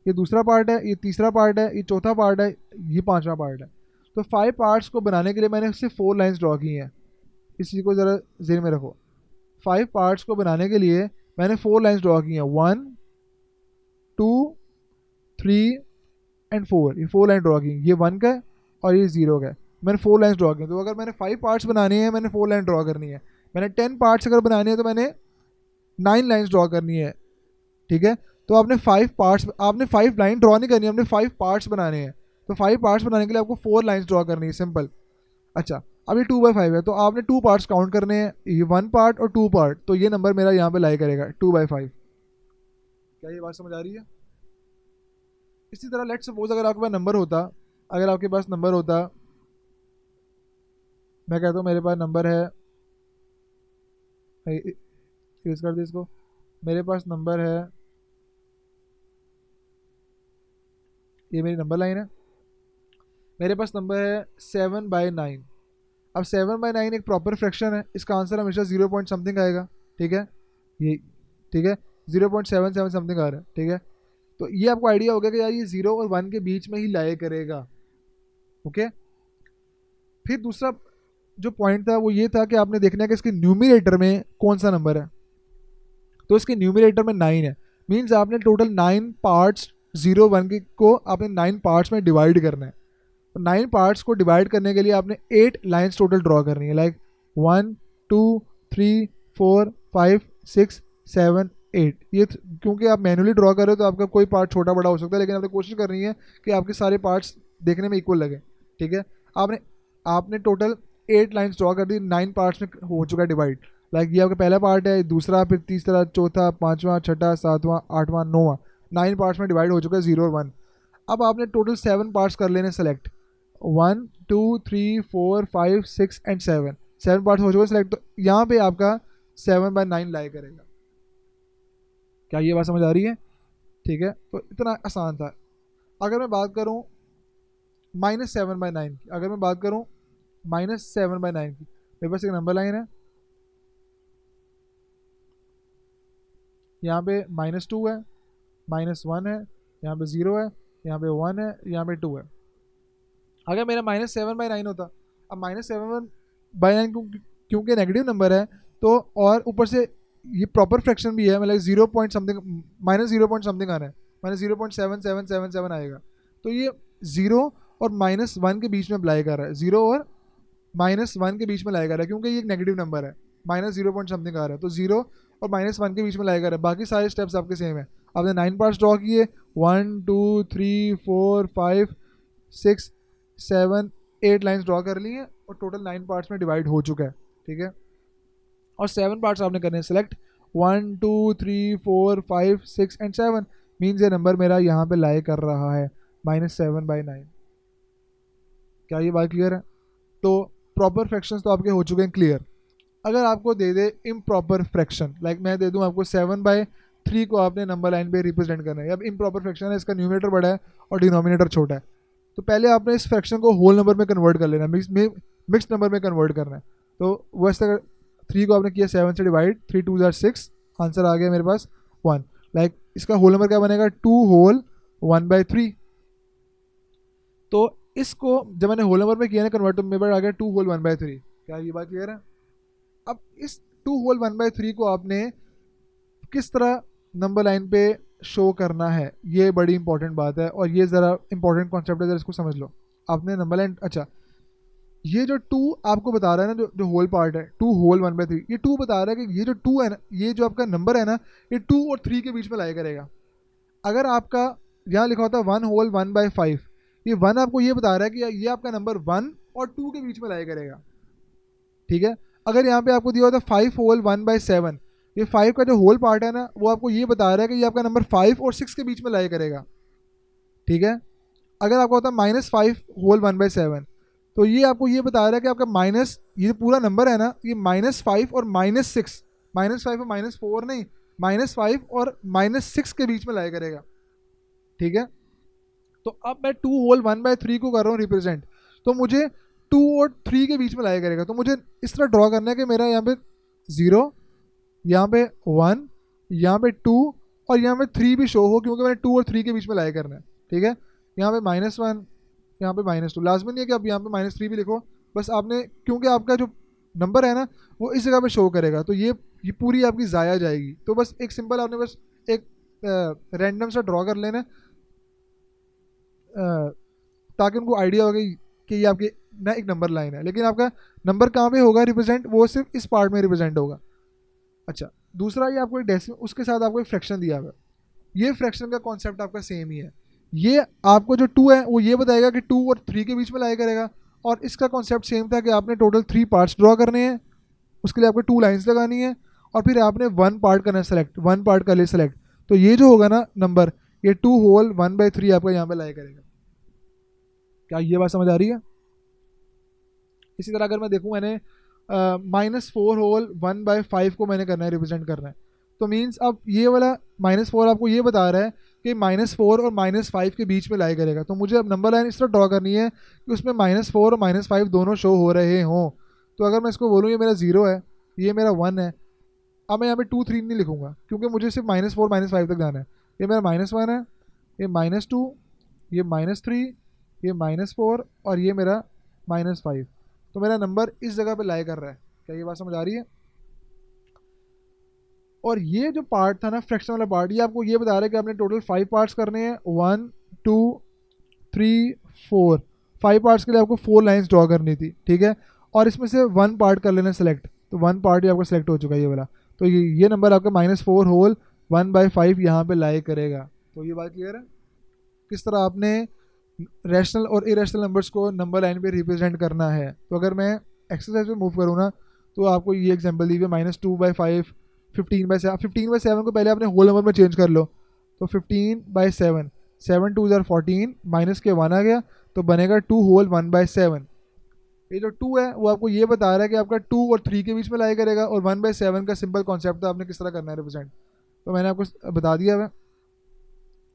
ये दूसरा पार्ट है, ये तीसरा पार्ट है, ये चौथा पार्ट है, ये पांचवा पार्ट है। तो 5 पार्ट्स को बनाने के लिए मैंने सिर्फ 4 लाइंस ड्रॉ की हैं। इस चीज़ को ज़रा ज़हन में रखो। 5 पार्ट्स को बनाने के लिए मैंने 4 लाइंस ड्रॉ की हैं, 1 2 3 एंड 4। ये 4 लाइन ड्रॉ की, ये 1 का है और ये 0 का है। मैंने 4 लाइन्स ड्रॉ की। तो अगर मैंने 5 पार्ट्स बनाने हैं मैंने 4 लाइन ड्रॉ करनी है। मैंने 10 पार्ट्स अगर बनाने हैं तो मैंने 9 लाइन्स ड्रॉ करनी है, ठीक है। तो आपने 5 पार्ट्स, आपने 5 लाइन ड्रॉ नहीं करनी है, आपने 5 पार्ट्स बनाने हैं। तो 5 पार्ट्स बनाने के लिए आपको 4 लाइन्स ड्रॉ करनी है, सिंपल। अच्छा, अब ये 2/5 है तो आपने 2 पार्ट्स काउंट करने हैं, ये 1 पार्ट और 2 पार्ट। तो ये नंबर मेरा यहाँ पे लाई करेगा 2/5। क्या ये बात समझ आ रही है? इसी तरह लेट्स सपोज अगर आपके पास नंबर होता, अगर आपके पास नंबर होता, मैं कहता हूँ मेरे पास नंबर है, इरेज कर दे इसको, मेरे पास नंबर है, ये मेरी नंबर लाइन है, मेरे पास नंबर है 7/9। अब 7/9 एक प्रॉपर फ्रैक्शन है, इसका आंसर हमेशा 0 पॉइंट समथिंग आएगा, ठीक है। ये ठीक है, 0.77 समथिंग आ रहा है, ठीक है। तो ये आपको आइडिया हो गया कि यार ये 0 और 1 के बीच में ही लाया करेगा, ओके। फिर दूसरा जो पॉइंट था वो ये था कि आपने देखना है कि इसके न्यूमिनेटर में कौन सा नंबर है। तो इसके न्यूमिनेटर में 9 है, मीन्स आपने टोटल 9 पार्ट्स 0 1 को आपने 9 पार्ट्स में डिवाइड करना है। तो 9 पार्ट्स को डिवाइड करने के लिए आपने 8 लाइन्स टोटल ड्रॉ करनी है, लाइक 1 2 3 4 5 6 7 8। ये क्योंकि आप मैनुअली ड्रॉ कर रहे हो तो आपका कोई पार्ट छोटा बड़ा हो सकता है, लेकिन आपने कोशिश करनी है कि आपके सारे पार्ट्स देखने में इक्वल लगे, ठीक है। आपने टोटल 8 लाइन्स ड्रॉ कर दी, 9 पार्ट्स में हो चुका है डिवाइड। लाइक ये आपका पहला पार्ट है, दूसरा, फिर तीसरा, चौथा, पाँचवा, छठा, सातवां, आठवां, नौवां, 9 पार्ट्स में डिवाइड हो चुका है 0 और 1। अब आपने टोटल 7 पार्ट्स कर लेने सेलेक्ट, 1 2 3 4 5 6 एंड 7 पार्ट्स हो चुके सेलेक्ट। तो यहाँ पे आपका 7/9 लाया करेगा। क्या ये बात समझ आ रही है? ठीक है, तो इतना आसान था। अगर मैं बात करूँ -7/9 की, अगर मैं बात करूँ -7/9 की, मेरे पास एक नंबर लाइन है, यहाँ पे -2 है, -1 है, यहाँ पे 0 है, यहाँ पे 1 है, यहाँ पे 2 है। अगर मेरा -7/9 होता, अब -7/9 क्योंकि नेगेटिव नंबर है तो, और ऊपर से ये प्रॉपर फ्रैक्शन भी है, मतलब 0 पॉइंट समथिंग, -0 पॉइंट समथिंग आ रहा है, -0.7777 आएगा। तो ये 0 और -1 के बीच में अप्लाई कर रहा है, 0 और -1 के बीच में लाया कर रहा है, क्योंकि ये एक नेगेटिव नंबर है, -0 पॉइंट समथिंग आ रहा है। तो 0 और -1 के बीच में लाया कर रहा है। बाकी सारे स्टेप्स आपके सेम है। आपने 9 पार्ट्स ड्रॉ किए, 1 2 3 4 5 6 7 8 लाइन्स ड्रॉ कर ली हैं और टोटल 9 पार्ट्स में डिवाइड हो चुका है, ठीक है। और 7 पार्ट्स आपने करने हैं सेलेक्ट, 1 2 3 4 5 6 एंड 7, मीन्स ये नंबर मेरा यहाँ पे लाई कर रहा है -7/9। क्या ये बात क्लियर है? तो प्रॉपर फ्रैक्शंस तो आपके हो चुके हैं क्लियर। अगर आपको दे दे इम्प्रॉपर फ्रैक्शन, लाइक मैं दे दूँ आपको 3 को आपने नंबर लाइन पे रिप्रेजेंट करना है। अब इम्प्रॉपर फ्रैक्शन है, इसका न्यूमरेटर बड़ा है और डिनोमिनेटर छोटा है, तो पहले आपने इस फ्रैक्शन को होल नंबर में कन्वर्ट कर लेना, मिक्स नंबर में कन्वर्ट करना है। तो वैसे 3 को आपने किया 7 से डिवाइड, 3 2 जार 6, आंसर आ गया मेरे पास 1। लाइक इसका होल नंबर क्या बनेगा, 2 होल 1/3। तो इसको जब मैंने होल नंबर में किया ना कन्वर्ट, तो मेरे पास आ गया 2 होल 1/3। क्या ये बात क्लियर है? अब इस 2 होल 1/3 को आपने किस तरह नंबर लाइन पे शो करना है, ये बड़ी इंपॉर्टेंट बात है, और ये ज़रा इंपॉर्टेंट कॉन्सेप्ट है, ज़रा इसको समझ लो। आपने नंबर लाइन, अच्छा ये जो 2 आपको बता रहा है ना, जो होल पार्ट है 2 होल 1/3, ये 2 बता रहा है कि ये जो 2 है ना, ये जो आपका नंबर है ना, ये 2 और 3 के बीच में लाई करेगा। अगर आपका यहाँ लिखा होता है 1 होल 1/5, ये 1 आपको ये बता रहा है कि ये आपका नंबर 1 और 2 के बीच में लाई करेगा, ठीक है। अगर यहाँ पे आपको दिया होता है 5 होल 1/7, ये 5 का जो होल पार्ट है ना, वो आपको ये बता रहा है कि ये आपका नंबर 5 और 6 के बीच में लाई करेगा, ठीक है। अगर आपको होता है -5 होल 1/7, तो ये आपको ये बता रहा है कि आपका माइनस, ये पूरा नंबर है ना, ये -5 और -6, -5 और -4 नहीं, -5 और -6 के बीच में लाई करेगा, ठीक है। तो अब मैं 2 होल 1/3 को कर रहा हूँ रिप्रेजेंट, तो मुझे 2 और 3 के बीच में लाई करेगा। तो मुझे इस तरह ड्रॉ करना है कि मेरा यहाँ पे 0, यहाँ पे 1, यहाँ पे 2 और यहाँ पे 3 भी शो हो, क्योंकि मैंने 2 और 3 के बीच में लाई करना है, ठीक है। यहाँ पे -1, यहाँ पे -2, लाजमी नहीं है कि आप यहाँ पे -3 भी लिखो, बस आपने, क्योंकि आपका जो नंबर है ना वो इस जगह पे शो करेगा, तो ये पूरी आपकी ज़ाया जाएगी। तो बस एक सिंपल आपने बस एक रैंडम सा ड्रॉ कर लेना, ताकि उनको आइडिया हो कि ये आपकी ना एक नंबर लाइन है, लेकिन आपका नंबर कहाँ पे होगा रिप्रेजेंट, वो सिर्फ इस पार्ट में रिप्रेजेंट होगा। अच्छा, दूसरा ये आपको एक डेसिमल, उसके साथ आपको एक फ्रैक्शन दिया हुआ है, ये फ्रैक्शन का कॉन्सेप्ट आपका सेम ही है। ये आपको जो 2 है वो ये बताएगा कि 2 और 3 के बीच में लाया करेगा, और इसका कॉन्सेप्ट सेम था कि आपने टोटल 3 पार्ट्स ड्रॉ करने हैं, उसके लिए आपको 2 लाइंस लगानी है, और फिर आपने 1 पार्ट करना है सेलेक्ट, 1 पार्ट कर ले सेलेक्ट, तो ये जो होगा ना नंबर, ये 2 होल 1/3 आपका यहाँ पे लाया करेगा। क्या ये बात समझ आ रही है? इसी तरह अगर मैं देखूँ, मैंने -4 होल 1/5 को मैंने करना है, रिप्रेजेंट करना है, तो मीन्स अब ये वाला -4 आपको ये बता रहा है कि -4 और -5 के बीच में लाई करेगा। तो मुझे अब नंबर लाइन इस तरह ड्रॉ करनी है कि उसमें -4 और -5 दोनों शो हो रहे हों। तो अगर मैं इसको बोलूँ ये मेरा 0 है, ये मेरा 1 है, अब मैं यहाँ पे 2 3 नहीं लिखूँगा, क्योंकि मुझे सिर्फ -4 -5 तक जाना है। ये मेरा -1 है, ये -2, ये -3, ये -4 और ये मेरा -5। तो मेरा नंबर इस जगह पे लाई कर रहा है। क्या ये बात समझ आ रही है? और ये जो पार्ट था ना फ्रैक्शन वाला पार्ट, ये आपको ये बता रहा है कि आपने टोटल 5 पार्ट्स करने हैं, 1 2 3 4, 5 पार्ट्स के लिए आपको 4 लाइंस ड्रॉ करनी थी, ठीक है। और इसमें से 1 पार्ट कर लेना सेलेक्ट, तो 1 पार्ट ही आपका सेलेक्ट हो चुका है ये वाला। तो ये नंबर आपका -4 होल 1/5 यहाँ पे लाई करेगा। तो ये बात क्लियर है किस तरह आपने रैशनल और इरेशनल नंबर्स को नंबर लाइन पे रिप्रेजेंट करना है। तो अगर मैं एक्सरसाइज पे मूव करूँ ना, तो आपको ये एग्जांपल दी हुई है, -2/5, 15/7, 15/7 को पहले आपने होल नंबर में चेंज कर लो, तो 15/7, 7 2 जार 14, माइनस के 1 आ गया, तो बनेगा 2 होल 1/7। ये जो 2 है वो आपको ये बता रहा है कि आपका 2 और 3 के बीच में लाई करेगा, और 1/7 का सिंपल कॉन्सेप्ट था आपने किस तरह करना है रिप्रेजेंट, तो मैंने आपको बता दिया है,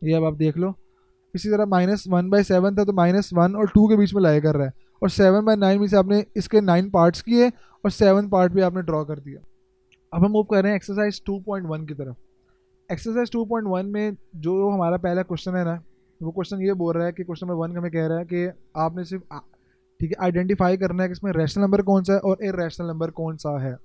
ये अब आप देख लो। इसी तरह -1/7 था, तो -1 और 2 के बीच में लाया कर रहा है, और 7/9 में से आपने इसके 9 पार्ट्स किए और 7 पार्ट भी आपने ड्रॉ कर दिया। अब हम मूव कर रहे हैं एक्सरसाइज 2.1 की तरफ। एक्सरसाइज 2.1 में जो हमारा पहला क्वेश्चन है ना, वो क्वेश्चन ये बोल रहा है कि क्वेश्चन नंबर 1 हमें कह रहा है कि आपने सिर्फ ठीक है आइडेंटिफाई करना है कि इसमें रैशनल नंबर कौन सा है और इरैशनल नंबर कौन सा है।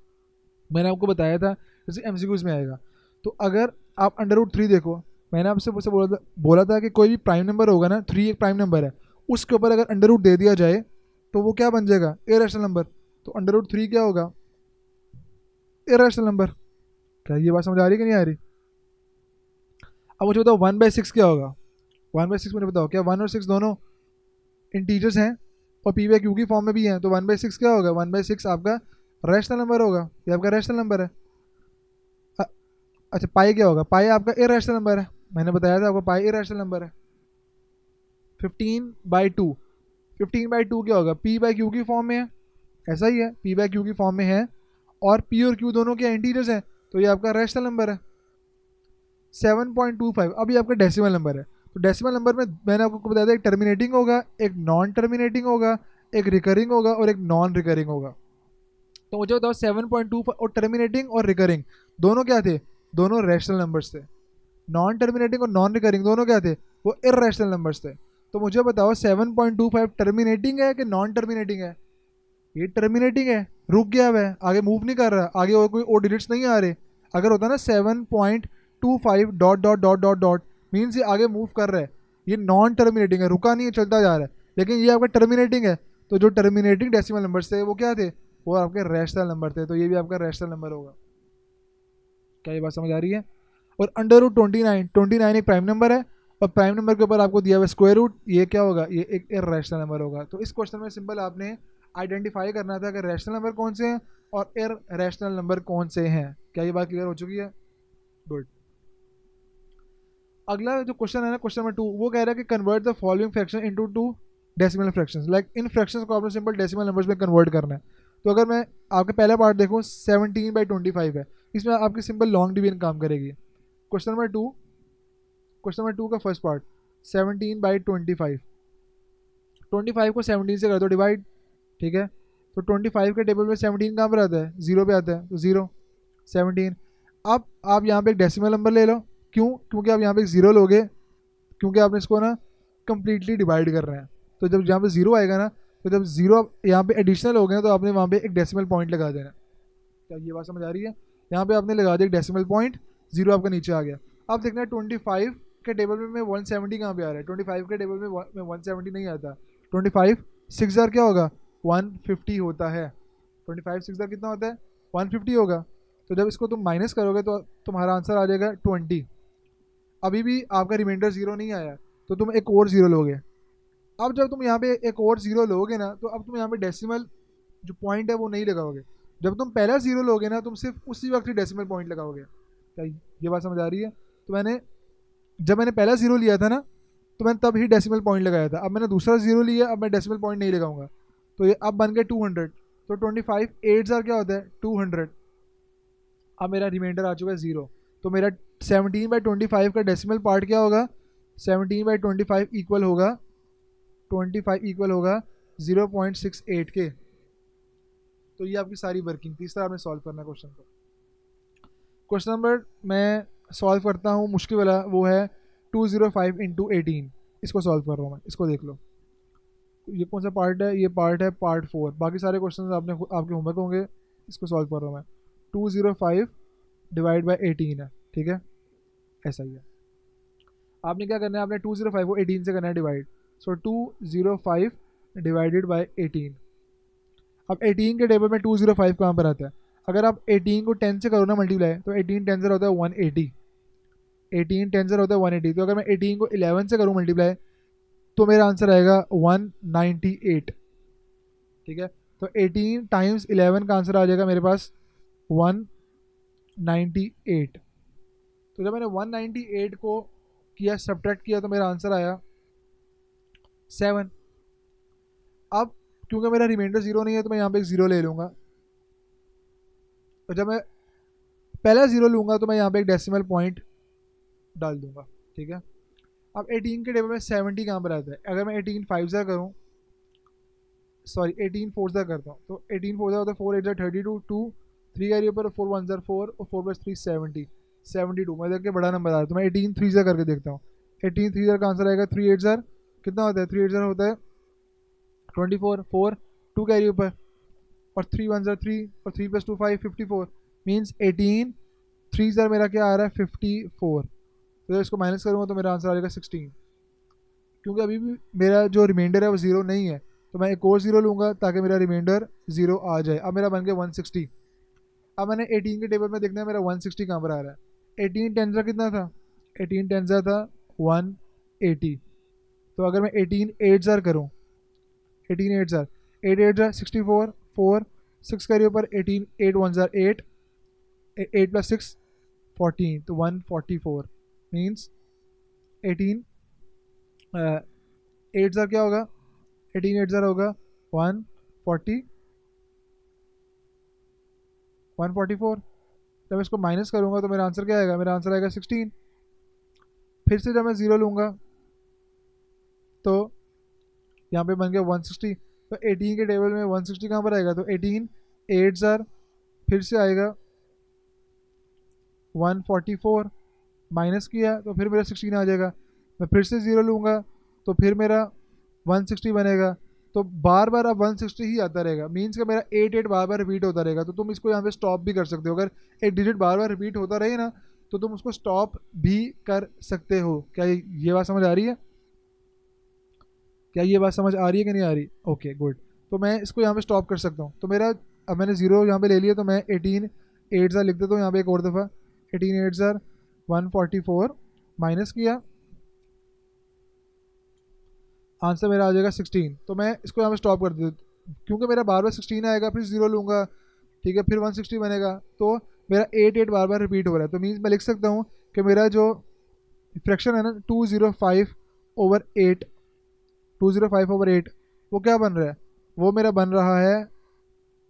मैंने आपको बताया था जैसे एमसीक्यूज में आएगा, तो अगर आप √3 देखो, मैंने आपसे बोला था कि कोई भी प्राइम नंबर होगा ना, 3 एक प्राइम नंबर है, उसके ऊपर अगर अंडर रूट दे दिया जाए तो वो क्या बन जाएगा, इरैशनल नंबर। तो √3 क्या होगा, इरैशनल नंबर। क्या ये बात समझ आ रही कि नहीं आ रही? अब मुझे बताओ 1/6 क्या होगा। 1/6 मुझे बताओ, क्या 1 और 6 दोनों इंटीजर्स हैं और p/q की फॉर्म में भी हैं, तो 1/6 क्या होगा, 1/6 आपका रैशनल नंबर होगा, ये आपका रैशनल नंबर है। अच्छा, पाई क्या होगा, पाई आपका इरैशनल नंबर है, मैंने बताया था आपको पाई इरैशनल नंबर है। 15/2, 15/2 क्या होगा, p/q की फॉर्म में है, ऐसा ही है, p/q की फॉर्म में है, और p और q दोनों के इंटीजर्स हैं, तो ये आपका रैशनल नंबर है। 7.25 अभी आपका डेसिमल नंबर है। तो डेसिमल नंबर में मैंने आपको बताया था एक टर्मिनेटिंग होगा, एक नॉन टर्मिनेटिंग होगा, एक रिकरिंग होगा और एक नॉन रिकरिंग होगा। तो मुझे बताओ 7.25 और टर्मिनेटिंग और रिकरिंग दोनों क्या थे? दोनों रैशनल नंबर्स थे। नॉन टर्मिनेटिंग और नॉन रिकरिंग दोनों क्या थे? वो इर्रेशनल नंबर्स थे। तो मुझे बताओ 7.25 टर्मिनेटिंग है कि नॉन टर्मिनेटिंग है? ये टर्मिनेटिंग है, रुक गया हुआ है, आगे मूव नहीं कर रहा, आगे और कोई और डिजिट्स नहीं आ रहे। अगर होता ना 7.25 dot dot dot dot dot means ये आगे मूव कर रहा है, ये नॉन टर्मिनेटिंग है, रुका नहीं है, चलता जा रहा है। लेकिन ये आपका टर्मिनेटिंग है, तो जो टर्मिनेटिंग डेसिमल नंबर थे वो क्या थे? वो आपके रैशनल नंबर थे, तो ये भी आपका रैशनल नंबर होगा। क्या ये बात समझ आ रही है? और अंडर रूट 29 एक प्राइम नंबर है, और प्राइम नंबर के ऊपर आपको दिया हुआ स्क्वायर रूट, ये क्या होगा? ये एक इर्रेशनल नंबर होगा। तो इस क्वेश्चन में सिंपल आपने आइडेंटिफाई करना था कि रैशनल नंबर कौन से हैं और इर्रेशनल नंबर कौन से हैं। क्या ये बात क्लियर हो चुकी है? गुड। अगला जो क्वेश्चन है ना, क्वेश्चन नंबर 2, वो कह रहा है कि convert the following fraction into 2 decimal fractions. Like in fractions को आपने सिंपल डेसिमल नंबर्स में कन्वर्ट करना है। तो अगर मैं आपके पहला पार्ट देखूँ 17/25 है, इसमें आपकी सिंपल लॉन्ग डिवीजन काम करेगी। क्वेश्चन नंबर 2 का फर्स्ट पार्ट 17/25, 25 को 17 से कर दो डिवाइड, ठीक है। तो 25 के टेबल में 17 कहाँ पर आता है? 0 पे आता है, तो 0 17। अब आप यहाँ पे एक डेसिमल नंबर ले लो, क्यों? क्योंकि आप यहाँ पे 0 लोगे, क्योंकि आपने इसको ना कम्प्लीटली डिवाइड कर रहे हैं। तो जब यहाँ पे 0 आएगा ना, तो जब 0 यहाँ पे एडिशनल हो गए तो आपने वहाँ पे एक डेसिमल पॉइंट लगा देना। क्या ये बात समझ आ रही है? यहाँ पे आपने लगा दिया एक डेसिमल पॉइंट, 0 आपका नीचे आ गया। अब देखना है 25 के टेबल में 170 कहाँ पे आ रहा है? 25 के टेबल में 170 नहीं आता। 25 6 क्या होगा? 150 होता है। 25 6 कितना होता है? 150 होगा। तो जब इसको तुम माइनस करोगे तो तुम्हारा आंसर आ जाएगा 20। अभी भी आपका रिमाइंडर 0 नहीं आया, तो तुम एक और 0 लोगे। अब जब तुम यहाँ पे एक और 0 लोगे ना, तो अब तुम यहाँ पे डेसिमल जो पॉइंट है वो नहीं लगाओगे। जब तुम पहला 0 लोगे ना, तुम सिर्फ उसी वक्त ही डेसिमल पॉइंट लगाओगे। क्या ये बात समझ आ रही है? तो जब मैंने पहला 0 लिया था ना, तो मैंने तब ही डेसिमल पॉइंट लगाया था। अब मैंने दूसरा 0 लिया, अब मैं डेसिमल पॉइंट नहीं लगाऊंगा। तो ये अब बन गया 200। तो 25 8 क्या होता है? 200। अब मेरा रिमाइंडर आ चुका है 0। तो मेरा 17/25 का डेसिमल पार्ट क्या होगा? 17/25 इक्वल होगा 0.68 के। तो ये आपकी सारी वर्किंग थी। इस तरह आपने सॉल्व करना है क्वेश्चन को। क्वेश्चन नंबर मैं सॉल्व करता हूँ मुश्किल वाला, वो है 205 इंटू 18। इसको सॉल्व कर रहा हूँ मैं, इसको देख लो। ये कौन सा पार्ट है? ये पार्ट है पार्ट 4। बाकी सारे क्वेश्चन आपके होमवर्क होंगे। इसको सॉल्व कर रहा हूँ मैं। 205 डिवाइड बाई 18 है, ठीक है, ऐसा ही है। आपने क्या करना है? आपने 205 को 18 से करना है डिवाइड। So 205 divided by 18। अब 18 के टेबल में 205 कहाँ पर आता है? अगर आप 18 को 10 से करो ना मल्टीप्लाई, तो 18 10 से होता है 180। 18 10 से होता है 180। तो अगर मैं 18 को 11 से करूँ मल्टीप्लाई, तो मेरा आंसर आएगा 198। ठीक है, तो 18 टाइम्स 11 का आंसर आ जाएगा मेरे पास 198। तो जब मैंने 198 को किया, सब्ट्रैक्ट किया, तो मेरा आंसर आया 7। अब क्योंकि मेरा रिमाइंडर 0 नहीं है, तो मैं यहाँ पे एक 0 ले लूँगा। तो जब मैं पहला 0 लूँगा, तो मैं यहाँ पे एक डेसिमल पॉइंट डाल दूंगा, ठीक है। अब 18 के टेबल में 70 कहाँ पर आता है? अगर मैं 18 5 ज़ा करूँ, सॉरी 18 4 ज़ा करता हूँ, तो 18 4 ज़ा होता है 4 8 ज़ा 32, 2 3 का ऊपर 4 1 ज़ा 4 और 4 + 3 72। मैं देख के बड़ा नंबर आ रहा है, तो मैं 18 3 ज़ा करके देखता हूँ। 18 3 ज़ा का आंसर आएगा 3 8 ज़ा कितना होता है? 3 8 ज़ा होता है 24, 4 2 कैरी ऊपर और 3 1 ज़ा 3 और 3 + 2 5 54। मीन्स 18 3 ज़ा मेरा क्या आ रहा है? 54। तो इसको माइनस करूँगा तो मेरा आंसर आ जाएगा 16। क्योंकि अभी भी मेरा जो रिमाइंडर है वो 0 नहीं है, तो मैं एक और 0 लूँगा ताकि मेरा रिमाइंडर 0 आ जाए। अब मेरा बन गया 160। अब मैंने 18 के टेबल में देखना है मेरा 160 कहाँ पर आ रहा है। 18 10 ज़ा कितना था? 18 10 ज़ा था 180। तो अगर मैं 18 8 ज़ा करूँ, 18 8 ज़ा 8 8 ज़ा 64 4 6 करिए ऊपर 18 8 1 ज़ा 8 8 + 6 14, तो 144। मीन्स 18 8 ज़ा क्या होगा? 18 8 ज़ा होगा 144। जब इसको माइनस करूँगा तो मेरा आंसर क्या आएगा? मेरा आंसर आएगा 16। फिर से जब मैं 0 लूँगा तो यहाँ पे बन गया 160। तो 18 के टेबल में 160 कहाँ पर आएगा, तो 18 8 ज़र, फिर से आएगा 144, माइनस किया तो फिर मेरा 16 आ जाएगा। मैं फिर से 0 लूँगा तो फिर मेरा 160 बनेगा। तो बार बार अब 160 ही आता रहेगा, मीन्स का मेरा 8 बार बार रिपीट होता रहेगा। तो तुम इसको यहाँ पे स्टॉप भी कर सकते हो, अगर एक डिजिट बार बार रिपीट होता रहे ना तो तुम उसको स्टॉप भी कर सकते हो। क्या ये बात समझ आ रही है? क्या ये बात समझ आ रही है कि नहीं आ रही? Okay good. तो मैं इसको यहाँ पे स्टॉप कर सकता हूँ। तो मेरा अब मैंने 0 यहाँ पे ले लिया, तो मैं 18 8 ज़र लिख देता हूँ यहाँ पे एक और दफ़ा। 18 8 ज़र 144, माइनस किया, आंसर मेरा आ जाएगा 16। तो मैं इसको यहाँ पे स्टॉप कर देता क्योंकि मेरा बार बार 16 आएगा, फिर 0 लूँगा, ठीक है, फिर 160 बनेगा। तो मेरा 8 बार बार रिपीट हो रहा है। तो मीन्स मैं लिख सकता हूँ कि मेरा जो फ्रैक्शन है ना 205/8, 205/8 वो क्या बन रहा है, वो मेरा बन रहा है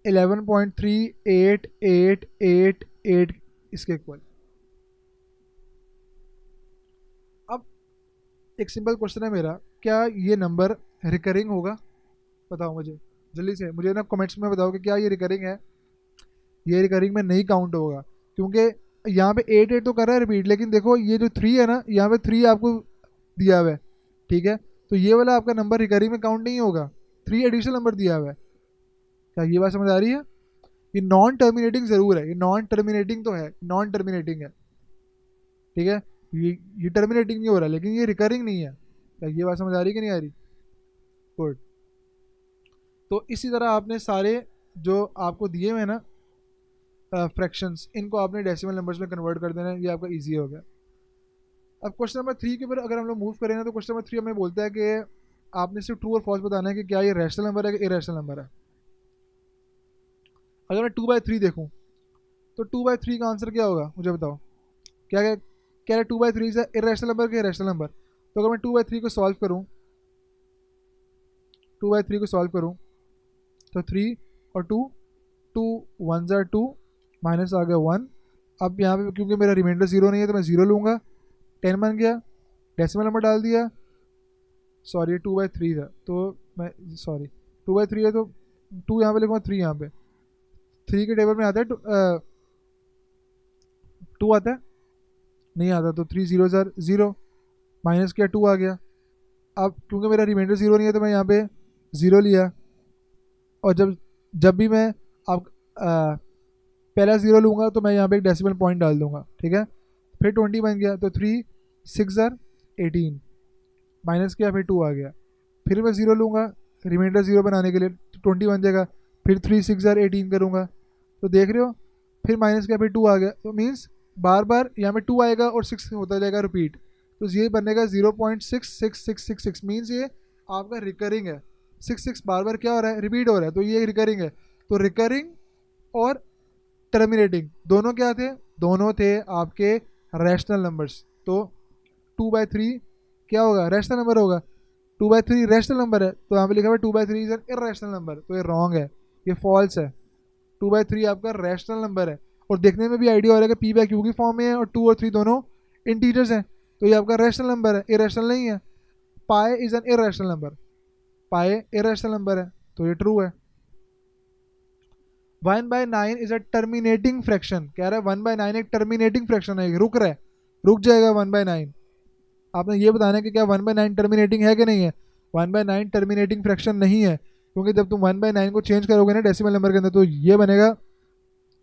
11.3888 इसके इक्वल। अब एक सिंपल क्वेश्चन है मेरा, क्या ये नंबर रिकरिंग होगा? बताओ मुझे जल्दी से, मुझे ना कमेंट्स में बताओ कि क्या ये रिकरिंग है। ये रिकरिंग में नहीं काउंट होगा क्योंकि यहाँ पे 8 तो कर रहा है रिपीट, लेकिन देखो ये जो 3 है ना, यहाँ पे 3 आपको दिया हुआ है, ठीक है, तो ये वाला आपका नंबर रिकरिंग में काउंट नहीं होगा, 3 एडिशनल नंबर दिया हुआ है। क्या ये बात समझ आ रही है? ये नॉन टर्मिनेटिंग ज़रूर है, ये नॉन टर्मिनेटिंग तो है, नॉन टर्मिनेटिंग है, ठीक है, ये टर्मिनेटिंग नहीं हो रहा लेकिन ये रिकरिंग नहीं है। क्या ये बात समझ आ रही कि नहीं आ रही? गुड। तो इसी तरह आपने सारे जो आपको दिए हुए हैं ना फ्रैक्शंस, इनको आपने डेसिमल नंबर्स में कन्वर्ट कर देना है, ये आपका इजी हो गया। अब क्वेश्चन नंबर 3 के ऊपर अगर हम लोग मूव करें ना, तो क्वेश्चन नंबर 3 हमें बोलता है कि आपने सिर्फ ट्रू और फॉल्स बताना है कि क्या ये रैशनल नंबर है कि इरेशनल नंबर है। अगर मैं 2/3 देखूँ तो 2/3 का आंसर क्या होगा मुझे बताओ? क्या क्या कह रहे 2/3 से इरेशनल नंबर कि रैशनल नंबर? तो अगर मैं 2/3 को सॉल्व करूँ, 2/3 को सॉल्व करूँ तो 3 और 2, 2 1 ज़ा 2, माइनस आ गया 1। अब यहाँ पे क्योंकि मेरा रिमाइंडर 0 नहीं है तो मैं 0 लूँगा, 10 बन गया, डेसिमल नंबर डाल दिया, सॉरी 2/3 था तो मैं, सॉरी 2/3 है तो 2 यहाँ पे लिखूँगा, 3 यहाँ पे, 3 के टेबल में आता है 2 आता है, नहीं आता, तो 3 0 ज़र 0, माइनस किया 2 आ गया। अब क्योंकि मेरा रिमाइंडर 0 नहीं है तो मैं यहाँ पे 0 लिया, और जब जब भी मैं अब पहला 0 लूँगा तो मैं यहाँ पे एक डेसिमल पॉइंट डाल दूँगा, ठीक है, फिर 20 बन गया, तो 3 6 ज़र 18, माइनस किया फिर 2 आ गया, फिर मैं 0 लूँगा रिमाइंडर 0 बनाने के लिए, तो 20 बन जाएगा, फिर 3 6 ज़र 18 करूँगा, तो देख रहे हो, फिर माइनस किया फिर 2 आ गया। तो मीन्स बार बार यहाँ पे 2 आएगा और 6 होता जाएगा रिपीट, तो ये बनेगा 0.66666, मीन्स ये आपका रिकरिंग है, 6 बार बार क्या हो रहा है, रिपीट हो रहा है, तो ये रिकरिंग है। तो रिकरिंग और टर्मिनेटिंग दोनों क्या थे? दोनों थे आपके रैशनल नंबर्स। तो 2/3 क्या होगा? रैशनल नंबर होगा। 2/3 रैशनल नंबर है, तो यहाँ पे लिखा हुआ है 2/3 इज एन इर्रेशनल नंबर, तो ये रॉन्ग है, ये फॉल्स है। 2/3 आपका रैशनल नंबर है, और देखने में भी आइडिया हो रहा है कि p/q की फॉर्म में है और 2 और 3 दोनों इंटीजर्स हैं, तो ये आपका रैशनल नंबर है, इरेशनल नहीं है। Pi is an irrational number, pi irrational number है, तो ये ट्रू है। 1/9 इज अ टर्मिनेटिंग फ्रैक्शन, कह रहा है 1/9 एक टर्मिनेटिंग फ्रैक्शन है, रुक रहा है, रुक जाएगा 1/9। आपने ये बताना है कि क्या 1/9 टर्मिनेटिंग है कि नहीं है। 1/9 टर्मिनेटिंग फ्रैक्शन नहीं है, क्योंकि जब तुम 1/9 को चेंज करोगे ना डेसिमल नंबर के अंदर, तो ये बनेगा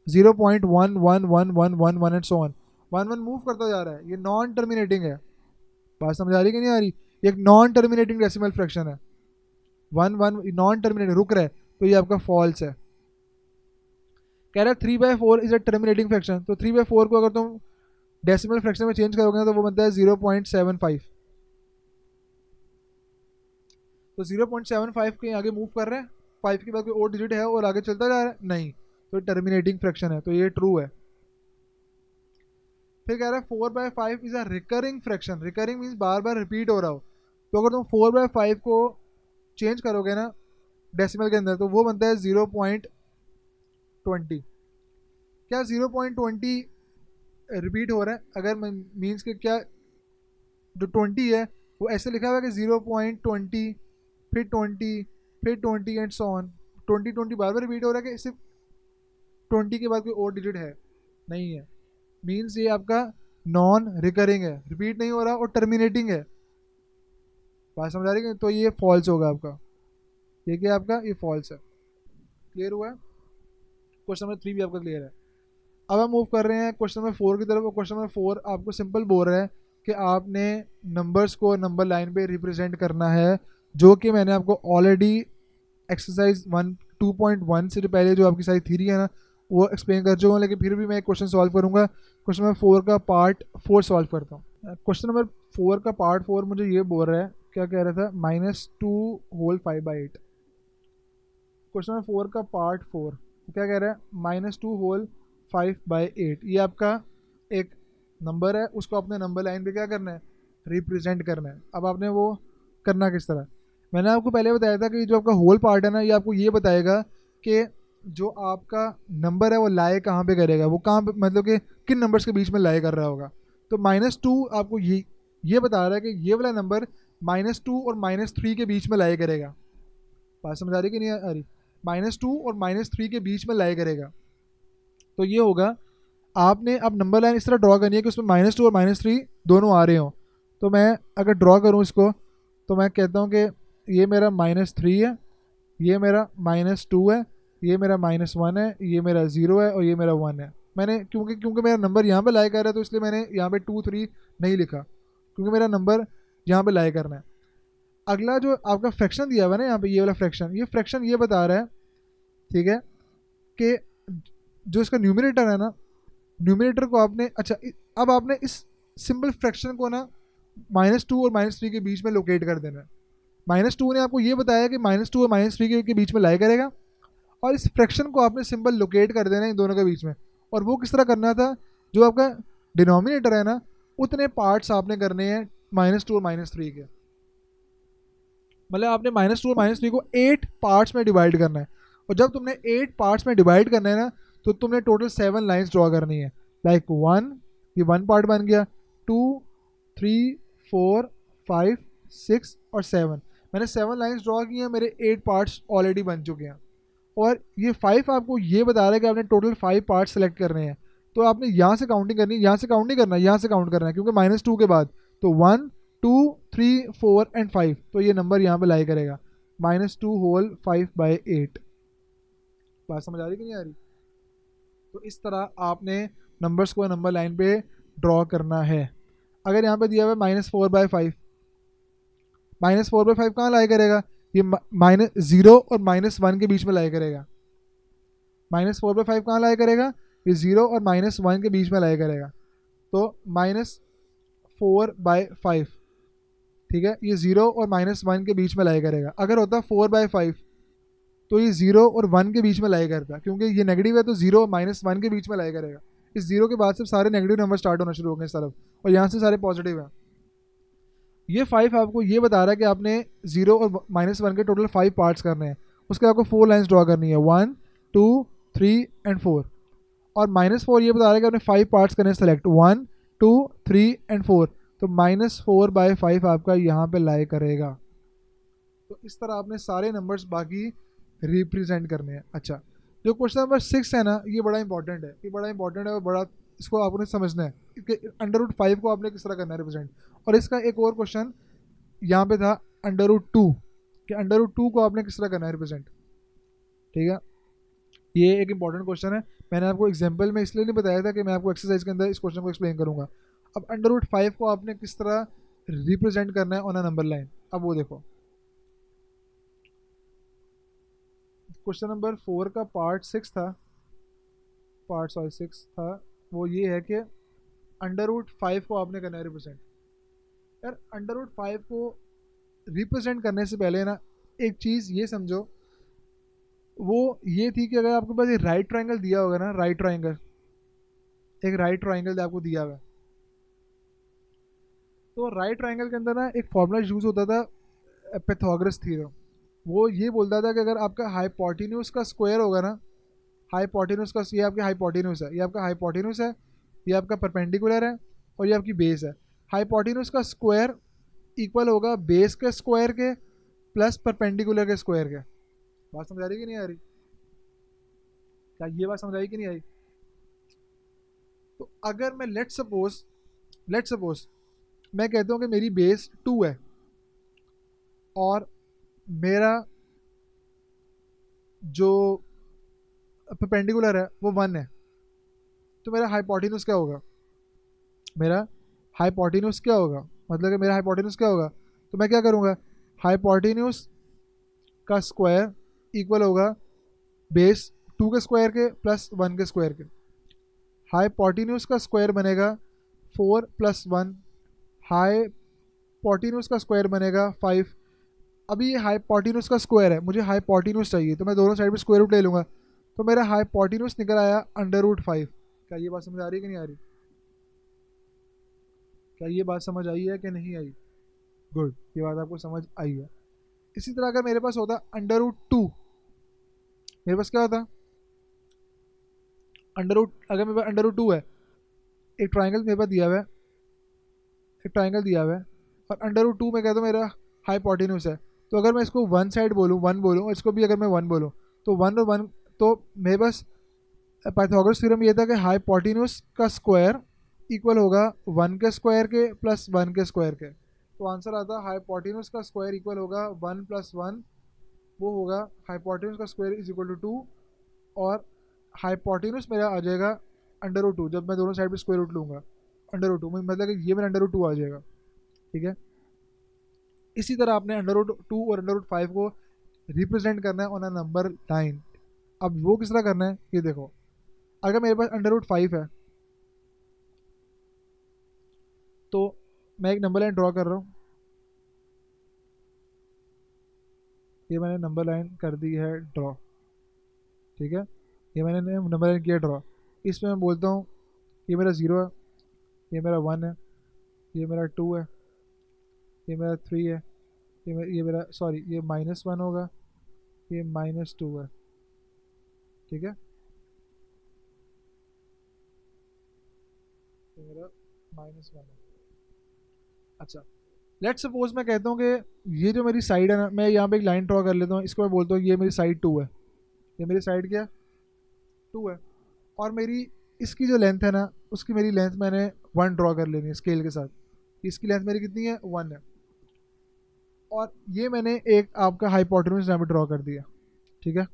0.11111 एंड सो ऑन, 1 मूव करता जा रहा है, ये नॉन टर्मिनेटिंग है। बात समझ आ रही कि नहीं आ रही? ये एक नॉन टर्मिनेटिंग डेसिमल फ्रैक्शन है, 1 नॉन टर्मिनेटिंग रुक रहा है, तो ये आपका फॉल्स है। कह रहा है 3/4 इज अ टर्मिनेटिंग फ्रैक्शन, तो 3/4 को अगर तुम डेसिमल फ्रैक्शन में चेंज करोगे तो वो बनता है 0.75, तो 0.75 के आगे मूव कर रहे हैं, 5 के बाद कोई और डिजिट है और आगे चलता जा रहा है नहीं, तो टर्मिनेटिंग फ्रैक्शन है, तो ये ट्रू है। फिर कह रहा है 4/5 is a recurring fraction, recurring means bar bar repeat हो रहा हो, तो अगर तुम 4/5 को चेंज करोगे ना डेसिमल के अंदर, तो वो बनता है 0.20। क्या 0.20 रिपीट हो रहा है? अगर मीन्स के क्या जो 20 है वो ऐसे लिखा हुआ है कि 0.20, फिर 20, फिर 20 and so on. 20 bar bar repeat हो रहा है कि सिर्फ 20 के बाद कोई और डिजिट है? नहीं है। मीन्स ये आपका नॉन रिकरिंग है, रिपीट नहीं हो रहा और टर्मिनेटिंग है। बात समझ आ रही है? तो ये फॉल्स होगा आपका। ये क्या आपका? ये फॉल्स है। क्लियर हुआ है? क्वेश्चन नंबर 3 भी आपका क्लियर है। अब हम मूव कर रहे हैं क्वेश्चन नंबर 4 की तरफ। क्वेश्चन नंबर 4 आपको सिंपल बोल रहा है कि आपने नंबर्स को नंबर लाइन पे रिप्रेजेंट करना है, जो कि मैंने आपको ऑलरेडी एक्सरसाइज 2.1 से पहले जो आपकी सारी थ्योरी है ना वो एक्सप्लेन कर चुका हूँ, लेकिन फिर भी मैं एक क्वेश्चन सॉल्व करूँगा। क्वेश्चन नंबर 4 का पार्ट 4 सॉल्व करता हूँ। क्वेश्चन नंबर 4 का पार्ट 4 मुझे ये बोल रहा है, क्या कह रहा था, -2 होल 5/8। क्वेश्चन नंबर 4 का पार्ट 4 क्या कह रहा है, -2 होल 5/8। ये आपका एक नंबर है, उसको अपने नंबर लाइन पे क्या करना है, रिप्रेजेंट करना है। अब आपने वो करना किस तरह, मैंने आपको पहले बताया था कि जो आपका होल पार्ट है ना ये आपको ये बताएगा कि जो आपका नंबर है वो लाई कहाँ पे करेगा, वो कहाँ पे, मतलब कि किन नंबर्स के बीच में लाई कर रहा होगा। तो -2 आपको ये बता रहा है कि ये वाला नंबर -2 और -3 के बीच में लाई करेगा। बात समझ आ रही कि नहीं आ रही? -2 और -3 के बीच में लाई करेगा। तो ये होगा, आपने अब नंबर लाइन इस तरह ड्रॉ करनी है कि उसमें -2 और -3 दोनों आ रहे हों। तो मैं अगर ड्रॉ करूँ इसको तो मैं कहता हूँ कि ये मेरा -3 है, ये मेरा -2 है, ये मेरा -1 है, ये मेरा 0 है और ये मेरा 1 है। मैंने क्योंकि मेरा नंबर यहाँ पे लाई कर रहा है तो इसलिए मैंने यहाँ पे 2 3 नहीं लिखा, क्योंकि मेरा नंबर यहाँ पे लाई करना है। अगला जो आपका फ्रैक्शन दिया हुआ है ना यहाँ पे, ये वाला फ्रैक्शन ये बता रहा है, ठीक है, कि जो इसका न्यूमिनेटर है ना, न्यूमिनेटर को आपने, अच्छा अब आपने इस सिंपल फ्रैक्शन को ना -2 और -3 के बीच में लोकेट कर देना है। -2 ने आपको ये बताया कि -2 और -3 के बीच में लाई करेगा, और इस फ्रैक्शन को आपने सिंपल लोकेट कर देना है इन दोनों के बीच में। और वो किस तरह करना था, जो आपका डिनोमिनेटर है ना उतने पार्ट्स आपने करने हैं -2 और -3 के, मतलब आपने -2 और -3 को 8 पार्ट्स में डिवाइड करना है। और जब तुमने 8 पार्ट्स में डिवाइड करना है ना तो तुमने टोटल 7 लाइंस ड्रॉ करनी है। लाइक 1, ये 1 पार्ट बन गया, 2 3 4 5 6 और 7, मैंने 7 लाइंस ड्रॉ की हैं, मेरे 8 पार्ट्स ऑलरेडी बन चुके हैं। और ये 5 आपको ये बता रहा है कि आपने टोटल 5 पार्ट्स सेलेक्ट करने हैं। तो आपने यहाँ से काउंटिंग करनी है, यहाँ से काउंट नहीं करना, यहाँ से काउंट करना है, क्योंकि -2 के बाद तो 1 2 3 4 एंड 5, तो ये नंबर यहाँ पे लाई करेगा -2 होल 5/8। बात समझ आ रही कि नहीं आ रही? तो इस तरह आपने नंबर्स को नंबर लाइन पे ड्रॉ करना है। अगर यहाँ पे दिया हुआ है -4/5, -4/5 कहाँ लाई करेगा, ये -0 और -1 के बीच में लाई करेगा। -4/5 कहाँ लाई करेगा, ये 0 और -1 के बीच में लाई करेगा। तो -4/5, ठीक है, ये 0 और -1 के बीच में लाई करेगा। अगर होता 4/5 तो ये 0 और 1 के बीच में लाई करता, क्योंकि ये नेगेटिव है तो 0 और -1 के बीच में लाई करेगा। इस 0 के बाद से सारे नेगेटिव नंबर स्टार्ट होना शुरू हो गए इस तरफ, और यहाँ से सारे पॉजिटिव हैं। ये 5 आपको ये बता रहा है कि आपने 0 और -1 के टोटल 5 पार्ट्स करने हैं। उसके आपको 4 लाइन्स ड्रॉ करनी है, 1 2 3 एंड 4। और -4 ये बता रहा है कि आपने 5 पार्ट्स करने सेलेक्ट, 1 2 3 एंड 4। तो -4/5 आपका यहाँ पे लाई करेगा। तो इस तरह आपने सारे नंबर्स बाकी रिप्रेजेंट करने हैं। अच्छा, जो क्वेश्चन नंबर 6 है ना ये बड़ा इंपॉर्टेंट है, ये बड़ा इंपॉर्टेंट है और बड़ा, इसको आपने समझना है कि √5 को आपने किस तरह करना है रिप्रेजेंट। और इसका एक और क्वेश्चन यहाँ पे था √2, कि √2 को आपने किस तरह करना है रिप्रेजेंट। ठीक है, ये एक इंपॉर्टेंट क्वेश्चन है। मैंने आपको एग्जाम्पल में इसलिए नहीं बताया था कि मैं आपको एक्सरसाइज के अंदर इस क्वेश्चन को एक्सप्लेन करूंगा। अब √5 को आपने किस तरह रिप्रेजेंट करना है ऑन अ नंबर लाइन, अब वो देखो। क्वेश्चन नंबर 4 का पार्ट 6 था, वो ये है कि √5 को आपने करना है रिप्रेजेंट। यार √5 को रिप्रेजेंट करने से पहले ना एक चीज़ ये समझो, वो ये थी कि अगर आपके पास एक राइट ट्रायंगल दिया होगा ना, राइट ट्रायंगल, एक राइट ट्रायंगल आपको दिया हुआ है, तो राइट ट्रायंगल के अंदर ना एक फॉर्मूला यूज होता था, पाइथागोरस थ्योरम। वो ये बोलता था कि अगर आपका हाइपोटेन्यूज का स्क्वायर होगा ना, हाइपोटेन्यूज का, ये आपकी हाइपोटेन्यूज है, ये आपका हाइपोटेन्यूज है, ये आपका परपेंडिकुलर है और ये आपकी बेस है। हाइपोटेन्यूज का स्क्वायर इक्वल होगा बेस के स्क्वायर के प्लस परपेंडिकुलर के स्क्वायर के। बात समझ आ रही कि नहीं आ रही? क्या ये बात समझ आई कि नहीं आई? तो अगर मैं लेट सपोज मैं कहता हूँ कि मेरी बेस 2 है और मेरा जो परपेंडिकुलर है वो 1 है, तो मेरा हाइपोटेन्यूज क्या होगा? मेरा हाइपोटेन्यूज क्या होगा? मतलब कि मेरा हाइपोटेन्यूज क्या होगा? तो मैं क्या करूँगा, हाइपोटेन्यूज का स्क्वायर इक्वल होगा बेस 2 के स्क्वायर के प्लस 1 के स्क्वायर के। हाइपोटेन्यूज का स्क्वायर बनेगा 4 + 1, हाइपोटेन्यूज का स्क्वायर बनेगा 5। अभी ये हाइपोटेन्यूज का स्क्वायर है, मुझे हाइपोटेन्यूज चाहिए, तो मैं दोनों साइड में स्क्वायर रूट ले लूँगा, तो मेरा हाइपोटेन्यूज निकल आया √5। क्या ये बात समझ आ रही है कि नहीं आ रही? क्या ये बात समझ आई है कि नहीं आई? गुड, ये बात आपको समझ आई है। इसी तरह अगर मेरे पास होता √2, मेरे पास क्या होता अगर मेरे पास √2 है, एक ट्राइंगल मेरे पास दिया हुआ है, एक ट्राइंगल दिया हुआ है और √2 में कहता हूँ मेरा हाइपोटेन्यूज है, तो अगर मैं इसको वन साइड बोलूँ 1 बोलूँ और इसको भी अगर मैं 1 बोलूँ, तो 1 और 1, तो मेरे पास पाइथागोरस थ्योरम ये था कि हाइपोटेन्यूज का स्क्वायर इक्वल होगा 1 के स्क्वायर के प्लस 1 के स्क्वायर के। तो आंसर आता है हाइपोटेन्यूज का स्क्वायर इक्वल होगा 1 + 1, वो होगा हाइपोटेन्यूज का स्क्वायर इज इक्वल टू 2, और हाइपोटेन्यूज मेरा आ जाएगा √2 जब मैं दोनों साइड पे स्क्वायर रूट लूँगा। √2 मतलब कि ये मेरा √2 आ जाएगा। ठीक है, इसी तरह आपने √2 और √5 को रिप्रेजेंट करना है ऑन अ नंबर लाइन। अब वो किस तरह करना है ये देखो, अगर मेरे पास √5 है तो मैं एक नंबर लाइन ड्रॉ कर रहा हूँ, ये मैंने नंबर लाइन कर दी है ड्रॉ। ठीक है, ये मैंने नंबर लाइन किया ड्रॉ। इसमें मैं बोलता हूँ ये मेरा 0 है, ये मेरा 1 है, ये मेरा 2 है, ये मेरा 3 है, ये मेरा सॉरी ये -1 होगा, ये -2 है। ठीक है, ये मेरा -1 है। अच्छा, लेट्स सपोज मैं कहता हूँ कि ये जो मेरी साइड है ना, मैं यहाँ पे एक लाइन ड्रॉ कर लेता हूँ, इसको मैं बोलता हूँ ये मेरी साइड 2 है, ये मेरी साइड क्या 2 है, और मेरी इसकी जो लेंथ है ना, उसकी मेरी लेंथ मैंने 1 ड्रॉ कर लेनी है स्केल के साथ। इसकी लेंथ मेरी कितनी है 1 है, और ये मैंने एक आपका हाइपोटेन्यूज यहाँ पे ड्रॉ कर दिया। ठीक है,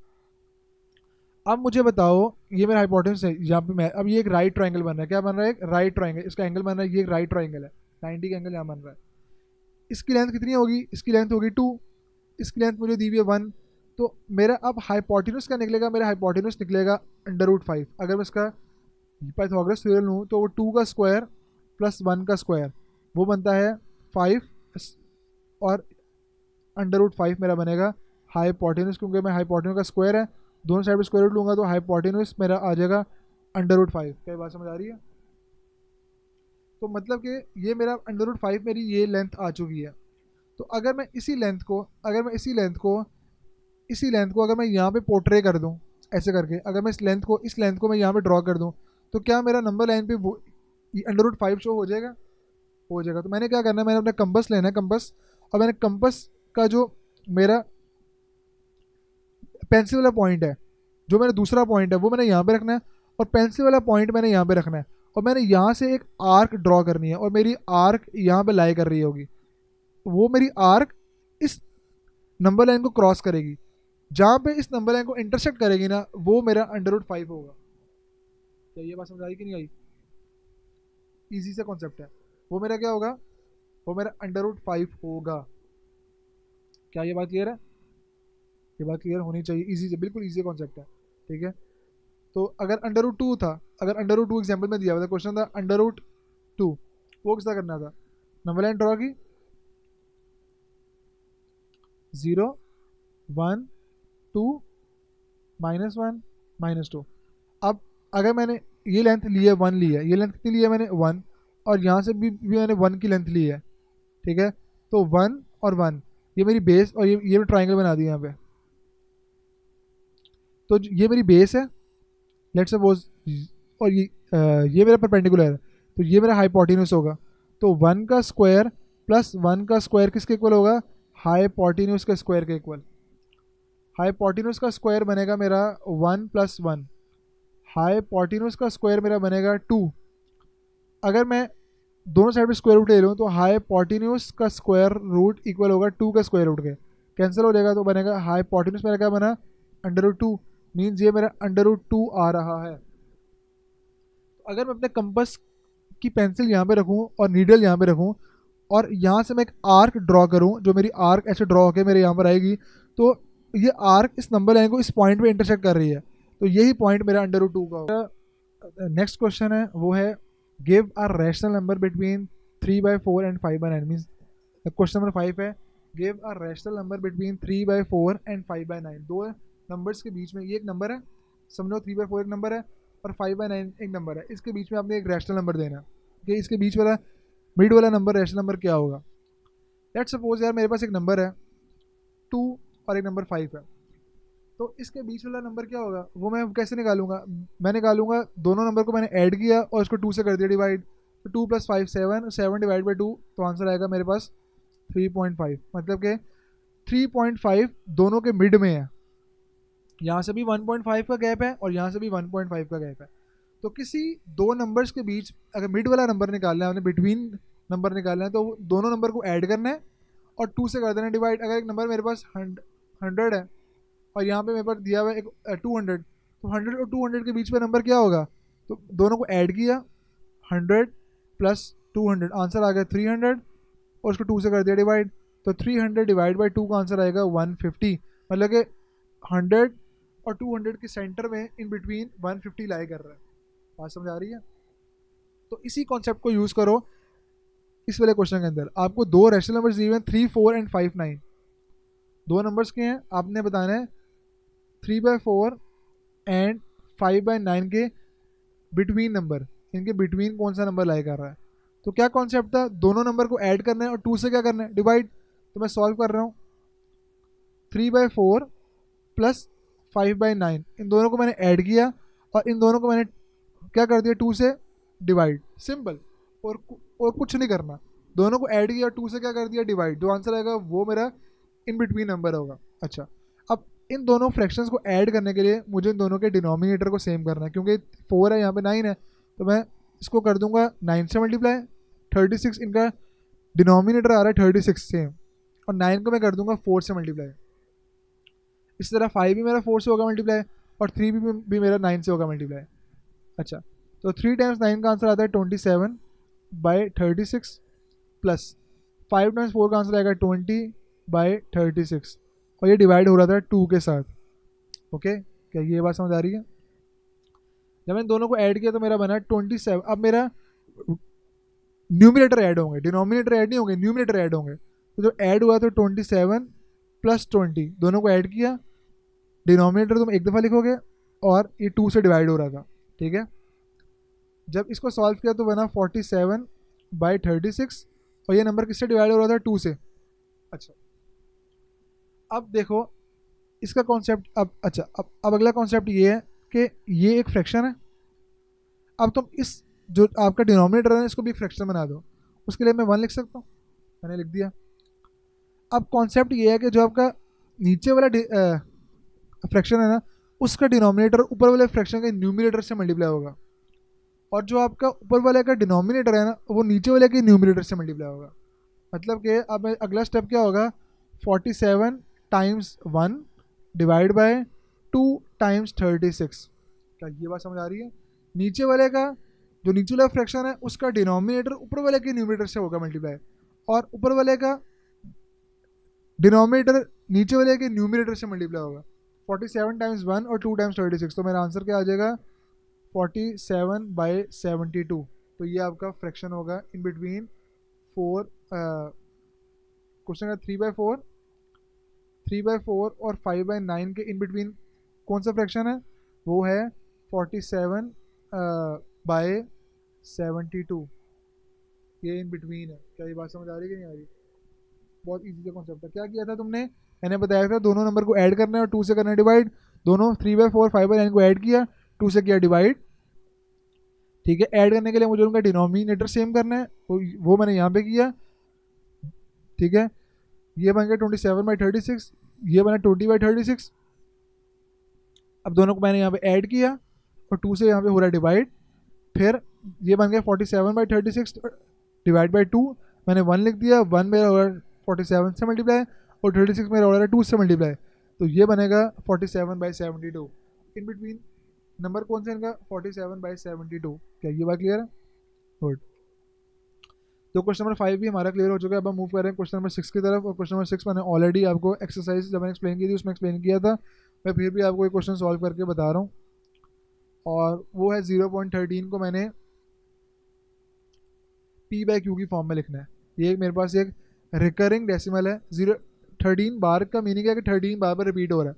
अब मुझे बताओ ये मेरा हाइपोटेन्यूज है यहाँ पे, मैं अब ये एक राइट ट्राइंगल बन रहा है, क्या बन रहा है? एक राइट ट्राइंगल, इसका एंगल बन रहा है, ये एक राइट ट्राइंगल है, 90 का एंगल यहाँ बन रहा है। इसकी लेंथ कितनी होगी? इसकी लेंथ होगी 2, इसकी लेंथ मुझे दी हुई है 1, तो मेरा अब हाइपोटेन्यूज क्या निकलेगा? मेरा हाइपोटेन्यूज निकलेगा √5। अगर मैं इसका पाइथागोरस थ्योरम लूँ तो वो 2 का स्क्वायर प्लस 1 का स्क्वायर वो बनता है 5, और √5 मेरा बनेगा हाइपोटेन्यूज, क्योंकि मैं हाइपोटेन्यूज का स्क्वायर है, दोनों साइड पे स्क्वायर रूट लूँगा तो हाइपोटेन्यूज मेरा आ जाएगा √5। क्या बात समझ आ रही है? तो मतलब कि ये मेरा √5 मेरी ये लेंथ आ चुकी है। तो अगर मैं इसी लेंथ को अगर मैं यहाँ पे पोर्ट्रे कर दूँ ऐसे करके, अगर मैं इस लेंथ को मैं यहाँ पे ड्रॉ कर दूँ, तो क्या मेरा नंबर लाइन पे वो √5 शो हो जाएगा? हो जाएगा। तो मैंने क्या करना है, मैंने अपना कंपस लेना है, कंपस, और मैंने कंपस का जो मेरा पेंसिल वाला पॉइंट है, जो मेरा दूसरा पॉइंट है वो मैंने यहाँ पे रखना है, और पेंसिल वाला पॉइंट मैंने यहाँ पे रखना है, और मैंने यहाँ से एक आर्क ड्रॉ करनी है, और मेरी आर्क यहाँ पे लाई कर रही होगी, वो मेरी आर्क इस नंबर लाइन को क्रॉस करेगी, जहाँ पे इस नंबर लाइन को इंटरसेक्ट करेगी ना, वो मेरा √5 होगा। क्या ये बात समझ आई कि नहीं आई? इजी सा कॉन्सेप्ट है। वो मेरा क्या होगा? वो मेरा √5 होगा। क्या ये बात क्लियर है? ये बात क्लियर होनी चाहिए, इजी से, बिल्कुल इजी कॉन्सेप्ट है। ठीक है, तो अगर √2 था, अगर √2 एग्जाम्पल में दिया हुआ था, क्वेश्चन था √2, वो किस तरह करना था? नंबर लाइन ड्रॉ की 0 1 2 -1 -2। अब अगर मैंने ये लेंथ ली है 1 ली है, ये लेंथ कितनी ली है मैंने 1, और यहाँ से भी मैंने 1 की लेंथ ली है। ठीक है, तो 1 और 1 ये मेरी बेस, और ये मैं ट्राइंगल बना दी यहाँ पे, तो ये मेरी बेस है लेट्स सपोज, और ये मेरा परपेंडिकुलर है, तो ये मेरा हाइपोटेन्यूज होगा। तो 1 का स्क्वायर प्लस 1 का स्क्वायर किसके इक्वल होगा, हाइपोटेन्यूज के स्क्वायर के इक्वल। हाइपोटेन्यूज का स्क्वायर बनेगा मेरा 1 प्लस 1, हाइपोटेन्यूज का स्क्वायर मेरा बनेगा 2। अगर मैं दोनों साइड पे स्क्वायर रूट ले लूँ तो हाइपोटेन्यूज का स्क्वायर रूट इक्वल होगा 2 का स्क्वायर रूट के, कैंसिल हो जाएगा तो बनेगा हाइपोटेन्यूज मेरा क्या बना, √2, मीन्स ये मेरा √2 आ रहा है। अगर मैं अपने कंपास की पेंसिल यहाँ पे रखूँ और नीडल यहाँ पे रखूँ और यहाँ से मैं एक आर्क ड्रॉ करूँ, जो मेरी आर्क ऐसे ड्रॉ होकर मेरे यहाँ पर आएगी, तो ये आर्क इस नंबर लाइन को इस पॉइंट पे इंटरसेक्ट कर रही है, तो यही पॉइंट मेरा √2 का होगा। नेक्स्ट क्वेश्चन है वो है give a rational number between 3/4 and 5/9, means question number 5 है give a rational number between 3/4 and 5/9। दो नंबर्स के बीच में, ये एक नंबर है, समझो 3/4 एक नंबर है और 5/9 एक नंबर है, इसके बीच में आपने एक रैशनल नंबर देना है कि इसके बीच वाला मिड वाला नंबर रैशनल नंबर क्या होगा। लेट्स सपोज यार मेरे पास एक नंबर है 2 और एक नंबर 5 है, तो इसके बीच वाला नंबर क्या होगा वो मैं कैसे निकालूंगा, मैं निकालूंगा दोनों नंबर को मैंने ऐड किया और इसको 2 से कर दिया डिवाइड, तो 2 + 5 7, 7 डिवाइड बाई 2, तो आंसर आएगा मेरे पास 3.5। मतलब कि 3.5 दोनों के मिड में है, यहाँ से भी 1.5 का गैप है और यहाँ से भी 1.5 का गैप है। तो किसी दो नंबर्स के बीच अगर मिड वाला नंबर निकालना है, आपने बिटवीन नंबर निकालना है, तो दोनों नंबर को ऐड करना है और 2 से कर देना डिवाइड। अगर एक नंबर मेरे पास 100 है और यहाँ पे मेरे पास दिया हुआ है एक 200, तो 100 और 200 के बीच में नंबर क्या होगा, तो दोनों को ऐड किया 100 + 200, आंसर आ गया 300 और उसको 2 से कर दिया डिवाइड, तो 300 डिवाइड बाई 2 का आंसर आएगा 150। मतलब कि 100 और 200 के सेंटर में इन बिटवीन 150 लाई कर रहा है। बात समझ आ रही है। तो इसी कॉन्सेप्ट को यूज़ करो इस वाले क्वेश्चन के अंदर। आपको दो रैशनल नंबर्स दिए हुए हैं 3, 4 एंड 5, 9। दो नंबर्स के हैं, आपने बताना है 3/4 एंड 5/9 के बिटवीन नंबर, इनके बिटवीन कौन सा नंबर लाई कर रहा है। तो क्या कॉन्सेप्ट था, दोनों नंबर को ऐड करना है और 2 से क्या करना है डिवाइड। तो मैं सॉल्व कर रहा हूँ 3/4 + 5/9, इन दोनों को मैंने ऐड किया और इन दोनों को मैंने क्या कर दिया 2 से डिवाइड, सिंपल। और कुछ नहीं करना, दोनों को ऐड किया 2 से क्या कर दिया डिवाइड, जो आंसर आएगा वो मेरा इन बिटवीन नंबर होगा। अच्छा, अब इन दोनों फ्रैक्शंस को ऐड करने के लिए मुझे इन दोनों के डिनोमिनेटर को सेम करना है, क्योंकि 4 है यहाँ पे 9 है, तो मैं इसको कर दूंगा 9 से मल्टीप्लाई, 36 इनका डिनोमिनेटर आ रहा है 36 सेम, और 9 को मैं कर दूंगा 4 से मल्टीप्लाई। इस तरह 5 भी मेरा 4 से होगा मल्टीप्लाई और 3 भी मेरा 9 से होगा मल्टीप्लाई। अच्छा, तो 3 × 9 का आंसर आता है 27/36 प्लस 5 × 4 का आंसर आएगा 20/36, और ये डिवाइड हो रहा था 2 के साथ। ओके, क्या ये बात समझ आ रही है। जब मैंने दोनों को ऐड किया तो मेरा बना 27। अब मेरा न्यूमिनेटर ऐड होंगे, डिनोमिनेटर ऐड नहीं होंगे, न्यूमिनेटर ऐड होंगे। तो जो ऐड हुआ तो 27 + 20, दोनों को ऐड किया, डिनोमिनेटर तुम एक दफ़ा लिखोगे और ये 2 से डिवाइड हो रहा था, ठीक है। जब इसको सॉल्व किया तो बना 47/36, और ये नंबर किससे डिवाइड हो रहा था 2 से। अच्छा, अब देखो इसका कॉन्सेप्ट। अब अगला कॉन्सेप्ट ये है कि ये एक फ्रैक्शन है। अब तुम इस जो आपका डिनोमिनेटर है इसको भी एक फ्रैक्शन बना दो, उसके लिए मैं 1 लिख सकता हूँ, मैंने लिख दिया। अब कॉन्सेप्ट ये है कि जो आपका नीचे वाला फ्रैक्शन है ना, उसका डिनोमिनेटर ऊपर वाले फ्रैक्शन के न्यूमिनेटर से मल्टीप्लाई होगा, और जो आपका ऊपर वाले का डिनोमिनेटर है ना वो नीचे वाले के न्यूमिनेटर से मल्टीप्लाई होगा। मतलब कि अब अगला स्टेप क्या होगा, 47 × 1 डिवाइड बाय 2 × 36। क्या ये बात समझ आ रही है। नीचे वाले का जो नीचे वाला फ्रैक्शन है उसका डिनोमिनेटर ऊपर वाले के न्यूमिनेटर से होगा मल्टीप्लाई, और ऊपर वाले का डिनोमिनेटर नीचे वाले के न्यूमिनेटर से मल्टीप्लाई होगा। 47 × 1 और 2 × 36, तो मेरा आंसर क्या आ जाएगा 47/72। तो ये आपका फ्रैक्शन होगा इन बिटवीन 4, क्वेश्चन का 3/4 और 5/9 के इन बिटवीन कौन सा फ्रैक्शन है, वो है 47/72। ये इन बिटवीन है। क्या ये बात समझ आ रही है कि नहीं आ रही। बहुत इजी सा कॉन्सेप्ट है। क्या किया था तुमने, मैंने बताया था दोनों नंबर को ऐड करना है और 2 से करना है डिवाइड। दोनों 3/4 5/9 को ऐड किया, 2 से किया डिवाइड, ठीक है। ऐड करने के लिए मुझे उनका डिनोमिनेटर सेम करना है, तो वो मैंने यहाँ पे किया। ठीक है, ये बन गया 27/36, ये बना 20/36। अब दोनों को मैंने यहाँ पे ऐड किया और 2 से यहाँ पे हो रहा है डिवाइड। फिर ये बन गया 47/36 डिवाइड बाई 2। मैंने 1 लिख दिया, 1 मेरा हो रहा है 47 से मल्टीप्लाई और 36 मेरा हो रहा है 2 से मल्टीप्लाई। तो ये बनेगा 47/72। इन बिटवीन नंबर कौन सा इनका? 47/72। क्या ये बात क्लियर है? गुड। तो क्वेश्चन नंबर 5 भी हमारा क्लियर हो चुका है। अब हम मूव कर रहे हैं क्वेश्चन नंबर 6 की तरफ। और क्वेश्चन नंबर 6 मैंने ऑलरेडी आपको एक्सरसाइज जब मैंने एक्सप्लेन की थी उसमें एक्सप्लेन किया था, मैं फिर भी आपको एक क्वेश्चन सॉल्व करके बता रहा हूँ। और वो है 0.13 को मैंने P/Q की फॉर्म में लिखना है। ये मेरे पास एक रिकरिंग डेसिमल है। 13 बार का मीनिंग है कि 13 बार पर रिपीट हो रहा है।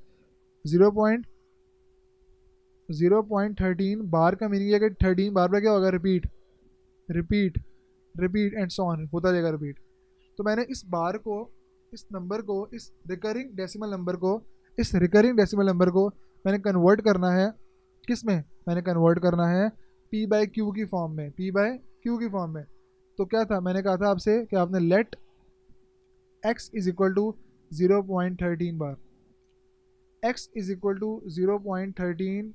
0.13 बार का मीनिंग है कि 13 बार पर क्या होगा? Repeat repeat repeat and so on, होता जाएगा रिपीट। तो मैंने इस बार को, इस नंबर को, इस रिकरिंग डेसिमल नंबर को मैंने कन्वर्ट करना है किस में? मैंने कन्वर्ट करना है P/Q की फॉर्म में। P/Q की फॉर्म में। तो क्या था, मैंने कहा था आपसे कि आपने let x is equal to 0.13 bar, x is equal to 0.13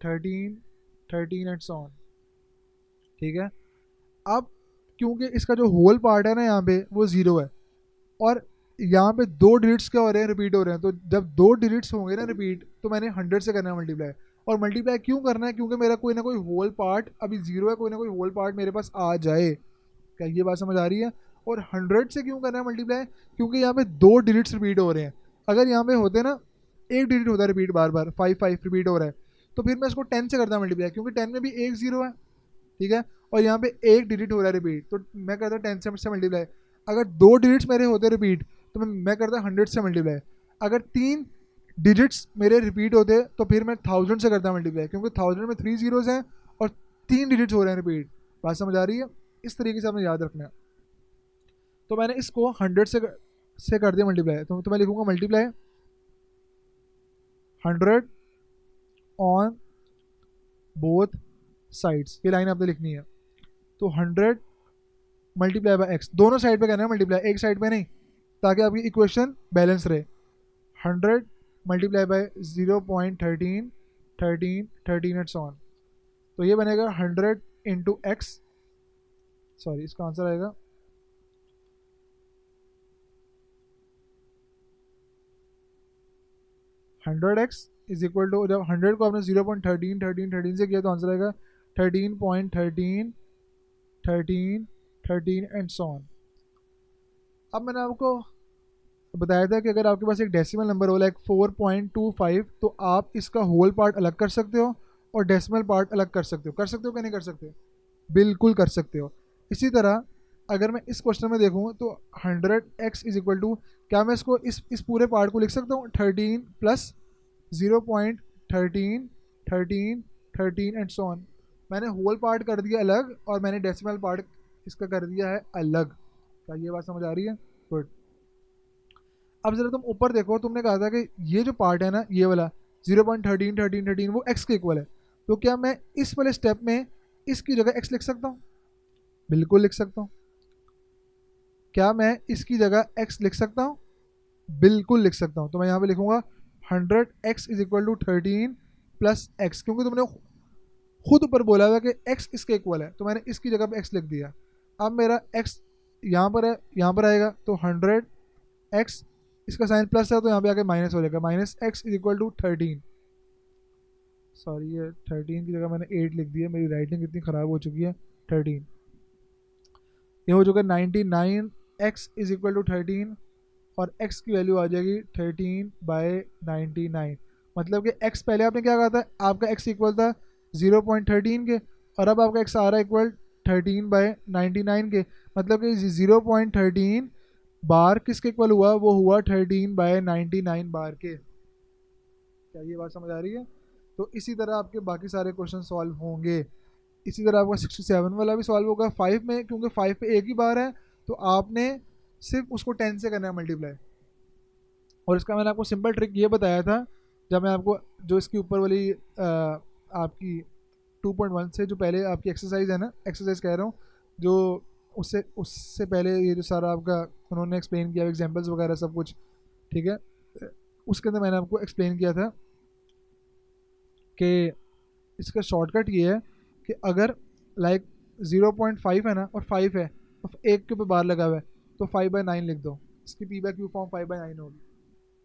13 13 and so on. ठीक है। अब क्योंकि इसका जो होल पार्ट है ना यहाँ पे वो 0 है और यहाँ पे 2 डिजिट्स क्या हो रहे हैं? रिपीट हो रहे हैं। तो जब 2 डिजिट्स होंगे ना रिपीट, तो मैंने 100 से करना है मल्टीप्लाई। और मल्टीप्लाई क्यों करना है? क्योंकि मेरा कोई ना कोई होल पार्ट अभी 0 है, कोई ना कोई होल पार्ट मेरे पास आ जाए। क्या ये बात समझ आ रही है? और 100 से क्यों करना है मल्टीप्लाई? क्योंकि यहाँ पे 2 डिजिट्स रिपीट हो रहे हैं। अगर यहाँ पे होते ना एक डिजिट होता है रिपीट बार बार, 5 रिपीट हो रहा है, तो फिर मैं इसको 10 से करता मल्टीप्लाई, क्योंकि 10 में भी एक 0 है। ठीक है। और यहाँ पे एक डिजिट हो रहा है रिपीट, तो मैं करता 10 से मल्टीप्लाई। अगर 2 डिजिट्स मेरे होते रिपीट, तो मैं करता 100 से मल्टीप्लाई। अगर 3 डिजिट्स मेरे रिपीट होते तो फिर मैं 1000 से करता मल्टीप्लाई, क्योंकि 1000 में 3 जीरोज हैं और 3 डिजिट्स हो रहे हैं रिपीट। बात समझ आ रही है? इस तरीके से आपने याद रखना है। तो मैंने इसको 100 से कर दिया मल्टीप्लाई, तो मैं लिखूंगा मल्टीप्लाई 100 ऑन बोथ साइड्स। ये लाइन आपने लिखनी है। तो 100 मल्टीप्लाई बाय एक्स, दोनों साइड पे करना है मल्टीप्लाई, एक साइड पे नहीं, ताकि आपकी इक्वेशन बैलेंस रहे। 100 multiply bye 0.13 13 13 and so on. तो ये बनेगा 100 इंटू एक्स, सॉरी इसका आंसर आएगा 100x इज इक्वल टू, जब 100 को आपने 0.13 13 13 से किया तो आंसर आएगा 13.13 13 13 एंड सो ऑन। अब मैंने आपको बताया था कि अगर आपके पास एक डेसिमल नंबर हो लाइक 4.25, तो आप इसका होल पार्ट अलग कर सकते हो और डेसिमल पार्ट अलग कर सकते हो। कर सकते हो कि नहीं कर सकते? बिल्कुल कर सकते हो। इसी तरह अगर मैं इस क्वेश्चन में देखूँ तो 100x इज इक्वल टू, क्या मैं इसको इस पूरे पार्ट को लिख सकता हूँ 13 प्लस 0.13 13 13 एंड सो ऑन। मैंने होल पार्ट कर दिया अलग और मैंने डेसिमल पार्ट इसका कर दिया है अलग। क्या ये बात समझ आ रही है? गुड। अब जरा तुम ऊपर देखो, तुमने कहा था कि ये जो पार्ट है ना, ये वाला 0.13 13 13 वो x के इक्वल है। तो क्या मैं इस वाले स्टेप में इसकी जगह x लिख सकता हूँ? बिल्कुल लिख सकता हूँ। क्या मैं इसकी जगह x लिख सकता हूँ? बिल्कुल लिख सकता हूँ। तो मैं यहाँ पे लिखूंगा 100x is equal to 13 plus x, क्योंकि तुमने खुद ऊपर बोला हुआ कि x इसके इक्वल है, तो मैंने इसकी जगह पे x लिख दिया। अब मेरा x यहाँ पर है, यहाँ पर आएगा, तो 100x, इसका साइन प्लस है तो यहाँ पे आके माइनस हो जाएगा, minus x is equal to 13। Sorry ये 13 की जगह मैंने 8 लिख दिया, मेरी राइटिंग इतनी ख़राब हो चुकी है। 13 ये हो चुका है 99x इज इक्वल टू 13 और x की वैल्यू आ जाएगी 13/99। मतलब कि x पहले आपने क्या कहा था, आपका x इक्वल था 0.13 के, और अब आपका x आ रहा है इक्वल 13/99 के। मतलब कि 0.13 बार किसके इक्वल हुआ? वो हुआ 13/99 बार के। क्या ये बात समझ आ रही है? तो इसी तरह आपके बाकी सारे क्वेश्चन सॉल्व होंगे। इसी तरह आपका 67 वाला भी सॉल्व होगा 5 में, क्योंकि 5 पे एक ही बार है, तो आपने सिर्फ उसको 10 से करना है मल्टीप्लाई। और इसका मैंने आपको सिंपल ट्रिक ये बताया था जब मैं आपको जो इसकी ऊपर वाली आपकी 2.1 से जो पहले आपकी एक्सरसाइज है ना, एक्सरसाइज कह रहा हूँ, जो उससे उससे पहले ये जो सारा आपका उन्होंने एक्सप्लेन किया, एग्जांपल्स वगैरह सब कुछ, ठीक है, उसके अंदर मैंने आपको एक्सप्लेन किया था कि इसका शॉर्टकट ये है कि अगर लाइक 0.5 है ना और 5 है तो एक के ऊपर बार लगा हुआ है तो 5/9 लिख दो, इसकी पी बाय क्यू फॉर्म 5/9 होगी।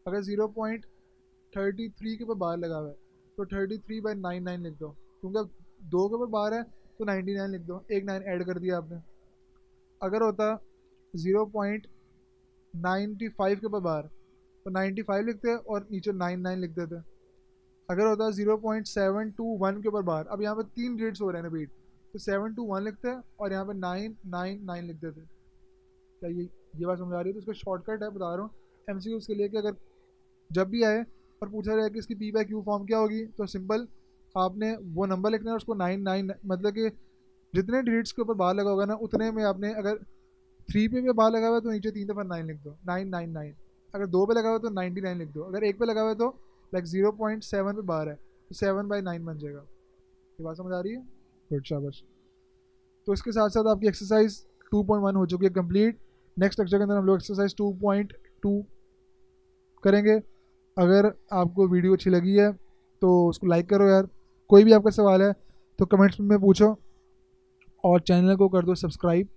अगर 0.33 के ऊपर बार लगा हुआ है तो 33/99 लिख दो, क्योंकि अब 2 के ऊपर बार है तो 99 लिख दो, एक 9 ऐड कर दिया आपने। अगर होता 0.95 के ऊपर बार तो 95 लिखते और नीचे 99 लिख देते। अगर होता 0.721 के ऊपर बार, अब यहाँ पे 3 डिजिट्स हो रहे हैं रिपीट, तो 721 लिखते हैं और यहाँ पे 999 लिख देते। क्या ये बात समझ आ रही है? तो इसका शॉर्टकट है, बता रहा हूँ एमसीक्यूज के लिए, कि अगर जब भी आए और पूछा जाए कि इसकी पी बाय क्यू फॉर्म क्या होगी, तो सिंपल आपने वो नंबर लिखना है, उसको 99 मतलब कि जितने डिजिट्स के ऊपर बार लगा होगा ना उतने में आपने, अगर 3 पे भी बार लगा हुआ है तो नीचे 3 दफ़ा 9 लिख दो, 999। अगर 2 पे लगा हुआ है तो 99 लिख दो, अगर 1 पे लगा हुआ है तो लाइक 0.7 पे बार है तो 7/9 बन जाएगा। ये बात समझ आ रही है? गुड, शाबाश। तो इसके साथ साथ आपकी एक्सरसाइज 2.1 हो चुकी है कंप्लीट। नेक्स्ट लेक्चर के अंदर हम लोग एक्सरसाइज 2.2 करेंगे। अगर आपको वीडियो अच्छी लगी है तो उसको लाइक करो यार, कोई भी आपका सवाल है तो कमेंट्स में पूछो और चैनल को कर दो सब्सक्राइब।